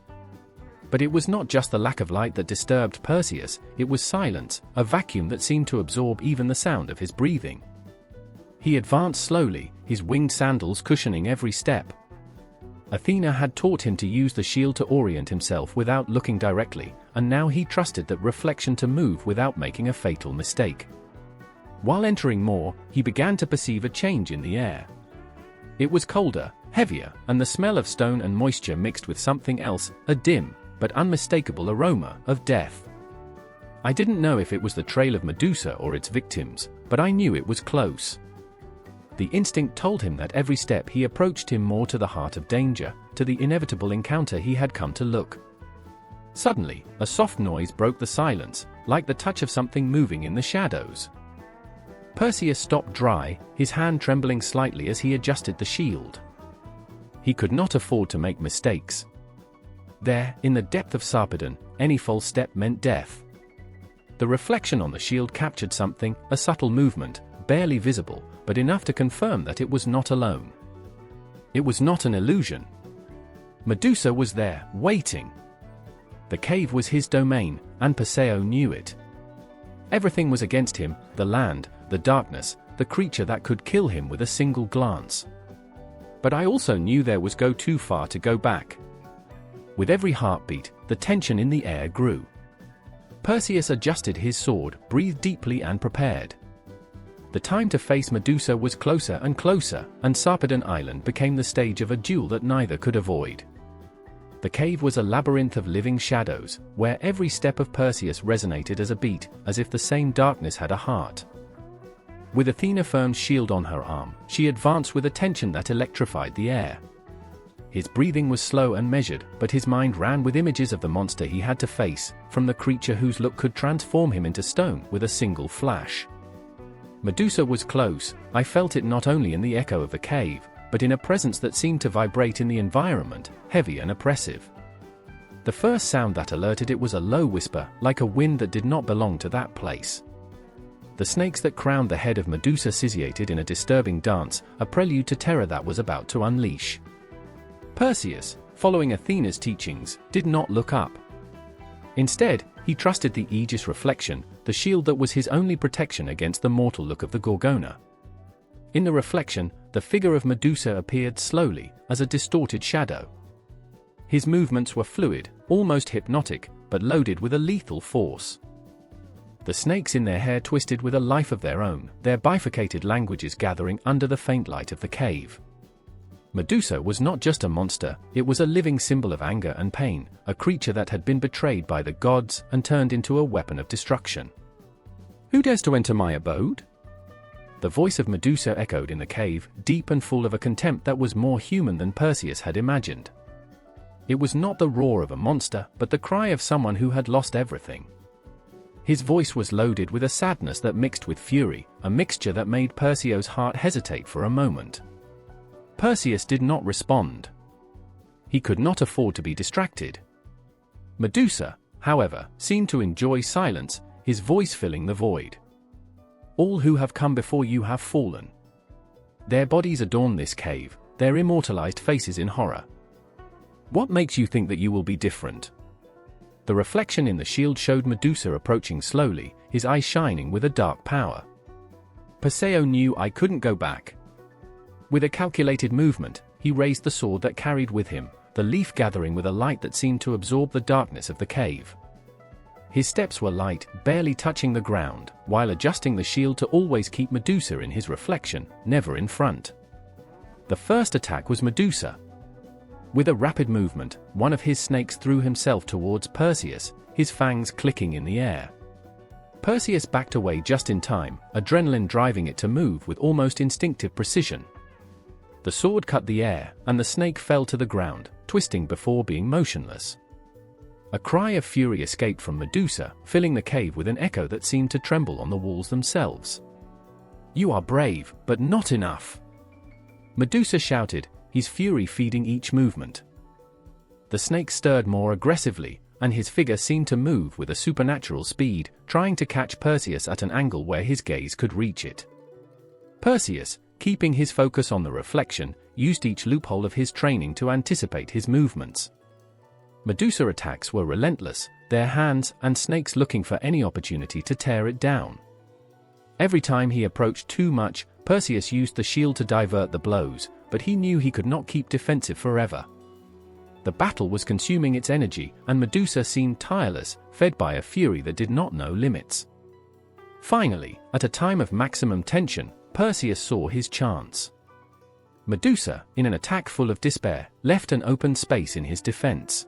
But it was not just the lack of light that disturbed Perseus, it was silence, a vacuum that seemed to absorb even the sound of his breathing. He advanced slowly, his winged sandals cushioning every step. Athena had taught him to use the shield to orient himself without looking directly, and now he trusted that reflection to move without making a fatal mistake. While entering more, he began to perceive a change in the air. It was colder, heavier, and the smell of stone and moisture mixed with something else, a dim, but unmistakable aroma of death. I didn't know if it was the trail of Medusa or its victims, but I knew it was close. The instinct told him that every step he approached him more to the heart of danger, to the inevitable encounter he had come to look. Suddenly, a soft noise broke the silence, like the touch of something moving in the shadows. Perseus stopped dry, his hand trembling slightly as he adjusted the shield. He could not afford to make mistakes. There, in the depth of Sarpedon, any false step meant death. The reflection on the shield captured something, a subtle movement, barely visible, but enough to confirm that it was not alone. It was not an illusion. Medusa was there, waiting. The cave was his domain, and Perseus knew it. Everything was against him, the land, the darkness, the creature that could kill him with a single glance. But I also knew there was go too far to go back. With every heartbeat, the tension in the air grew. Perseus adjusted his sword, breathed deeply and prepared. The time to face Medusa was closer and closer, and Sarpedon Island became the stage of a duel that neither could avoid. The cave was a labyrinth of living shadows, where every step of Perseus resonated as a beat, as if the same darkness had a heart. With Athena firm shield on her arm, she advanced with a tension that electrified the air. His breathing was slow and measured, but his mind ran with images of the monster he had to face, from the creature whose look could transform him into stone with a single flash. Medusa was close. I felt it not only in the echo of the cave, but in a presence that seemed to vibrate in the environment, heavy and oppressive. The first sound that alerted it was a low whisper, like a wind that did not belong to that place. The snakes that crowned the head of Medusa scintillated in a disturbing dance, a prelude to terror that was about to unleash. Perseus, following Athena's teachings, did not look up. Instead, he trusted the Aegis reflection, the shield that was his only protection against the mortal look of the Gorgona. In the reflection, the figure of Medusa appeared slowly, as a distorted shadow. His movements were fluid, almost hypnotic, but loaded with a lethal force. The snakes in their hair twisted with a life of their own, their bifurcated languages gathering under the faint light of the cave. Medusa was not just a monster, it was a living symbol of anger and pain, a creature that had been betrayed by the gods and turned into a weapon of destruction. "Who dares to enter my abode?" The voice of Medusa echoed in the cave, deep and full of a contempt that was more human than Perseus had imagined. It was not the roar of a monster, but the cry of someone who had lost everything. His voice was loaded with a sadness that mixed with fury, a mixture that made Perseus' heart hesitate for a moment. Perseus did not respond. He could not afford to be distracted. Medusa, however, seemed to enjoy silence, his voice filling the void. "All who have come before you have fallen. Their bodies adorn this cave, their immortalized faces in horror. What makes you think that you will be different?" The reflection in the shield showed Medusa approaching slowly, his eyes shining with a dark power. Perseus knew I couldn't go back. With a calculated movement, he raised the sword that carried with him, the leaf gathering with a light that seemed to absorb the darkness of the cave. His steps were light, barely touching the ground, while adjusting the shield to always keep Medusa in his reflection, never in front. The first attack was Medusa. With a rapid movement, one of his snakes threw himself towards Perseus, his fangs clicking in the air. Perseus backed away just in time, adrenaline driving it to move with almost instinctive precision. The sword cut the air, and the snake fell to the ground, twisting before being motionless. A cry of fury escaped from Medusa, filling the cave with an echo that seemed to tremble on the walls themselves. "You are brave, but not enough," Medusa shouted, his fury feeding each movement. The snake stirred more aggressively, and his figure seemed to move with a supernatural speed, trying to catch Perseus at an angle where his gaze could reach it. Perseus, keeping his focus on the reflection, used each loophole of his training to anticipate his movements. Medusa attacks were relentless, their hands and snakes looking for any opportunity to tear it down. Every time he approached too much, Perseus used the shield to divert the blows, but he knew he could not keep defensive forever. The battle was consuming its energy, and Medusa seemed tireless, fed by a fury that did not know limits. Finally, at a time of maximum tension, Perseus saw his chance. Medusa, in an attack full of despair, left an open space in his defense.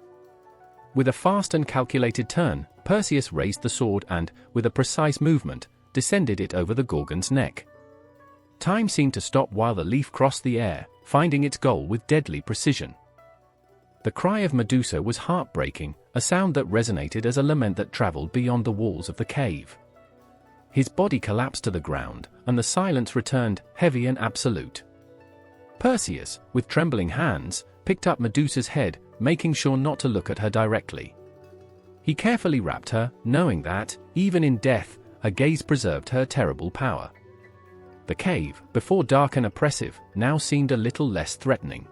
With a fast and calculated turn, Perseus raised the sword and, with a precise movement, descended it over the Gorgon's neck. Time seemed to stop while the leaf crossed the air, finding its goal with deadly precision. The cry of Medusa was heartbreaking, a sound that resonated as a lament that traveled beyond the walls of the cave. His body collapsed to the ground, and the silence returned, heavy and absolute. Perseus, with trembling hands, picked up Medusa's head, making sure not to look at her directly. He carefully wrapped her, knowing that, even in death, her gaze preserved her terrible power. The cave, before dark and oppressive, now seemed a little less threatening.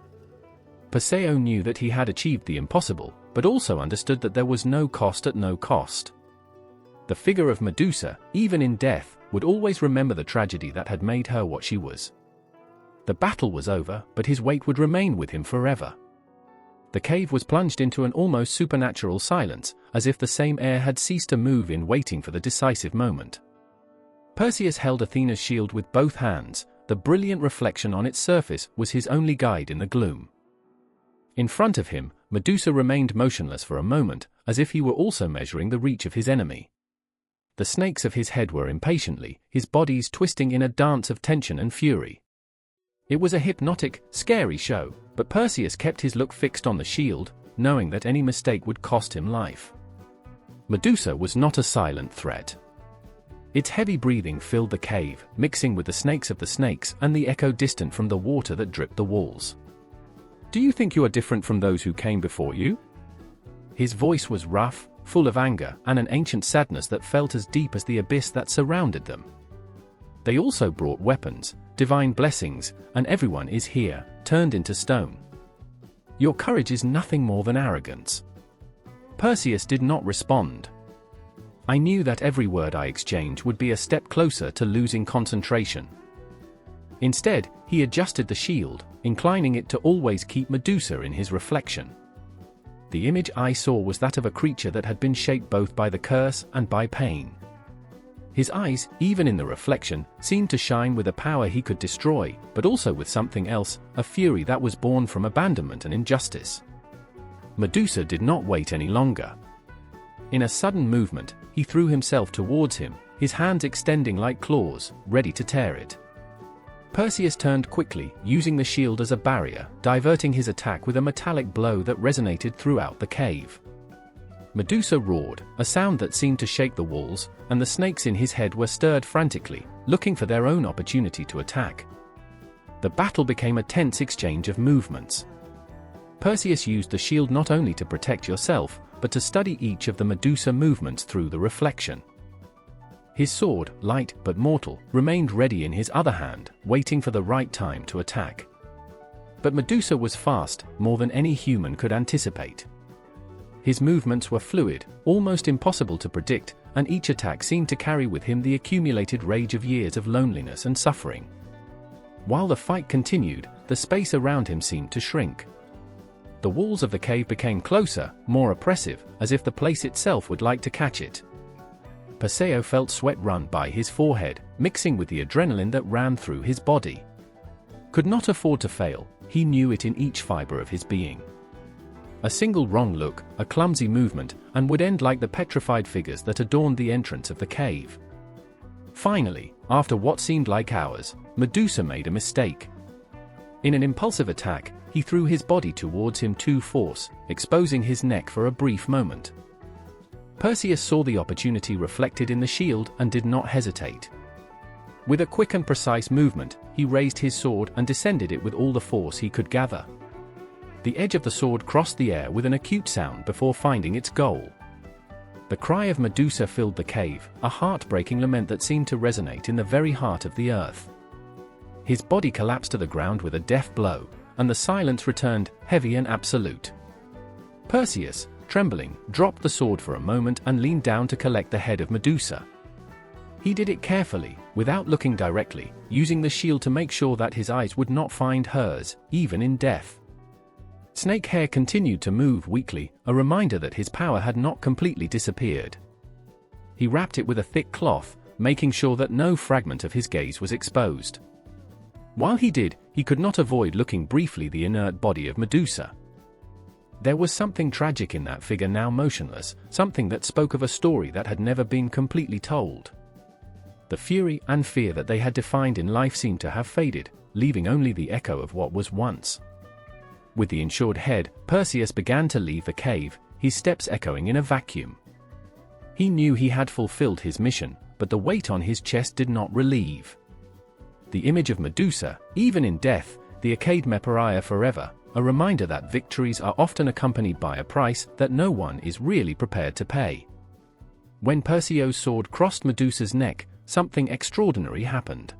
Perseus knew that he had achieved the impossible, but also understood that there was no cost at no cost. The figure of Medusa, even in death, would always remember the tragedy that had made her what she was. The battle was over, but his weight would remain with him forever. The cave was plunged into an almost supernatural silence, as if the same air had ceased to move in waiting for the decisive moment. Perseus held Athena's shield with both hands, the brilliant reflection on its surface was his only guide in the gloom. In front of him, Medusa remained motionless for a moment, as if he were also measuring the reach of his enemy. The snakes of his head were impatiently, his bodies twisting in a dance of tension and fury. It was a hypnotic, scary show, but Perseus kept his look fixed on the shield, knowing that any mistake would cost him life. Medusa was not a silent threat. Its heavy breathing filled the cave, mixing with the snakes of the snakes and the echo distant from the water that dripped the walls. "Do you think you are different from those who came before you?" His voice was rough, full of anger and an ancient sadness that felt as deep as the abyss that surrounded them. They also brought weapons, divine blessings, and everyone is here, turned into stone. Your courage is nothing more than arrogance. Perseus did not respond. I knew that every word I exchanged would be a step closer to losing concentration. Instead, he adjusted the shield, inclining it to always keep Medusa in his reflection. The image I saw was that of a creature that had been shaped both by the curse and by pain. His eyes, even in the reflection, seemed to shine with a power he could destroy, but also with something else, a fury that was born from abandonment and injustice. Medusa did not wait any longer. In a sudden movement, he threw himself towards him, his hands extending like claws, ready to tear it. Perseus turned quickly, using the shield as a barrier, diverting his attack with a metallic blow that resonated throughout the cave. Medusa roared, a sound that seemed to shake the walls, and the snakes in his head were stirred frantically, looking for their own opportunity to attack. The battle became a tense exchange of movements. Perseus used the shield not only to protect yourself, but to study each of the Medusa movements through the reflection. His sword, light but mortal, remained ready in his other hand, waiting for the right time to attack. But Medusa was fast, more than any human could anticipate. His movements were fluid, almost impossible to predict, and each attack seemed to carry with him the accumulated rage of years of loneliness and suffering. While the fight continued, the space around him seemed to shrink. The walls of the cave became closer, more oppressive, as if the place itself would like to catch it. Perseus felt sweat run by his forehead, mixing with the adrenaline that ran through his body. Could not afford to fail, he knew it in each fiber of his being. A single wrong look, a clumsy movement, and would end like the petrified figures that adorned the entrance of the cave. Finally, after what seemed like hours, Medusa made a mistake. In an impulsive attack, he threw his body towards him too force, exposing his neck for a brief moment. Perseus saw the opportunity reflected in the shield and did not hesitate. With a quick and precise movement, he raised his sword and descended it with all the force he could gather. The edge of the sword crossed the air with an acute sound before finding its goal. The cry of Medusa filled the cave, a heartbreaking lament that seemed to resonate in the very heart of the earth. His body collapsed to the ground with a deaf blow, and the silence returned, heavy and absolute. Perseus, trembling, dropped the sword for a moment and leaned down to collect the head of Medusa. He did it carefully, without looking directly, using the shield to make sure that his eyes would not find hers, even in death. Snake hair continued to move weakly, a reminder that his power had not completely disappeared. He wrapped it with a thick cloth, making sure that no fragment of his gaze was exposed. While he did, he could not avoid looking briefly at the inert body of Medusa. There was something tragic in that figure now motionless, something that spoke of a story that had never been completely told. The fury and fear that they had defined in life seemed to have faded, leaving only the echo of what was once. With the insured head, Perseus began to leave the cave, his steps echoing in a vacuum. He knew he had fulfilled his mission, but the weight on his chest did not relieve. The image of Medusa, even in death, the Arcade Meperia forever, a reminder that victories are often accompanied by a price that no one is really prepared to pay. When Perseus' sword crossed Medusa's neck, something extraordinary happened.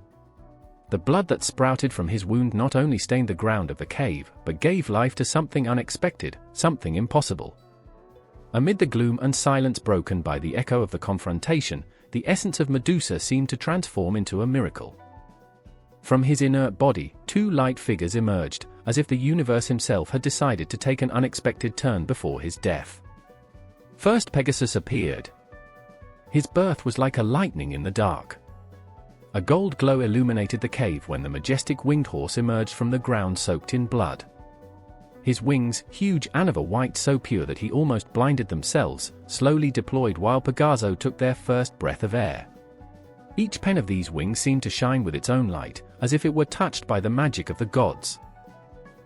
The blood that sprouted from his wound not only stained the ground of the cave, but gave life to something unexpected, something impossible. Amid the gloom and silence broken by the echo of the confrontation, the essence of Medusa seemed to transform into a miracle. From his inert body, two light figures emerged, as if the universe himself had decided to take an unexpected turn before his death. First Pegasus appeared. His birth was like a lightning in the dark. A gold glow illuminated the cave when the majestic winged horse emerged from the ground soaked in blood. His wings, huge and of a white so pure that he almost blinded themselves, slowly deployed while Pegasus took their first breath of air. Each pen of these wings seemed to shine with its own light, as if it were touched by the magic of the gods.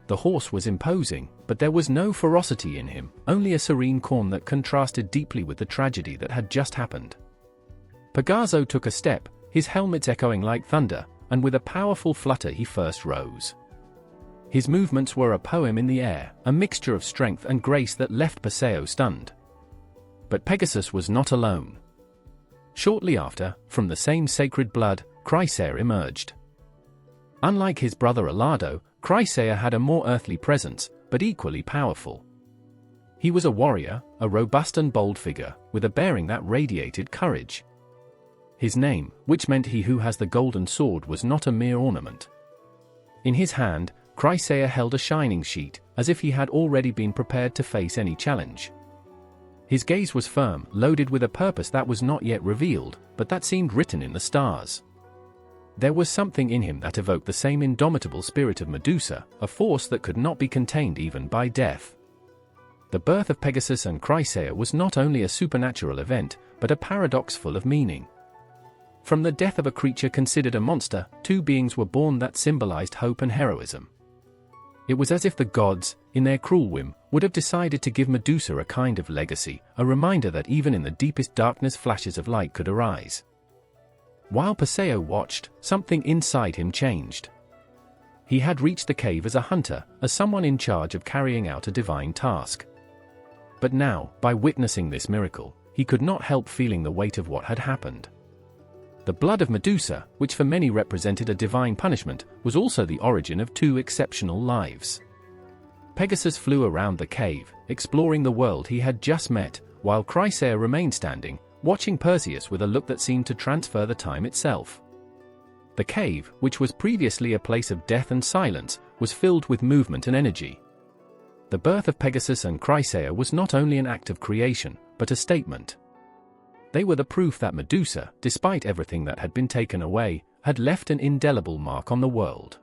The horse was imposing, but there was no ferocity in him, only a serene calm that contrasted deeply with the tragedy that had just happened. Pegasus took a step, his helmet echoing like thunder, and with a powerful flutter he first rose. His movements were a poem in the air, a mixture of strength and grace that left Perseus stunned. But Pegasus was not alone. Shortly after, from the same sacred blood, Chrysaor emerged. Unlike his brother Alado, Chrysaor had a more earthly presence, but equally powerful. He was a warrior, a robust and bold figure, with a bearing that radiated courage. His name, which meant he who has the golden sword, was not a mere ornament. In his hand, Chrysaor held a shining sheet, as if he had already been prepared to face any challenge. His gaze was firm, loaded with a purpose that was not yet revealed, but that seemed written in the stars. There was something in him that evoked the same indomitable spirit of Medusa, a force that could not be contained even by death. The birth of Pegasus and Chrysaor was not only a supernatural event, but a paradox full of meaning. From the death of a creature considered a monster, two beings were born that symbolized hope and heroism. It was as if the gods, in their cruel whim, would have decided to give Medusa a kind of legacy, a reminder that even in the deepest darkness flashes of light could arise. While Perseus watched, something inside him changed. He had reached the cave as a hunter, as someone in charge of carrying out a divine task. But now, by witnessing this miracle, he could not help feeling the weight of what had happened. The blood of Medusa, which for many represented a divine punishment, was also the origin of two exceptional lives. Pegasus flew around the cave, exploring the world he had just met, while Chrysaor remained standing, watching Perseus with a look that seemed to transfer the time itself. The cave, which was previously a place of death and silence, was filled with movement and energy. The birth of Pegasus and Chrysaor was not only an act of creation, but a statement. They were the proof that Medusa, despite everything that had been taken away, had left an indelible mark on the world.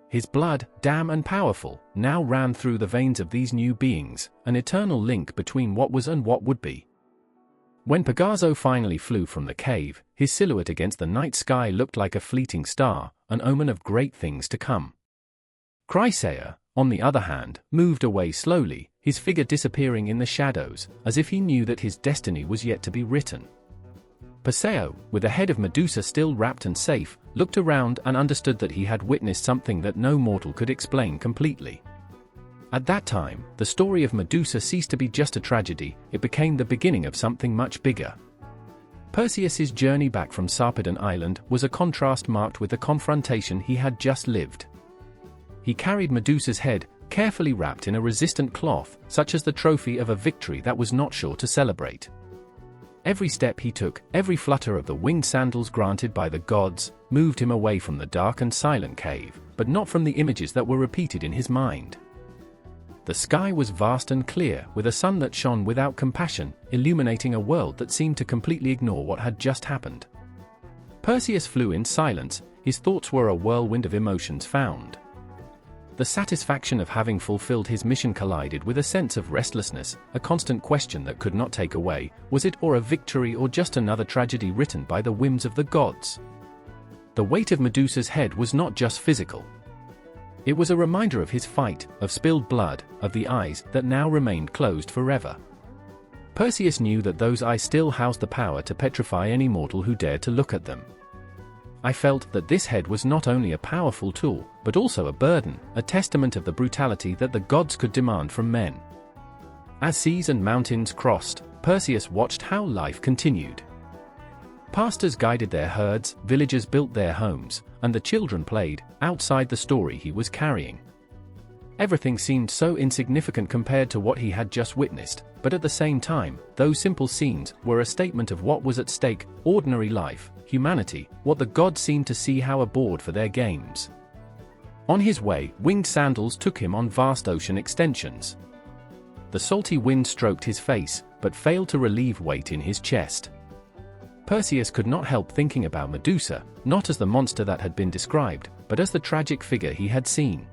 His blood, damp and powerful, now ran through the veins of these new beings, an eternal link between what was and what would be. When Pegasus finally flew from the cave, his silhouette against the night sky looked like a fleeting star, an omen of great things to come. Chrysaor, on the other hand, moved away slowly, his figure disappearing in the shadows, as if he knew that his destiny was yet to be written. Perseus, with the head of Medusa still wrapped and safe, looked around and understood that he had witnessed something that no mortal could explain completely. At that time, the story of Medusa ceased to be just a tragedy, it became the beginning of something much bigger. Perseus's journey back from Sarpedon Island was a contrast marked with the confrontation he had just lived. He carried Medusa's head, carefully wrapped in a resistant cloth, such as the trophy of a victory that was not sure to celebrate. Every step he took, every flutter of the winged sandals granted by the gods, moved him away from the dark and silent cave, but not from the images that were repeated in his mind. The sky was vast and clear, with a sun that shone without compassion, illuminating a world that seemed to completely ignore what had just happened. Perseus flew in silence, his thoughts were a whirlwind of emotions found. The satisfaction of having fulfilled his mission collided with a sense of restlessness, a constant question that could not take away, was it or a victory or just another tragedy written by the whims of the gods? The weight of Medusa's head was not just physical. It was a reminder of his fight, of spilled blood, of the eyes that now remained closed forever. Perseus knew that those eyes still housed the power to petrify any mortal who dared to look at them. I felt that this head was not only a powerful tool, but also a burden, a testament of the brutality that the gods could demand from men. As seas and mountains crossed, Perseus watched how life continued. Pastors guided their herds, villagers built their homes, and the children played, outside the story he was carrying. Everything seemed so insignificant compared to what he had just witnessed, but at the same time, those simple scenes were a statement of what was at stake: ordinary life, humanity, what the gods seemed to see how aboard for their games. On his way, winged sandals took him on vast ocean extensions. The salty wind stroked his face, but failed to relieve weight in his chest. Perseus could not help thinking about Medusa, not as the monster that had been described, but as the tragic figure he had seen.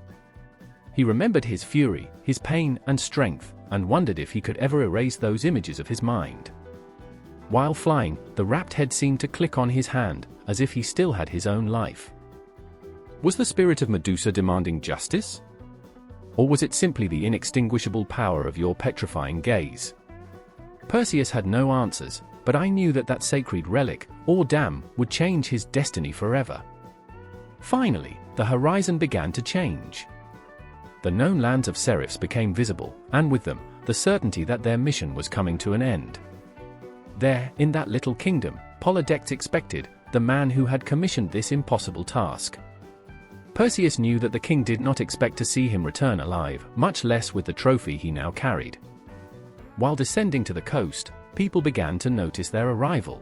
He remembered his fury, his pain and strength, and wondered if he could ever erase those images of his mind. While flying, the wrapped head seemed to click on his hand, as if he still had his own life. Was the spirit of Medusa demanding justice? Or was it simply the inextinguishable power of your petrifying gaze? Perseus had no answers, but I knew that that sacred relic, or dam, would change his destiny forever. Finally, the horizon began to change. The known lands of Seraphs became visible, and with them, the certainty that their mission was coming to an end. There, in that little kingdom, Poseidon expected the man who had commissioned this impossible task. Perseus knew that the king did not expect to see him return alive, much less with the trophy he now carried. While descending to the coast, people began to notice their arrival.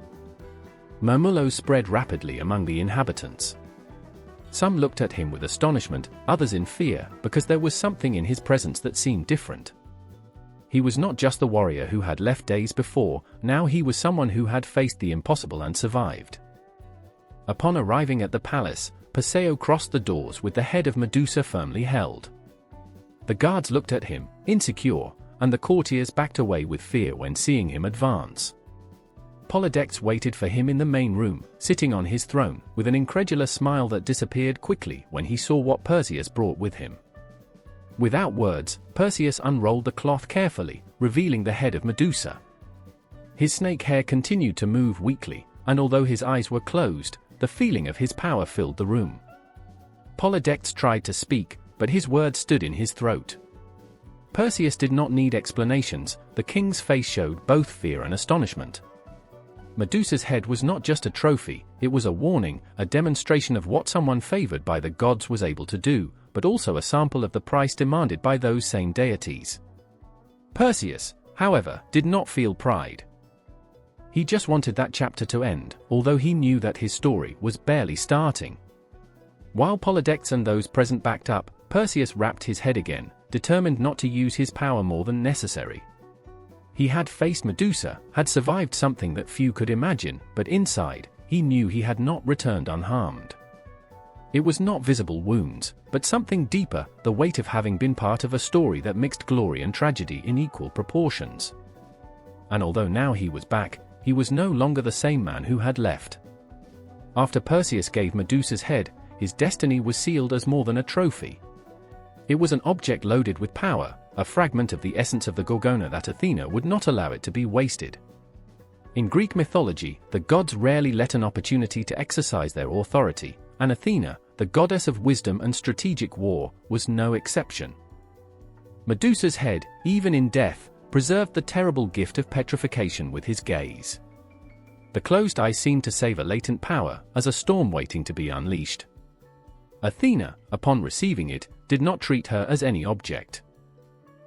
Murmullos spread rapidly among the inhabitants. Some looked at him with astonishment, others in fear, because there was something in his presence that seemed different. He was not just the warrior who had left days before, now he was someone who had faced the impossible and survived. Upon arriving at the palace, Perseus crossed the doors with the head of Medusa firmly held. The guards looked at him, insecure, and the courtiers backed away with fear when seeing him advance. Polydectes waited for him in the main room, sitting on his throne, with an incredulous smile that disappeared quickly when he saw what Perseus brought with him. Without words, Perseus unrolled the cloth carefully, revealing the head of Medusa. His snake hair continued to move weakly, and although his eyes were closed, the feeling of his power filled the room. Polydectes tried to speak, but his words stood in his throat. Perseus did not need explanations, the king's face showed both fear and astonishment. Medusa's head was not just a trophy, it was a warning, a demonstration of what someone favored by the gods was able to do, but also a sample of the price demanded by those same deities. Perseus, however, did not feel pride. He just wanted that chapter to end, although he knew that his story was barely starting. While Polydectes and those present backed up, Perseus wrapped his head again, determined not to use his power more than necessary. He had faced Medusa, had survived something that few could imagine, but inside, he knew he had not returned unharmed. It was not visible wounds, but something deeper, the weight of having been part of a story that mixed glory and tragedy in equal proportions. And although now he was back, he was no longer the same man who had left. After Perseus gave Medusa's head, his destiny was sealed as more than a trophy. It was an object loaded with power, a fragment of the essence of the Gorgona that Athena would not allow it to be wasted. In Greek mythology, the gods rarely let an opportunity to exercise their authority, and Athena, the goddess of wisdom and strategic war, was no exception. Medusa's head, even in death, preserved the terrible gift of petrification with his gaze. The closed eyes seemed to savor latent power, as a storm waiting to be unleashed. Athena, upon receiving it, did not treat her as any object.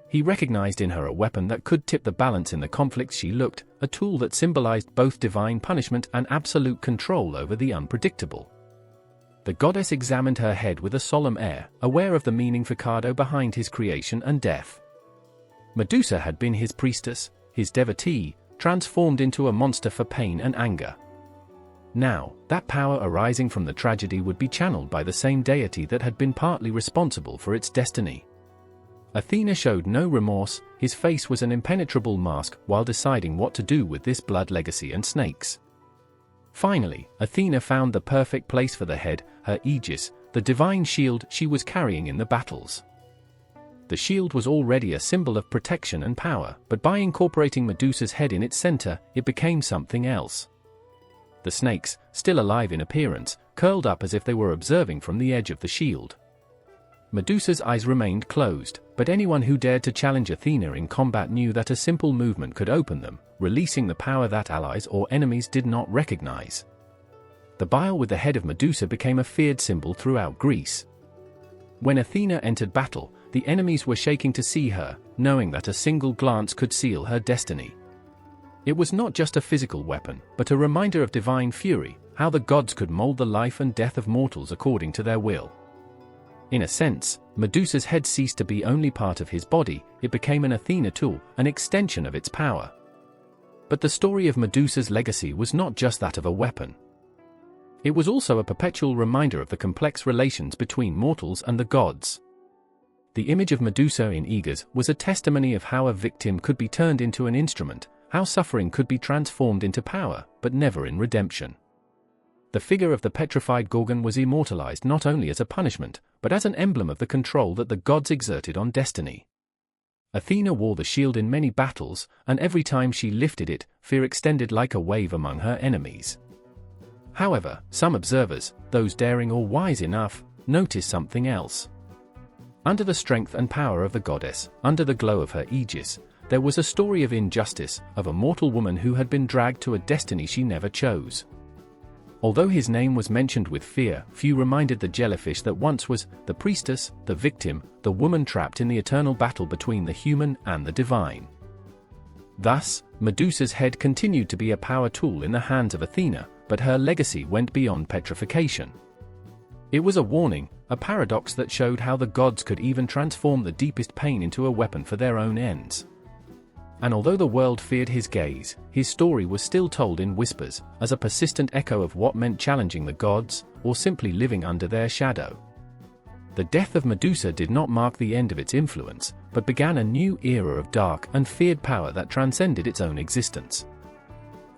He recognized in her a weapon that could tip the balance in the conflict she looked, a tool that symbolized both divine punishment and absolute control over the unpredictable. The goddess examined her head with a solemn air, aware of the meaningful behind his creation and death. Medusa had been his priestess, his devotee, transformed into a monster for pain and anger. Now, that power arising from the tragedy would be channeled by the same deity that had been partly responsible for its destiny. Athena showed no remorse, his face was an impenetrable mask while deciding what to do with this blood legacy and snakes. Finally, Athena found the perfect place for the head, her aegis, the divine shield she was carrying in the battles. The shield was already a symbol of protection and power, but by incorporating Medusa's head in its center, it became something else. The snakes, still alive in appearance, curled up as if they were observing from the edge of the shield. Medusa's eyes remained closed, but anyone who dared to challenge Athena in combat knew that a simple movement could open them, releasing the power that allies or enemies did not recognize. The bile with the head of Medusa became a feared symbol throughout Greece. When Athena entered battle, the enemies were shaking to see her, knowing that a single glance could seal her destiny. It was not just a physical weapon, but a reminder of divine fury, how the gods could mold the life and death of mortals according to their will. In a sense, Medusa's head ceased to be only part of his body, it became an Athena tool, an extension of its power. But the story of Medusa's legacy was not just that of a weapon. It was also a perpetual reminder of the complex relations between mortals and the gods. The image of Medusa in Aegis was a testimony of how a victim could be turned into an instrument, how suffering could be transformed into power, but never in redemption. The figure of the petrified Gorgon was immortalized not only as a punishment, but as an emblem of the control that the gods exerted on destiny. Athena wore the shield in many battles, and every time she lifted it, fear extended like a wave among her enemies. However, some observers, those daring or wise enough, noticed something else. Under the strength and power of the goddess, under the glow of her aegis, there was a story of injustice, of a mortal woman who had been dragged to a destiny she never chose. Although his name was mentioned with fear, few reminded the jellyfish that once was the priestess, the victim, the woman trapped in the eternal battle between the human and the divine. Thus, Medusa's head continued to be a power tool in the hands of Athena, but her legacy went beyond petrification. It was a warning, a paradox that showed how the gods could even transform the deepest pain into a weapon for their own ends. And although the world feared his gaze, his story was still told in whispers, as a persistent echo of what meant challenging the gods, or simply living under their shadow. The death of Medusa did not mark the end of its influence, but began a new era of dark and feared power that transcended its own existence.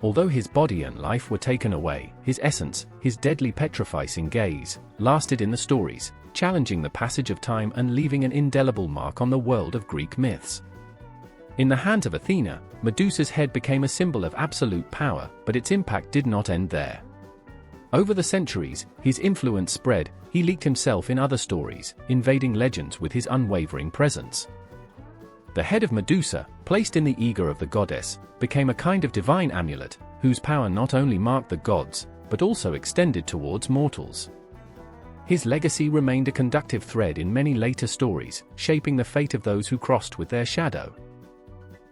Although his body and life were taken away, his essence, his deadly petrifying gaze, lasted in the stories, challenging the passage of time and leaving an indelible mark on the world of Greek myths. In the hands of Athena, Medusa's head became a symbol of absolute power, but its impact did not end there. Over the centuries, his influence spread. He leaked himself in other stories, invading legends with his unwavering presence. The head of Medusa, placed in the eager of the goddess, became a kind of divine amulet, whose power not only marked the gods, but also extended towards mortals. His legacy remained a conductive thread in many later stories, shaping the fate of those who crossed with their shadow.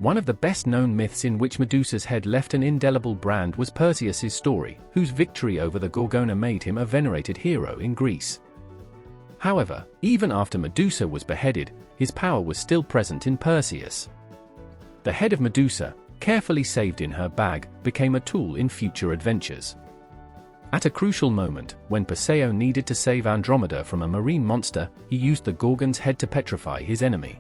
One of the best-known myths in which Medusa's head left an indelible brand was Perseus' story, whose victory over the Gorgona made him a venerated hero in Greece. However, even after Medusa was beheaded, his power was still present in Perseus. The head of Medusa, carefully saved in her bag, became a tool in future adventures. At a crucial moment, when Perseus needed to save Andromeda from a marine monster, he used the Gorgon's head to petrify his enemy.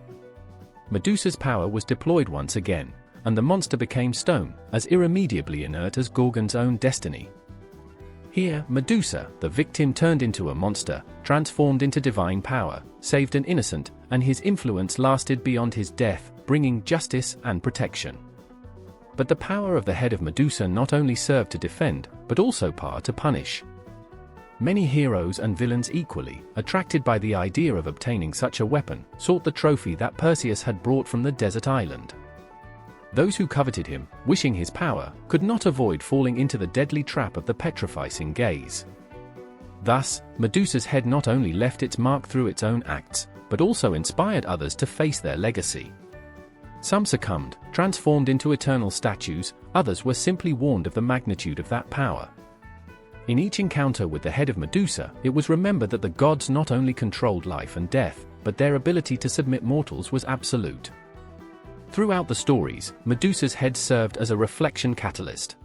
Medusa's power was deployed once again, and the monster became stone, as irremediably inert as Gorgon's own destiny. Here, Medusa, the victim turned into a monster, transformed into divine power, saved an innocent, and his influence lasted beyond his death, bringing justice and protection. But the power of the head of Medusa not only served to defend, but also power to punish. Many heroes and villains equally, attracted by the idea of obtaining such a weapon, sought the trophy that Perseus had brought from the desert island. Those who coveted him, wishing his power, could not avoid falling into the deadly trap of the petrifying gaze. Thus, Medusa's head not only left its mark through its own acts, but also inspired others to face their legacy. Some succumbed, transformed into eternal statues, others were simply warned of the magnitude of that power. In each encounter with the head of Medusa, it was remembered that the gods not only controlled life and death, but their ability to submit mortals was absolute. Throughout the stories, Medusa's head served as a reflection catalyst.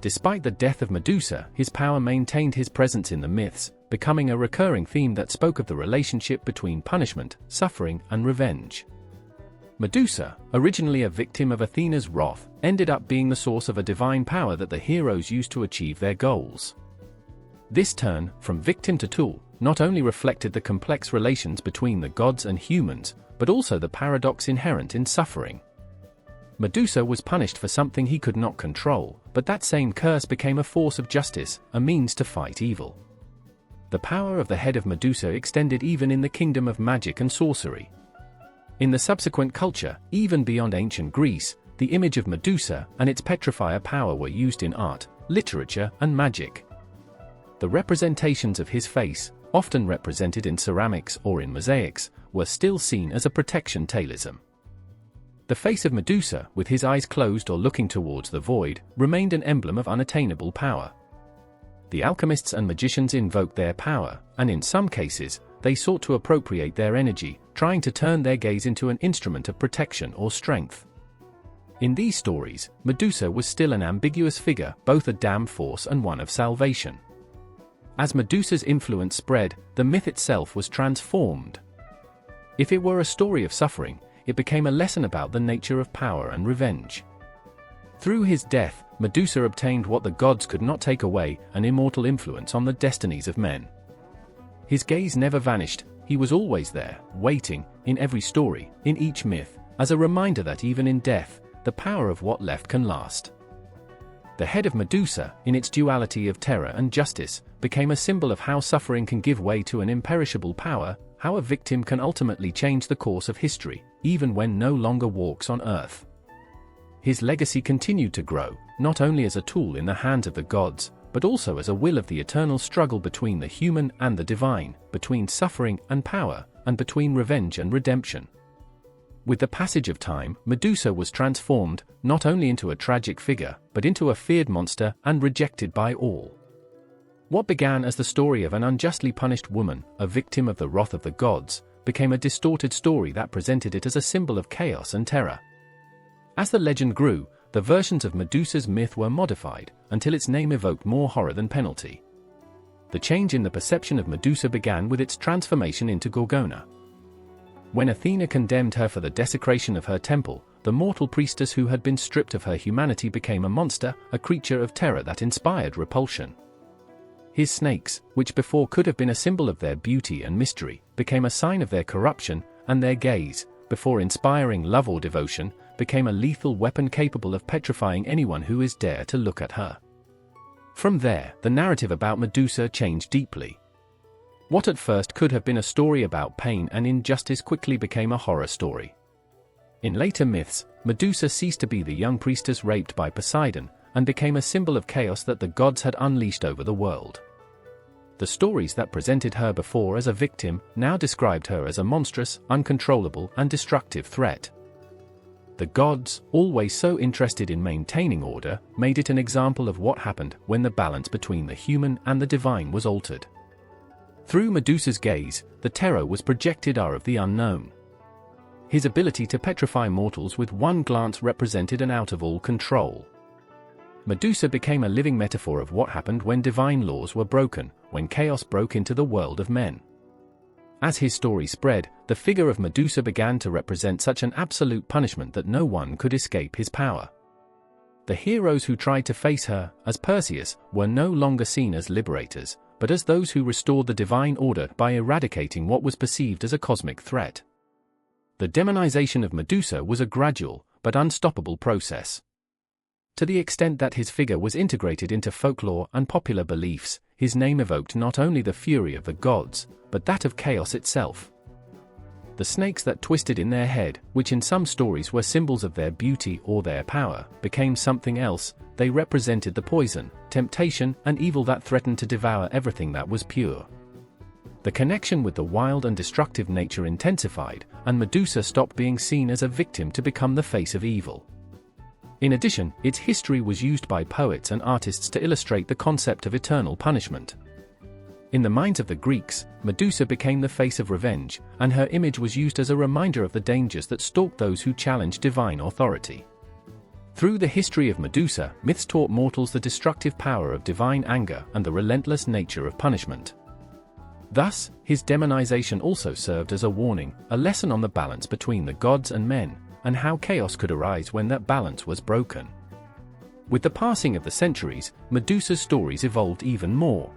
Despite the death of Medusa, his power maintained his presence in the myths, becoming a recurring theme that spoke of the relationship between punishment, suffering, and revenge. Medusa, originally a victim of Athena's wrath, ended up being the source of a divine power that the heroes used to achieve their goals. This turn, from victim to tool, not only reflected the complex relations between the gods and humans, but also the paradox inherent in suffering. Medusa was punished for something he could not control, but that same curse became a force of justice, a means to fight evil. The power of the head of Medusa extended even in the kingdom of magic and sorcery. In the subsequent culture, even beyond ancient Greece, the image of Medusa and its petrifier power were used in art, literature, and magic. The representations of his face, often represented in ceramics or in mosaics, were still seen as a protection talisman. The face of Medusa, with his eyes closed or looking towards the void, remained an emblem of unattainable power. The alchemists and magicians invoked their power, and in some cases, they sought to appropriate their energy, trying to turn their gaze into an instrument of protection or strength. In these stories, Medusa was still an ambiguous figure, both a damn force and one of salvation. As Medusa's influence spread, the myth itself was transformed. If it were a story of suffering, it became a lesson about the nature of power and revenge. Through his death, Medusa obtained what the gods could not take away, an immortal influence on the destinies of men. His gaze never vanished, he was always there, waiting, in every story, in each myth, as a reminder that even in death, the power of what left can last. The head of Medusa, in its duality of terror and justice, became a symbol of how suffering can give way to an imperishable power, how a victim can ultimately change the course of history, even when no longer walks on earth. His legacy continued to grow, not only as a tool in the hands of the gods, but also as a will of the eternal struggle between the human and the divine, between suffering and power, and between revenge and redemption. With the passage of time, Medusa was transformed, not only into a tragic figure, but into a feared monster and rejected by all. What began as the story of an unjustly punished woman, a victim of the wrath of the gods, became a distorted story that presented it as a symbol of chaos and terror. As the legend grew, the versions of Medusa's myth were modified, until its name evoked more horror than penalty. The change in the perception of Medusa began with its transformation into Gorgona. When Athena condemned her for the desecration of her temple, the mortal priestess who had been stripped of her humanity became a monster, a creature of terror that inspired repulsion. His snakes, which before could have been a symbol of their beauty and mystery, became a sign of their corruption, and their gaze, before inspiring love or devotion, became a lethal weapon capable of petrifying anyone who is dare to look at her. From there, the narrative about Medusa changed deeply. What at first could have been a story about pain and injustice quickly became a horror story. In later myths, Medusa ceased to be the young priestess raped by Poseidon, and became a symbol of chaos that the gods had unleashed over the world. The stories that presented her before as a victim now described her as a monstrous, uncontrollable, and destructive threat. The gods, always so interested in maintaining order, made it an example of what happened when the balance between the human and the divine was altered. Through Medusa's gaze, the terror was projected of the unknown. His ability to petrify mortals with one glance represented an out of all control. Medusa became a living metaphor of what happened when divine laws were broken, when chaos broke into the world of men. As his story spread, the figure of Medusa began to represent such an absolute punishment that no one could escape his power. The heroes who tried to face her, as Perseus, were no longer seen as liberators, but as those who restored the divine order by eradicating what was perceived as a cosmic threat. The demonization of Medusa was a gradual, but unstoppable process. To the extent that his figure was integrated into folklore and popular beliefs, his name evoked not only the fury of the gods, but that of chaos itself. The snakes that twisted in their head, which in some stories were symbols of their beauty or their power, became something else. They represented the poison, temptation, and evil that threatened to devour everything that was pure. The connection with the wild and destructive nature intensified, and Medusa stopped being seen as a victim to become the face of evil. In addition, its history was used by poets and artists to illustrate the concept of eternal punishment. In the minds of the Greeks, Medusa became the face of revenge, and her image was used as a reminder of the dangers that stalked those who challenged divine authority. Through the history of Medusa, myths taught mortals the destructive power of divine anger and the relentless nature of punishment. Thus, his demonization also served as a warning, a lesson on the balance between the gods and men, and how chaos could arise when that balance was broken. With the passing of the centuries, Medusa's stories evolved even more.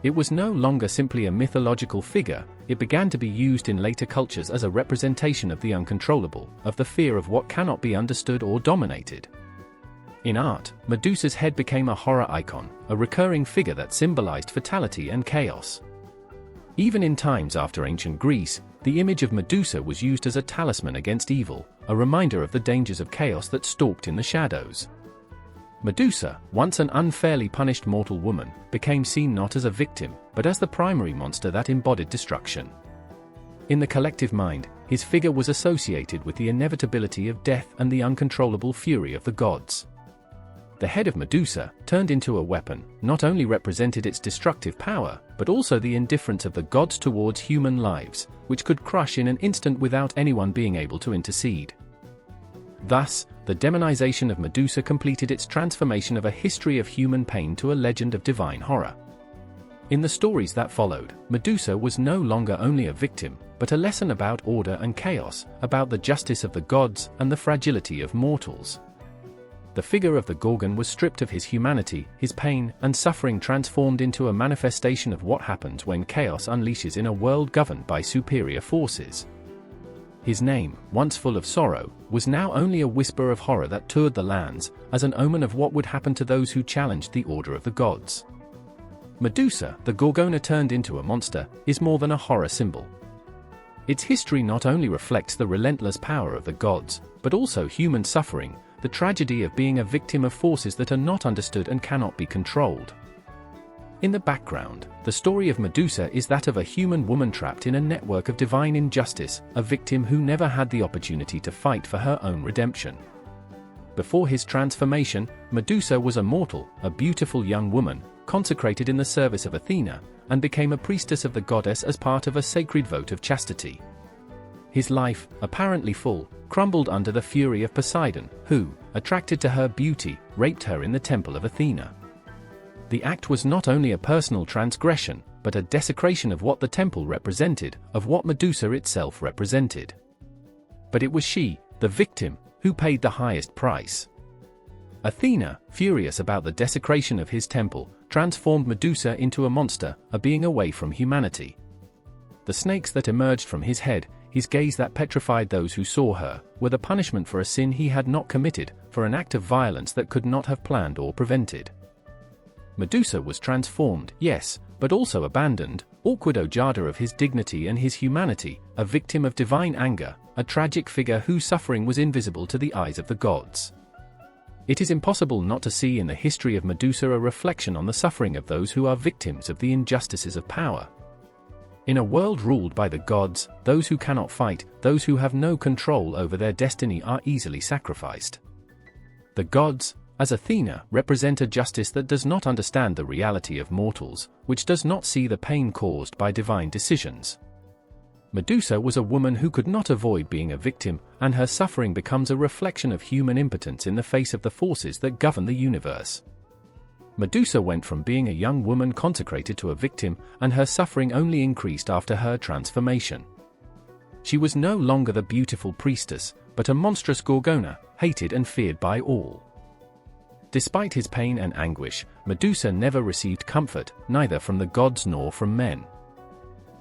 It was no longer simply a mythological figure, it began to be used in later cultures as a representation of the uncontrollable, of the fear of what cannot be understood or dominated. In art, Medusa's head became a horror icon, a recurring figure that symbolized fatality and chaos. Even in times after ancient Greece, the image of Medusa was used as a talisman against evil, a reminder of the dangers of chaos that stalked in the shadows. Medusa, once an unfairly punished mortal woman, became seen not as a victim, but as the primary monster that embodied destruction. In the collective mind, his figure was associated with the inevitability of death and the uncontrollable fury of the gods. The head of Medusa, turned into a weapon, not only represented its destructive power, but also the indifference of the gods towards human lives, which could crush in an instant without anyone being able to intercede. Thus, the demonization of Medusa completed its transformation of a history of human pain to a legend of divine horror. In the stories that followed, Medusa was no longer only a victim, but a lesson about order and chaos, about the justice of the gods and the fragility of mortals. The figure of the Gorgon was stripped of his humanity, his pain and suffering transformed into a manifestation of what happens when chaos unleashes in a world governed by superior forces. His name, once full of sorrow, was now only a whisper of horror that toured the lands, as an omen of what would happen to those who challenged the order of the gods. Medusa, the Gorgona turned into a monster, is more than a horror symbol. Its history not only reflects the relentless power of the gods, but also human suffering, the tragedy of being a victim of forces that are not understood and cannot be controlled. In the background, the story of Medusa is that of a human woman trapped in a network of divine injustice, a victim who never had the opportunity to fight for her own redemption. Before his transformation, Medusa was a mortal, a beautiful young woman, consecrated in the service of Athena, and became a priestess of the goddess as part of a sacred vote of chastity. His life, apparently full, crumbled under the fury of Poseidon, who, attracted to her beauty, raped her in the temple of Athena. The act was not only a personal transgression, but a desecration of what the temple represented, of what Medusa itself represented. But it was she, the victim, who paid the highest price. Athena, furious about the desecration of his temple, transformed Medusa into a monster, a being away from humanity. The snakes that emerged from his head, his gaze that petrified those who saw her, were the punishment for a sin he had not committed, for an act of violence that could not have planned or prevented. Medusa was transformed, yes, but also abandoned, awkward ojada of his dignity and his humanity, a victim of divine anger, a tragic figure whose suffering was invisible to the eyes of the gods. It is impossible not to see in the history of Medusa a reflection on the suffering of those who are victims of the injustices of power. In a world ruled by the gods, those who cannot fight, those who have no control over their destiny are easily sacrificed. The gods, as Athena, represent a justice that does not understand the reality of mortals, which does not see the pain caused by divine decisions. Medusa was a woman who could not avoid being a victim, and her suffering becomes a reflection of human impotence in the face of the forces that govern the universe. Medusa went from being a young woman consecrated to a victim, and her suffering only increased after her transformation. She was no longer the beautiful priestess, but a monstrous Gorgona, hated and feared by all. Despite his pain and anguish, Medusa never received comfort, neither from the gods nor from men.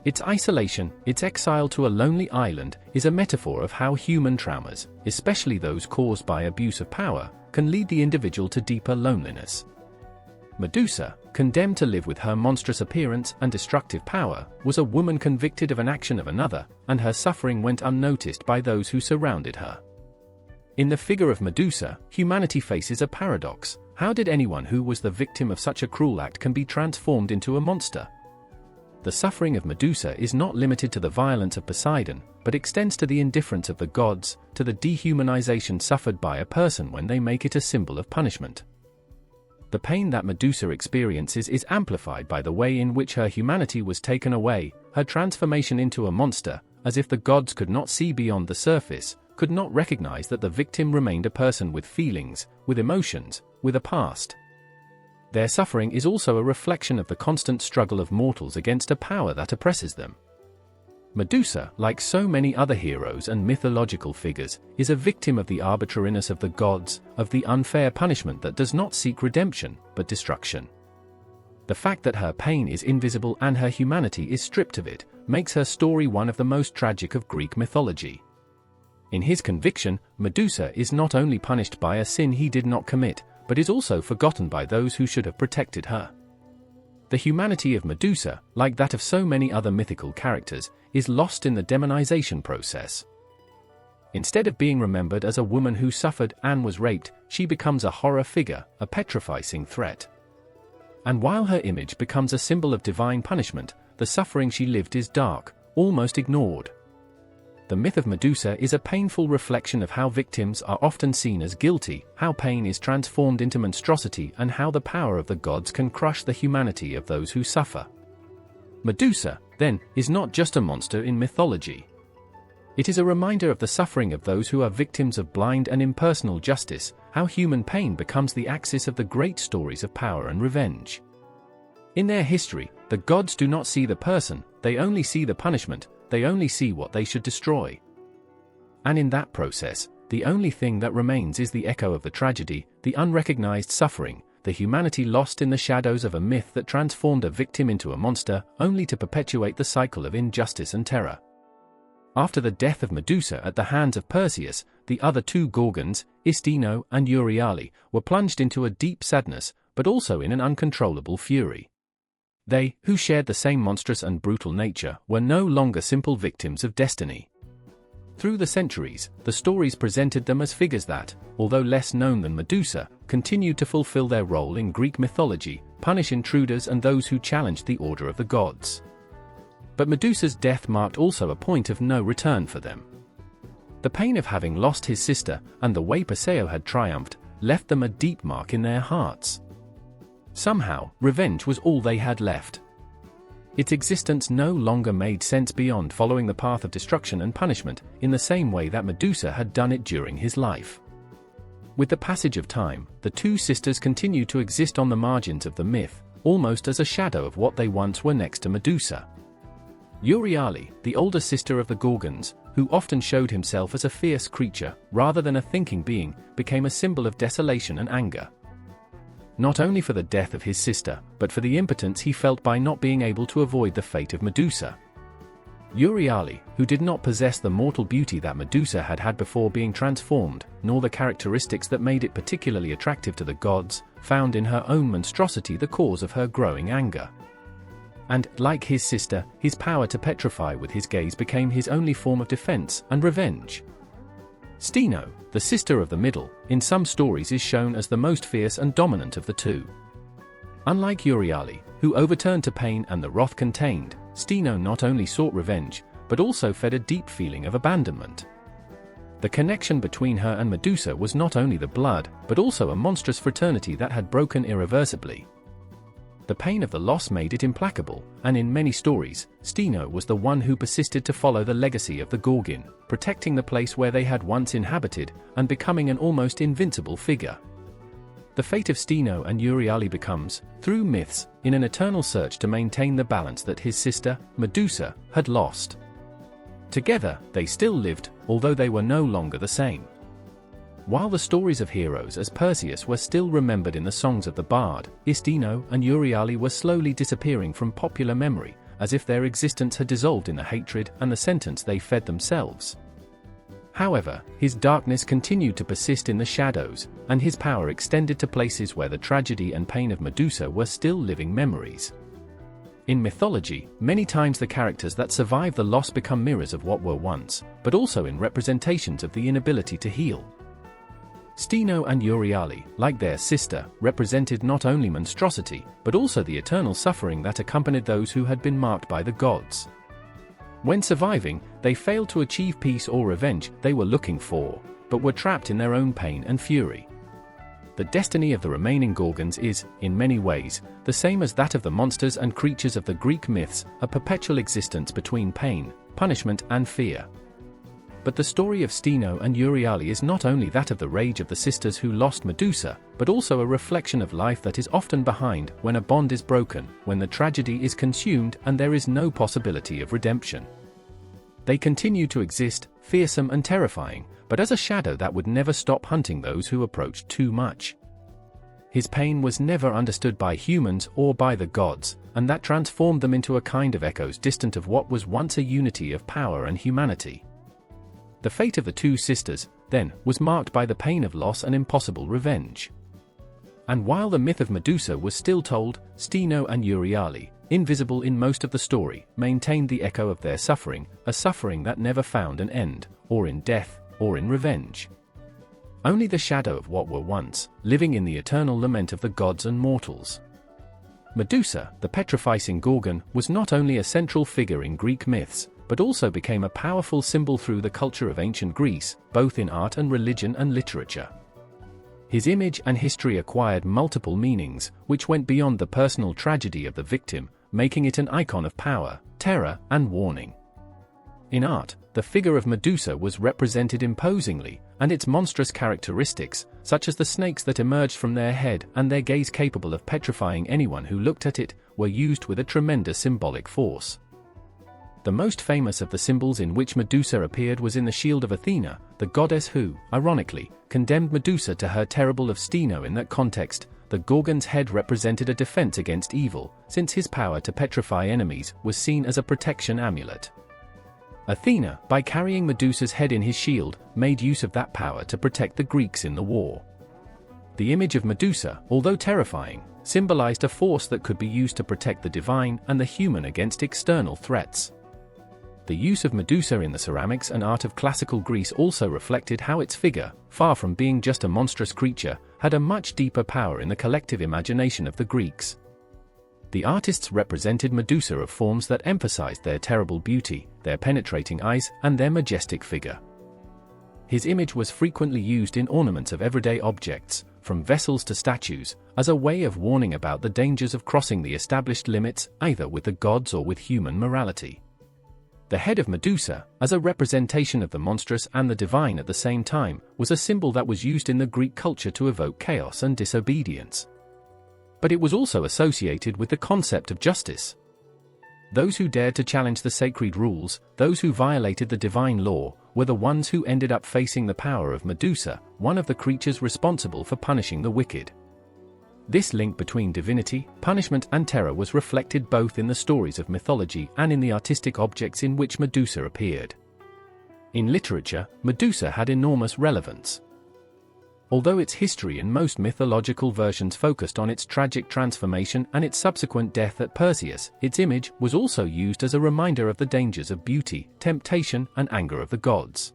Its isolation, its exile to a lonely island, is a metaphor of how human traumas, especially those caused by abuse of power, can lead the individual to deeper loneliness. Medusa, condemned to live with her monstrous appearance and destructive power, was a woman convicted of an action of another, and her suffering went unnoticed by those who surrounded her. In the figure of Medusa, humanity faces a paradox. How did anyone who was the victim of such a cruel act can be transformed into a monster? The suffering of Medusa is not limited to the violence of Poseidon, but extends to the indifference of the gods, to the dehumanization suffered by a person when they make it a symbol of punishment. The pain that Medusa experiences is amplified by the way in which her humanity was taken away, her transformation into a monster, as if the gods could not see beyond the surface, could not recognize that the victim remained a person with feelings, with emotions, with a past. Their suffering is also a reflection of the constant struggle of mortals against a power that oppresses them. Medusa, like so many other heroes and mythological figures, is a victim of the arbitrariness of the gods, of the unfair punishment that does not seek redemption, but destruction. The fact that her pain is invisible and her humanity is stripped of it, makes her story one of the most tragic of Greek mythology. In his conviction, Medusa is not only punished by a sin he did not commit, but is also forgotten by those who should have protected her. The humanity of Medusa, like that of so many other mythical characters, is lost in the demonization process. Instead of being remembered as a woman who suffered and was raped, she becomes a horror figure, a petrifying threat. And while her image becomes a symbol of divine punishment, the suffering she lived is dark, almost ignored. The myth of Medusa is a painful reflection of how victims are often seen as guilty, how pain is transformed into monstrosity, and how the power of the gods can crush the humanity of those who suffer. Medusa, then, is not just a monster in mythology. It is a reminder of the suffering of those who are victims of blind and impersonal justice, how human pain becomes the axis of the great stories of power and revenge. In their history, the gods do not see the person, they only see the punishment, they only see what they should destroy. And in that process, the only thing that remains is the echo of the tragedy, the unrecognized suffering, the humanity lost in the shadows of a myth that transformed a victim into a monster, only to perpetuate the cycle of injustice and terror. After the death of Medusa at the hands of Perseus, the other two Gorgons, Istino and Euryale, were plunged into a deep sadness, but also in an uncontrollable fury. They, who shared the same monstrous and brutal nature, were no longer simple victims of destiny. Through the centuries, the stories presented them as figures that, although less known than Medusa, continued to fulfill their role in Greek mythology, punish intruders and those who challenged the order of the gods. But Medusa's death marked also a point of no return for them. The pain of having lost his sister, and the way Perseus had triumphed, left them a deep mark in their hearts. Somehow, revenge was all they had left. Its existence no longer made sense beyond following the path of destruction and punishment, in the same way that Medusa had done it during his life. With the passage of time, the two sisters continued to exist on the margins of the myth, almost as a shadow of what they once were next to Medusa. Euryale, the older sister of the Gorgons, who often showed himself as a fierce creature, rather than a thinking being, became a symbol of desolation and anger. Not only for the death of his sister, but for the impotence he felt by not being able to avoid the fate of Medusa. Euryale, who did not possess the mortal beauty that Medusa had had before being transformed, nor the characteristics that made it particularly attractive to the gods, found in her own monstrosity the cause of her growing anger. And, like his sister, his power to petrify with his gaze became his only form of defense and revenge. Steno, the sister of the middle, in some stories is shown as the most fierce and dominant of the two. Unlike Euryale, who overturned to pain and the wrath contained, Steno not only sought revenge, but also fed a deep feeling of abandonment. The connection between her and Medusa was not only the blood, but also a monstrous fraternity that had broken irreversibly. The pain of the loss made it implacable, and in many stories, Steno was the one who persisted to follow the legacy of the Gorgon, protecting the place where they had once inhabited, and becoming an almost invincible figure. The fate of Steno and Euryale becomes, through myths, in an eternal search to maintain the balance that his sister, Medusa, had lost. Together, they still lived, although they were no longer the same. While the stories of heroes as Perseus were still remembered in the songs of the bard, Steno and Euryale were slowly disappearing from popular memory, as if their existence had dissolved in the hatred and the sentence they fed themselves. However, his darkness continued to persist in the shadows, and his power extended to places where the tragedy and pain of Medusa were still living memories. In mythology, many times the characters that survive the loss become mirrors of what were once, but also in representations of the inability to heal. Steno and Euryale, like their sister, represented not only monstrosity, but also the eternal suffering that accompanied those who had been marked by the gods. When surviving, they failed to achieve peace or revenge they were looking for, but were trapped in their own pain and fury. The destiny of the remaining Gorgons is, in many ways, the same as that of the monsters and creatures of the Greek myths, a perpetual existence between pain, punishment, and fear. But the story of Steno and Euryale is not only that of the rage of the sisters who lost Medusa, but also a reflection of life that is often behind when a bond is broken, when the tragedy is consumed and there is no possibility of redemption. They continue to exist, fearsome and terrifying, but as a shadow that would never stop hunting those who approached too much. His pain was never understood by humans or by the gods, and that transformed them into a kind of echoes distant of what was once a unity of power and humanity. The fate of the two sisters, then, was marked by the pain of loss and impossible revenge. And while the myth of Medusa was still told, Steno and Euryale, invisible in most of the story, maintained the echo of their suffering, a suffering that never found an end, or in death, or in revenge. Only the shadow of what were once, living in the eternal lament of the gods and mortals. Medusa, the petrifying Gorgon, was not only a central figure in Greek myths, but also became a powerful symbol through the culture of ancient Greece, both in art and religion and literature. His image and history acquired multiple meanings, which went beyond the personal tragedy of the victim, making it an icon of power, terror, and warning. In art, the figure of Medusa was represented imposingly, and its monstrous characteristics, such as the snakes that emerged from their head and their gaze capable of petrifying anyone who looked at it, were used with a tremendous symbolic force. The most famous of the symbols in which Medusa appeared was in the shield of Athena, the goddess who, ironically, condemned Medusa to her terrible of Steno. In that context, the Gorgon's head represented a defense against evil, since his power to petrify enemies was seen as a protection amulet. Athena, by carrying Medusa's head in his shield, made use of that power to protect the Greeks in the war. The image of Medusa, although terrifying, symbolized a force that could be used to protect the divine and the human against external threats. The use of Medusa in the ceramics and art of classical Greece also reflected how its figure, far from being just a monstrous creature, had a much deeper power in the collective imagination of the Greeks. The artists represented Medusa of forms that emphasized their terrible beauty, their penetrating eyes, and their majestic figure. His image was frequently used in ornaments of everyday objects, from vessels to statues, as a way of warning about the dangers of crossing the established limits, either with the gods or with human morality. The head of Medusa, as a representation of the monstrous and the divine at the same time, was a symbol that was used in the Greek culture to evoke chaos and disobedience. But it was also associated with the concept of justice. Those who dared to challenge the sacred rules, those who violated the divine law, were the ones who ended up facing the power of Medusa, one of the creatures responsible for punishing the wicked. This link between divinity, punishment, and terror was reflected both in the stories of mythology and in the artistic objects in which Medusa appeared. In literature, Medusa had enormous relevance. Although its history in most mythological versions focused on its tragic transformation and its subsequent death at Perseus, its image was also used as a reminder of the dangers of beauty, temptation, and anger of the gods.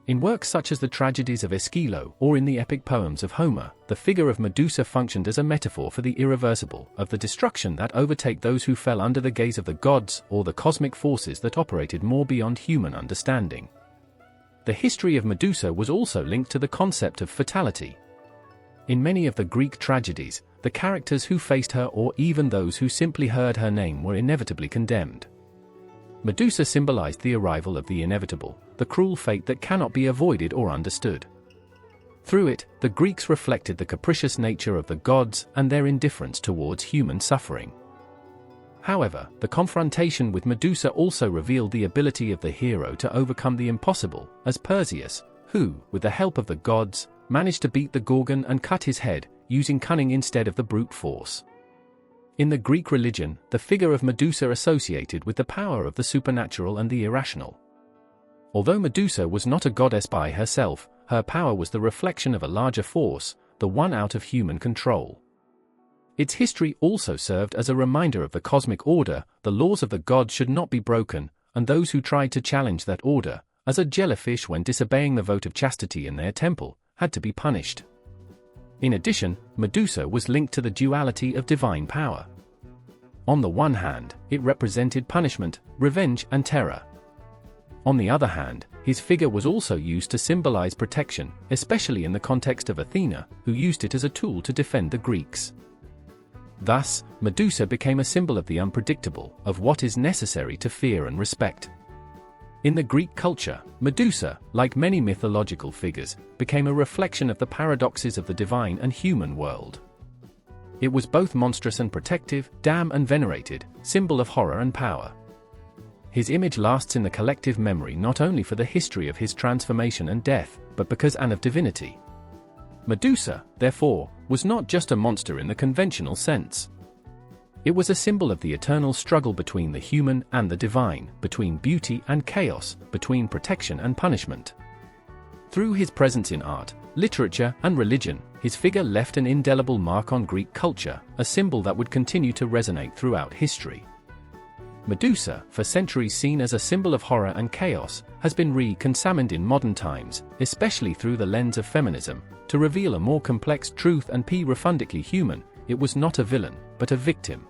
In works such as the tragedies of Exile or in the epic poems of Homer, the figure of Medusa functioned as a metaphor for the irreversible, of the destruction that overtake those who fell under the gaze of the gods or the cosmic forces that operated more beyond human understanding. The history of Medusa was also linked to the concept of fatality. In many of the Greek tragedies, the characters who faced her or even those who simply heard her name were inevitably condemned. Medusa symbolized the arrival of the inevitable, the cruel fate that cannot be avoided or understood. Through it, the Greeks reflected the capricious nature of the gods and their indifference towards human suffering. However, the confrontation with Medusa also revealed the ability of the hero to overcome the impossible, as Perseus, who, with the help of the gods, managed to beat the Gorgon and cut his head, using cunning instead of the brute force. In the Greek religion, the figure of Medusa associated with the power of the supernatural and the irrational. Although Medusa was not a goddess by herself, her power was the reflection of a larger force, the one out of human control. Its history also served as a reminder of the cosmic order. The laws of the gods should not be broken, and those who tried to challenge that order, as a jellyfish when disobeying the vote of chastity in their temple, had to be punished. In addition, Medusa was linked to the duality of divine power. On the one hand, it represented punishment, revenge, and terror. On the other hand, his figure was also used to symbolize protection, especially in the context of Athena, who used it as a tool to defend the Greeks. Thus, Medusa became a symbol of the unpredictable, of what is necessary to fear and respect. In the Greek culture, Medusa, like many mythological figures, became a reflection of the paradoxes of the divine and human world. It was both monstrous and protective, damned and venerated, symbol of horror and power. His image lasts in the collective memory not only for the history of his transformation and death, but because and of divinity. Medusa, therefore, was not just a monster in the conventional sense. It was a symbol of the eternal struggle between the human and the divine, between beauty and chaos, between protection and punishment. Through his presence in art, literature, and religion, his figure left an indelible mark on Greek culture, a symbol that would continue to resonate throughout history. Medusa, for centuries seen as a symbol of horror and chaos, has been re-examined in modern times, especially through the lens of feminism, to reveal a more complex truth and profoundly human. It was not a villain, but a victim.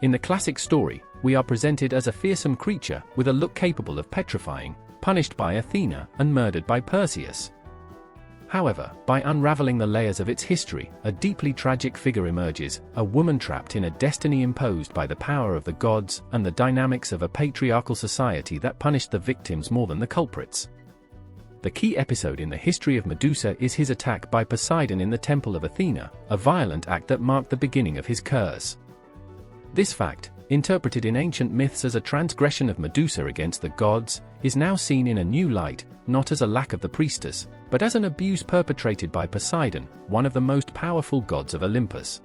In the classic story, we are presented as a fearsome creature with a look capable of petrifying, punished by Athena and murdered by Perseus. However, by unraveling the layers of its history, a deeply tragic figure emerges, a woman trapped in a destiny imposed by the power of the gods and the dynamics of a patriarchal society that punished the victims more than the culprits. The key episode in the history of Medusa is his attack by Poseidon in the temple of Athena, a violent act that marked the beginning of his curse. This fact, interpreted in ancient myths as a transgression of Medusa against the gods, is now seen in a new light, not as a lack of the priestess, but as an abuse perpetrated by Poseidon, one of the most powerful gods of Olympus.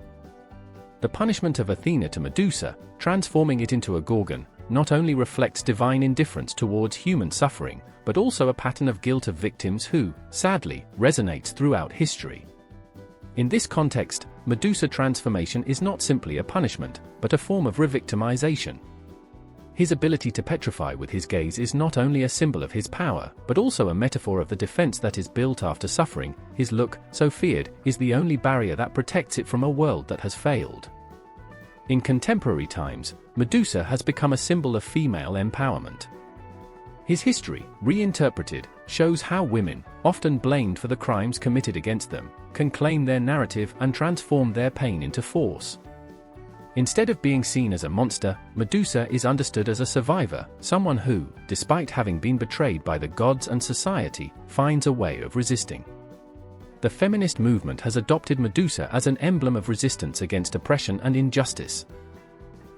The punishment of Athena to Medusa, transforming it into a gorgon, not only reflects divine indifference towards human suffering, but also a pattern of guilt of victims who, sadly, resonates throughout history. In this context, Medusa transformation is not simply a punishment, but a form of revictimization. His ability to petrify with his gaze is not only a symbol of his power, but also a metaphor of the defense that is built after suffering. His look, so feared, is the only barrier that protects it from a world that has failed. In contemporary times, Medusa has become a symbol of female empowerment. His history, reinterpreted, shows how women, often blamed for the crimes committed against them, can claim their narrative and transform their pain into force. Instead of being seen as a monster, Medusa is understood as a survivor, someone who, despite having been betrayed by the gods and society, finds a way of resisting. The feminist movement has adopted Medusa as an emblem of resistance against oppression and injustice.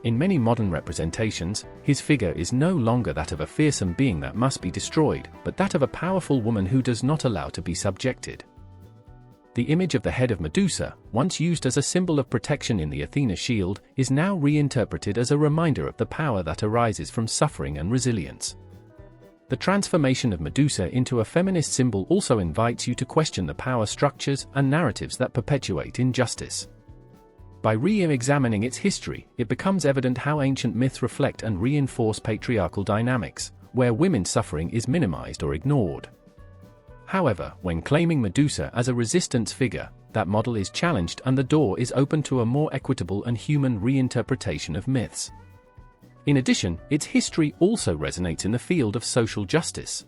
In many modern representations, his figure is no longer that of a fearsome being that must be destroyed, but that of a powerful woman who does not allow to be subjected. The image of the head of Medusa, once used as a symbol of protection in the Athena shield, is now reinterpreted as a reminder of the power that arises from suffering and resilience. The transformation of Medusa into a feminist symbol also invites you to question the power structures and narratives that perpetuate injustice. By re-examining its history, it becomes evident how ancient myths reflect and reinforce patriarchal dynamics, where women's suffering is minimized or ignored. However, when claiming Medusa as a resistance figure, that model is challenged and the door is open to a more equitable and human reinterpretation of myths. In addition, its history also resonates in the field of social justice.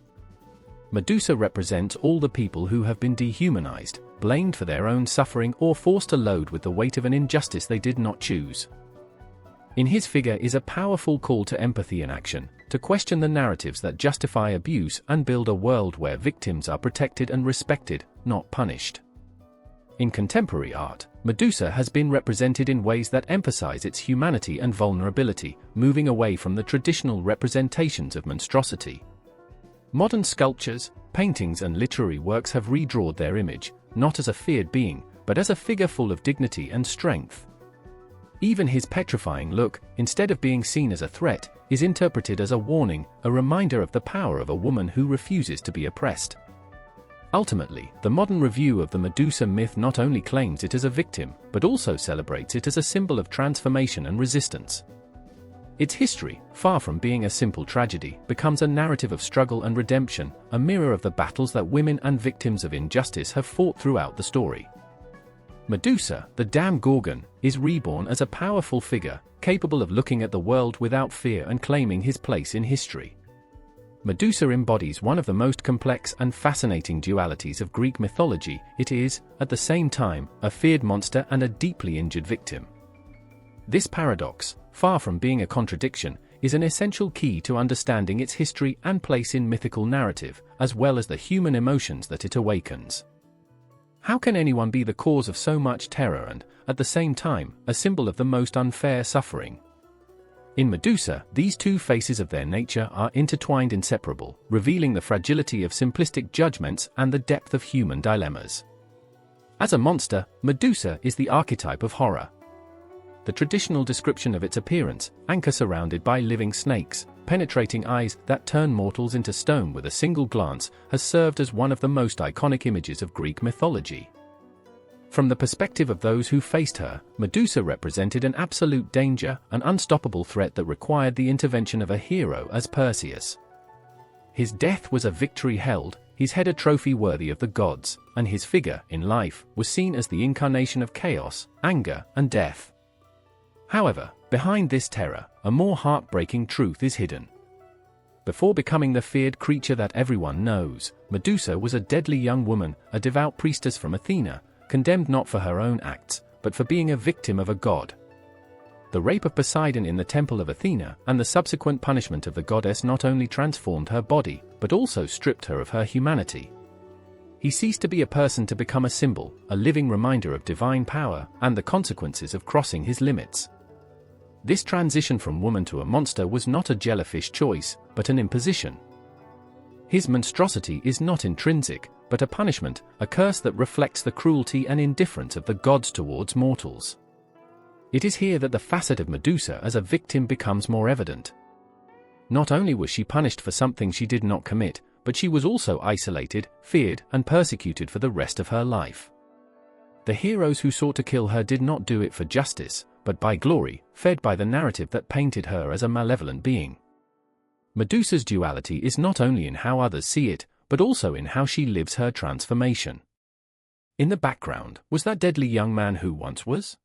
Medusa represents all the people who have been dehumanized, blamed for their own suffering, or forced to load with the weight of an injustice they did not choose. In his figure is a powerful call to empathy and action, to question the narratives that justify abuse and build a world where victims are protected and respected, not punished. In contemporary art, Medusa has been represented in ways that emphasize its humanity and vulnerability, moving away from the traditional representations of monstrosity. Modern sculptures, paintings and literary works have redrawn their image, not as a feared being, but as a figure full of dignity and strength. Even his petrifying look, instead of being seen as a threat, is interpreted as a warning, a reminder of the power of a woman who refuses to be oppressed. Ultimately, the modern review of the Medusa myth not only claims it as a victim, but also celebrates it as a symbol of transformation and resistance. Its history, far from being a simple tragedy, becomes a narrative of struggle and redemption, a mirror of the battles that women and victims of injustice have fought throughout the story. Medusa, the damned Gorgon, is reborn as a powerful figure, capable of looking at the world without fear and claiming his place in history. Medusa embodies one of the most complex and fascinating dualities of Greek mythology. It is, at the same time, a feared monster and a deeply injured victim. This paradox, far from being a contradiction, is an essential key to understanding its history and place in mythical narrative, as well as the human emotions that it awakens. How can anyone be the cause of so much terror and, at the same time, a symbol of the most unfair suffering? In Medusa, these two faces of their nature are intertwined, inseparable, revealing the fragility of simplistic judgments and the depth of human dilemmas. As a monster, Medusa is the archetype of horror. The traditional description of its appearance, anchor surrounded by living snakes, penetrating eyes that turn mortals into stone with a single glance, has served as one of the most iconic images of Greek mythology. From the perspective of those who faced her, Medusa represented an absolute danger, an unstoppable threat that required the intervention of a hero as Perseus. His death was a victory held, his head a trophy worthy of the gods, and his figure, in life, was seen as the incarnation of chaos, anger, and death. However, behind this terror, a more heartbreaking truth is hidden. Before becoming the feared creature that everyone knows, Medusa was a deadly young woman, a devout priestess from Athena, condemned not for her own acts, but for being a victim of a god. The rape of Poseidon in the temple of Athena and the subsequent punishment of the goddess not only transformed her body, but also stripped her of her humanity. He ceased to be a person to become a symbol, a living reminder of divine power and the consequences of crossing his limits. This transition from woman to a monster was not a jellyfish choice, but an imposition. His monstrosity is not intrinsic, but a punishment, a curse that reflects the cruelty and indifference of the gods towards mortals. It is here that the facet of Medusa as a victim becomes more evident. Not only was she punished for something she did not commit, but she was also isolated, feared, and persecuted for the rest of her life. The heroes who sought to kill her did not do it for justice, but by glory, fed by the narrative that painted her as a malevolent being. Medusa's duality is not only in how others see it, but also in how she lives her transformation. In the background was that deadly young man who once was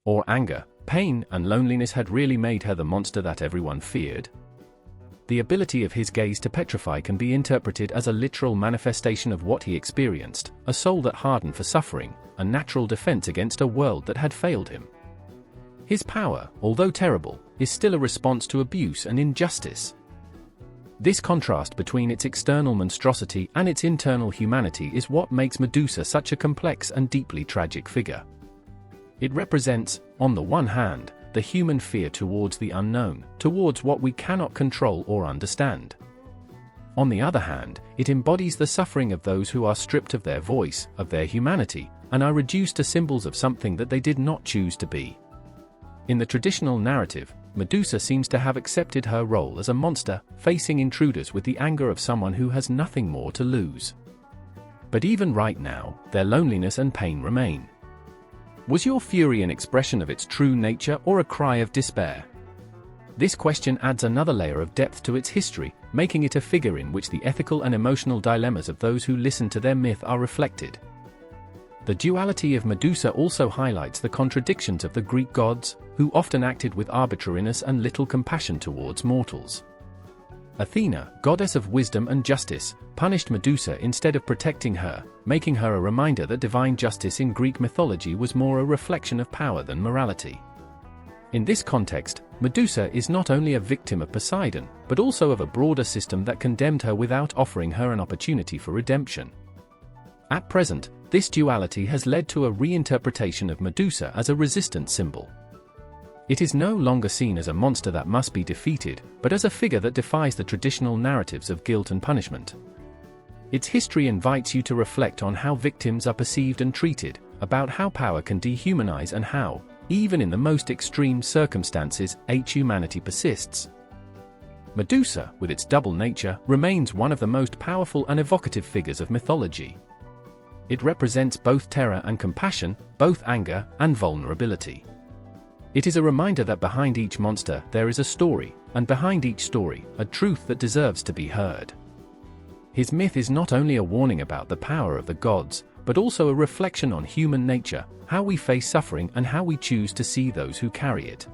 Or anger, pain, and loneliness had really made her the monster that everyone feared? The ability of his gaze to petrify can be interpreted as a literal manifestation of what he experienced, a soul that hardened for suffering, a natural defense against a world that had failed him. His power, although terrible, is still a response to abuse and injustice. This contrast between its external monstrosity and its internal humanity is what makes Medusa such a complex and deeply tragic figure. It represents, on the one hand, the human fear towards the unknown, towards what we cannot control or understand. On the other hand, it embodies the suffering of those who are stripped of their voice, of their humanity, and are reduced to symbols of something that they did not choose to be. In the traditional narrative, Medusa seems to have accepted her role as a monster, facing intruders with the anger of someone who has nothing more to lose. But even right now, their loneliness and pain remain. Was your fury an expression of its true nature or a cry of despair? This question adds another layer of depth to its history, making it a figure in which the ethical and emotional dilemmas of those who listen to their myth are reflected. The duality of Medusa also highlights the contradictions of the Greek gods, who often acted with arbitrariness and little compassion towards mortals. Athena, goddess of wisdom and justice, punished Medusa instead of protecting her, making her a reminder that divine justice in Greek mythology was more a reflection of power than morality. In this context, Medusa is not only a victim of Poseidon, but also of a broader system that condemned her without offering her an opportunity for redemption. At present, this duality has led to a reinterpretation of Medusa as a resistance symbol. It is no longer seen as a monster that must be defeated, but as a figure that defies the traditional narratives of guilt and punishment. Its history invites you to reflect on how victims are perceived and treated, about how power can dehumanize and how, even in the most extreme circumstances, humanity persists. Medusa, with its double nature, remains one of the most powerful and evocative figures of mythology. It represents both terror and compassion, both anger and vulnerability. It is a reminder that behind each monster there is a story, and behind each story, a truth that deserves to be heard. His myth is not only a warning about the power of the gods, but also a reflection on human nature, how we face suffering and how we choose to see those who carry it.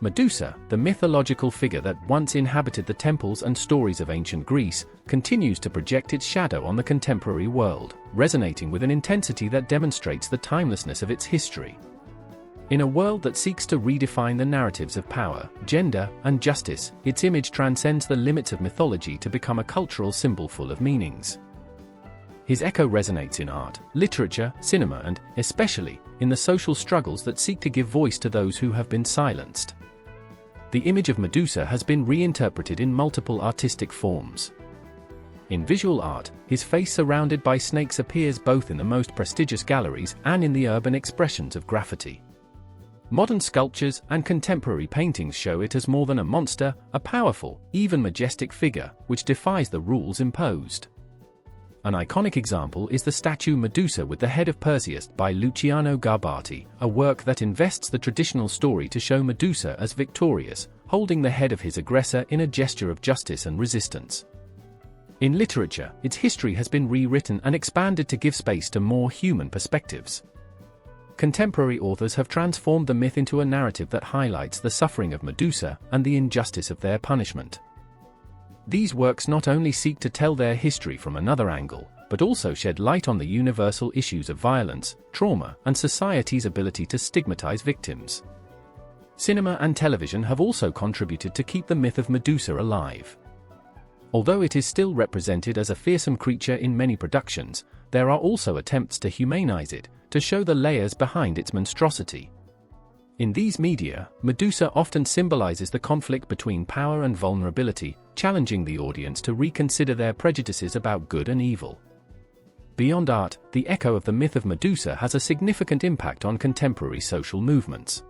Medusa, the mythological figure that once inhabited the temples and stories of ancient Greece, continues to project its shadow on the contemporary world, resonating with an intensity that demonstrates the timelessness of its history. In a world that seeks to redefine the narratives of power, gender, and justice, its image transcends the limits of mythology to become a cultural symbol full of meanings. His echo resonates in art, literature, cinema, and, especially, in the social struggles that seek to give voice to those who have been silenced. The image of Medusa has been reinterpreted in multiple artistic forms. In visual art, his face surrounded by snakes appears both in the most prestigious galleries and in the urban expressions of graffiti. Modern sculptures and contemporary paintings show it as more than a monster, a powerful, even majestic figure, which defies the rules imposed. An iconic example is the statue Medusa with the head of Perseus by Luciano Garbati, a work that invests the traditional story to show Medusa as victorious, holding the head of his aggressor in a gesture of justice and resistance. In literature, its history has been rewritten and expanded to give space to more human perspectives. Contemporary authors have transformed the myth into a narrative that highlights the suffering of Medusa and the injustice of their punishment. These works not only seek to tell their history from another angle, but also shed light on the universal issues of violence, trauma, and society's ability to stigmatize victims. Cinema and television have also contributed to keep the myth of Medusa alive. Although it is still represented as a fearsome creature in many productions, there are also attempts to humanize it, to show the layers behind its monstrosity. In these media, Medusa often symbolizes the conflict between power and vulnerability, challenging the audience to reconsider their prejudices about good and evil. Beyond art, the echo of the myth of Medusa has a significant impact on contemporary social movements.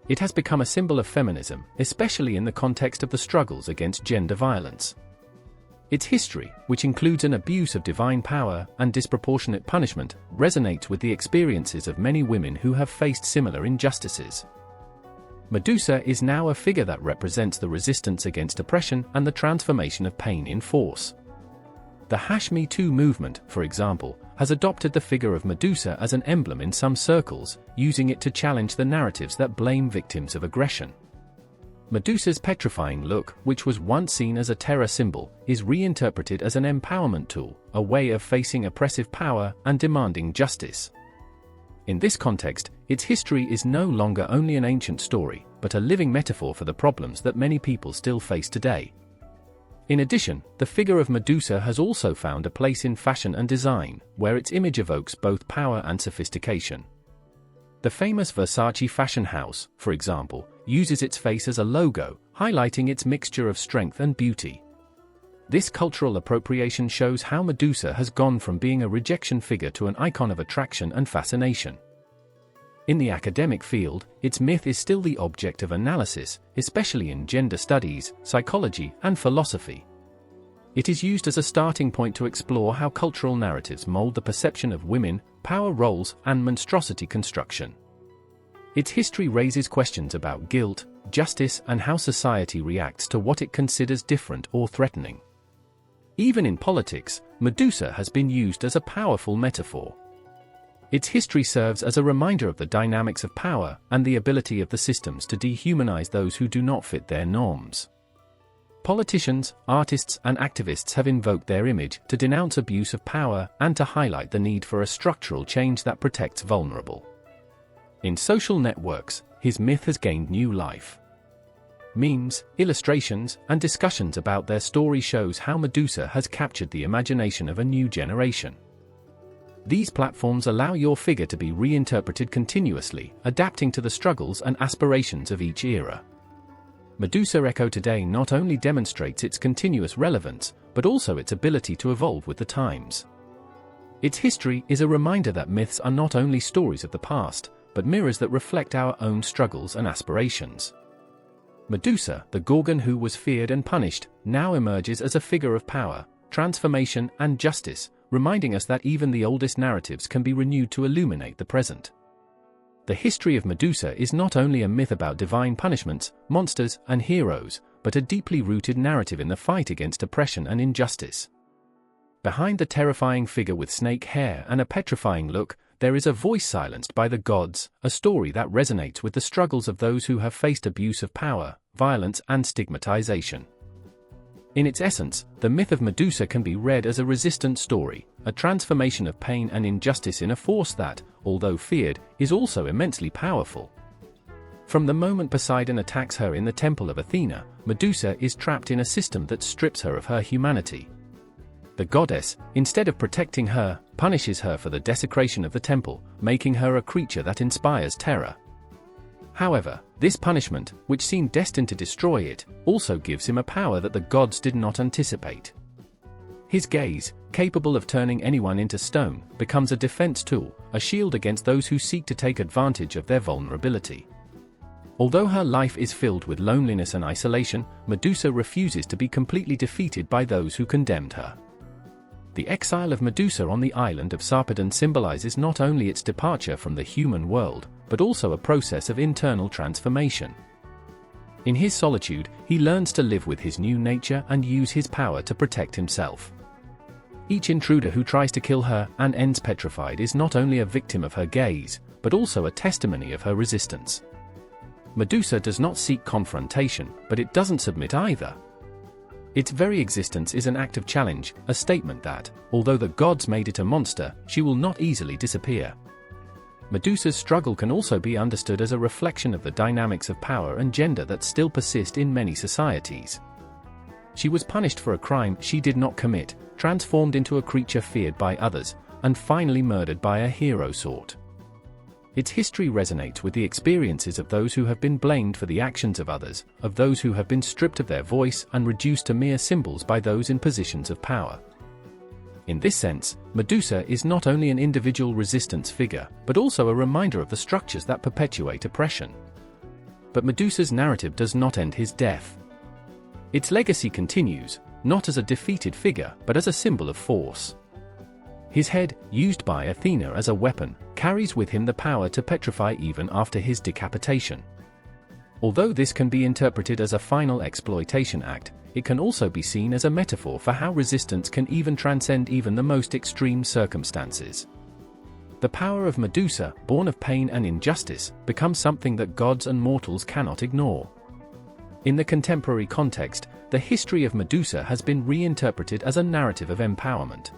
It has become a symbol of feminism, especially in the context of the struggles against gender violence. Its history, which includes an abuse of divine power and disproportionate punishment, resonates with the experiences of many women who have faced similar injustices. Medusa is now a figure that represents the resistance against oppression and the transformation of pain in force. The #MeToo movement, for example, has adopted the figure of Medusa as an emblem in some circles, using it to challenge the narratives that blame victims of aggression. Medusa's petrifying look, which was once seen as a terror symbol, is reinterpreted as an empowerment tool, a way of facing oppressive power and demanding justice. In this context, its history is no longer only an ancient story, but a living metaphor for the problems that many people still face today. In addition, the figure of Medusa has also found a place in fashion and design, where its image evokes both power and sophistication. The famous Versace fashion house, for example, uses its face as a logo, highlighting its mixture of strength and beauty. This cultural appropriation shows how Medusa has gone from being a rejection figure to an icon of attraction and fascination. In the academic field, its myth is still the object of analysis, especially in gender studies, psychology, and philosophy. It is used as a starting point to explore how cultural narratives mold the perception of women, power roles, and monstrosity construction. Its history raises questions about guilt, justice, and how society reacts to what it considers different or threatening. Even in politics, Medusa has been used as a powerful metaphor. Its history serves as a reminder of the dynamics of power and the ability of the systems to dehumanize those who do not fit their norms. Politicians, artists, and activists have invoked their image to denounce abuse of power and to highlight the need for a structural change that protects vulnerable. In social networks, his myth has gained new life. Memes, illustrations, and discussions about their story shows how Medusa has captured the imagination of a new generation. These platforms allow your figure to be reinterpreted continuously, adapting to the struggles and aspirations of each era. Medusa Echo today not only demonstrates its continuous relevance, but also its ability to evolve with the times. Its history is a reminder that myths are not only stories of the past, but mirrors that reflect our own struggles and aspirations. Medusa, the Gorgon who was feared and punished, now emerges as a figure of power, transformation, and justice, reminding us that even the oldest narratives can be renewed to illuminate the present. The history of Medusa is not only a myth about divine punishments, monsters, and heroes, but a deeply rooted narrative in the fight against oppression and injustice. Behind the terrifying figure with snake hair and a petrifying look, there is a voice silenced by the gods, a story that resonates with the struggles of those who have faced abuse of power, violence, and stigmatization. In its essence, the myth of Medusa can be read as a resistance story, a transformation of pain and injustice in a force that, although feared, is also immensely powerful. From the moment Poseidon attacks her in the temple of Athena, Medusa is trapped in a system that strips her of her humanity. The goddess, instead of protecting her, punishes her for the desecration of the temple, making her a creature that inspires terror. However, this punishment, which seemed destined to destroy it, also gives him a power that the gods did not anticipate. His gaze, capable of turning anyone into stone, becomes a defense tool, a shield against those who seek to take advantage of their vulnerability. Although her life is filled with loneliness and isolation, Medusa refuses to be completely defeated by those who condemned her. The exile of Medusa on the island of Sarpedon symbolizes not only its departure from the human world, but also a process of internal transformation. In his solitude, he learns to live with his new nature and use his power to protect himself. Each intruder who tries to kill her and ends petrified is not only a victim of her gaze, but also a testimony of her resistance. Medusa does not seek confrontation, but it doesn't submit either. Its very existence is an act of challenge, a statement that, although the gods made it a monster, she will not easily disappear. Medusa's struggle can also be understood as a reflection of the dynamics of power and gender that still persist in many societies. She was punished for a crime she did not commit, transformed into a creature feared by others, and finally murdered by a hero sought. Its history resonates with the experiences of those who have been blamed for the actions of others, of those who have been stripped of their voice and reduced to mere symbols by those in positions of power. In this sense, Medusa is not only an individual resistance figure, but also a reminder of the structures that perpetuate oppression. But Medusa's narrative does not end his death. Its legacy continues, not as a defeated figure, but as a symbol of force. His head, used by Athena as a weapon, carries with him the power to petrify even after his decapitation. Although this can be interpreted as a final exploitation act, it can also be seen as a metaphor for how resistance can even transcend even the most extreme circumstances. The power of Medusa, born of pain and injustice, becomes something that gods and mortals cannot ignore. In the contemporary context, the history of Medusa has been reinterpreted as a narrative of empowerment.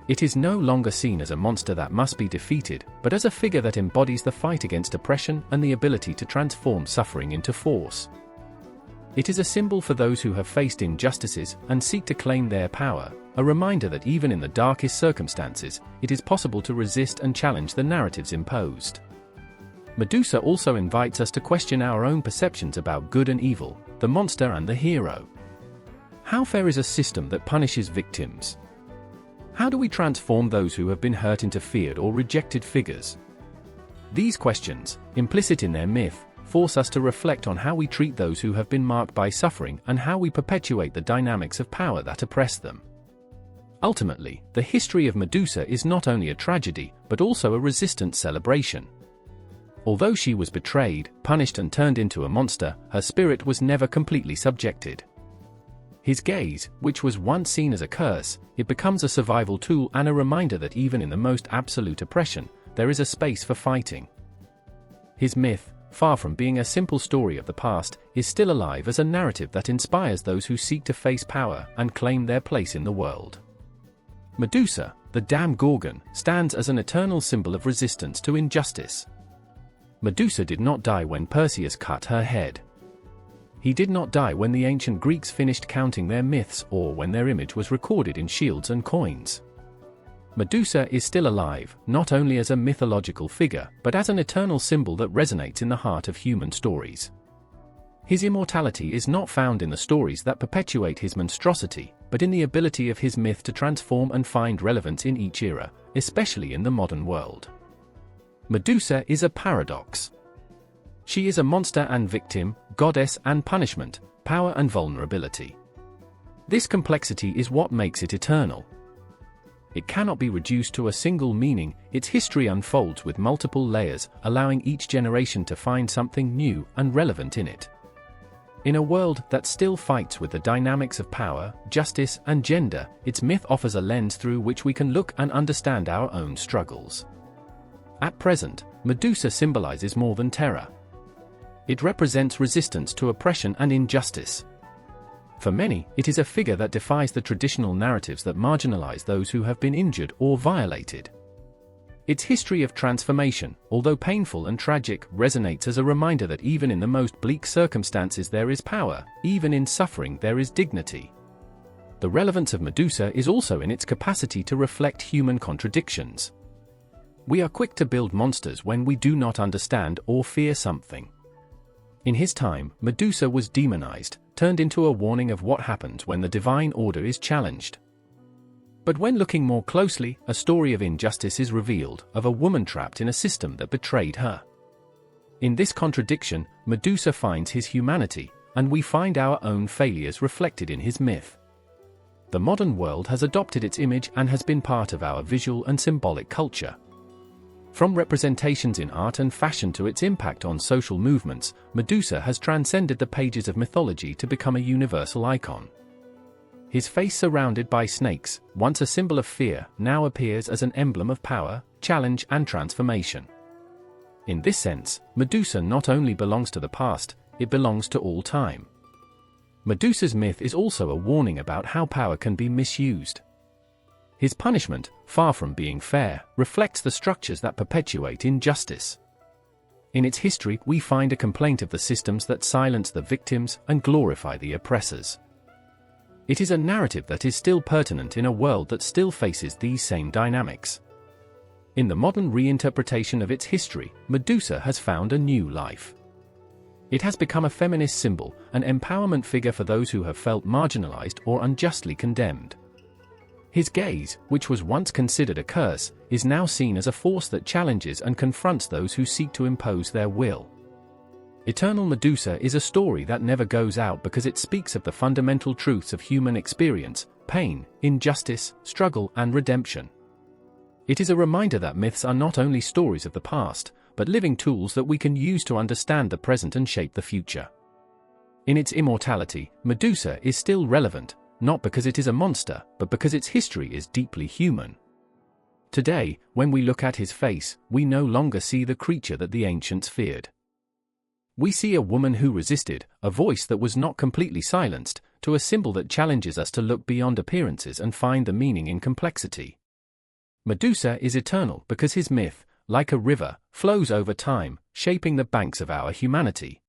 It is no longer seen as a monster that must be defeated, but as a figure that embodies the fight against oppression and the ability to transform suffering into force. It is a symbol for those who have faced injustices and seek to claim their power, a reminder that even in the darkest circumstances, it is possible to resist and challenge the narratives imposed. Medusa also invites us to question our own perceptions about good and evil, the monster and the hero. How fair is a system that punishes victims? How do we transform those who have been hurt into feared or rejected figures? These questions, implicit in their myth, force us to reflect on how we treat those who have been marked by suffering and how we perpetuate the dynamics of power that oppress them. Ultimately, the history of Medusa is not only a tragedy, but also a resistance celebration. Although she was betrayed, punished and turned into a monster, her spirit was never completely subjected. His gaze, which was once seen as a curse, it becomes a survival tool and a reminder that even in the most absolute oppression, there is a space for fighting. His myth, far from being a simple story of the past, is still alive as a narrative that inspires those who seek to face power and claim their place in the world. Medusa, the damned Gorgon, stands as an eternal symbol of resistance to injustice. Medusa did not die when Perseus cut her head. He did not die when the ancient Greeks finished counting their myths or when their image was recorded in shields and coins. Medusa is still alive, not only as a mythological figure, but as an eternal symbol that resonates in the heart of human stories. His immortality is not found in the stories that perpetuate his monstrosity, but in the ability of his myth to transform and find relevance in each era, especially in the modern world. Medusa is a paradox. She is a monster and victim, goddess and punishment, power and vulnerability. This complexity is what makes it eternal. It cannot be reduced to a single meaning, its history unfolds with multiple layers, allowing each generation to find something new and relevant in it. In a world that still fights with the dynamics of power, justice, and gender, its myth offers a lens through which we can look and understand our own struggles. At present, Medusa symbolizes more than terror. It represents resistance to oppression and injustice. For many, it is a figure that defies the traditional narratives that marginalize those who have been injured or violated. Its history of transformation, although painful and tragic, resonates as a reminder that even in the most bleak circumstances there is power, even in suffering there is dignity. The relevance of Medusa is also in its capacity to reflect human contradictions. We are quick to build monsters when we do not understand or fear something. In his time, Medusa was demonized, turned into a warning of what happens when the divine order is challenged. But when looking more closely, a story of injustice is revealed, of a woman trapped in a system that betrayed her. In this contradiction, Medusa finds his humanity, and we find our own failures reflected in his myth. The modern world has adopted its image and has been part of our visual and symbolic culture. From representations in art and fashion to its impact on social movements, Medusa has transcended the pages of mythology to become a universal icon. His face surrounded by snakes, once a symbol of fear, now appears as an emblem of power, challenge and transformation. In this sense, Medusa not only belongs to the past, it belongs to all time. Medusa's myth is also a warning about how power can be misused. His punishment, far from being fair, reflects the structures that perpetuate injustice. In its history, we find a complaint of the systems that silence the victims and glorify the oppressors. It is a narrative that is still pertinent in a world that still faces these same dynamics. In the modern reinterpretation of its history, Medusa has found a new life. It has become a feminist symbol, an empowerment figure for those who have felt marginalized or unjustly condemned. His gaze, which was once considered a curse, is now seen as a force that challenges and confronts those who seek to impose their will. Eternal Medusa is a story that never goes out because it speaks of the fundamental truths of human experience, pain, injustice, struggle, and redemption. It is a reminder that myths are not only stories of the past, but living tools that we can use to understand the present and shape the future. In its immortality, Medusa is still relevant, not because it is a monster, but because its history is deeply human. Today, when we look at his face, we no longer see the creature that the ancients feared. We see a woman who resisted, a voice that was not completely silenced, to a symbol that challenges us to look beyond appearances and find the meaning in complexity. Medusa is eternal because his myth, like a river, flows over time, shaping the banks of our humanity.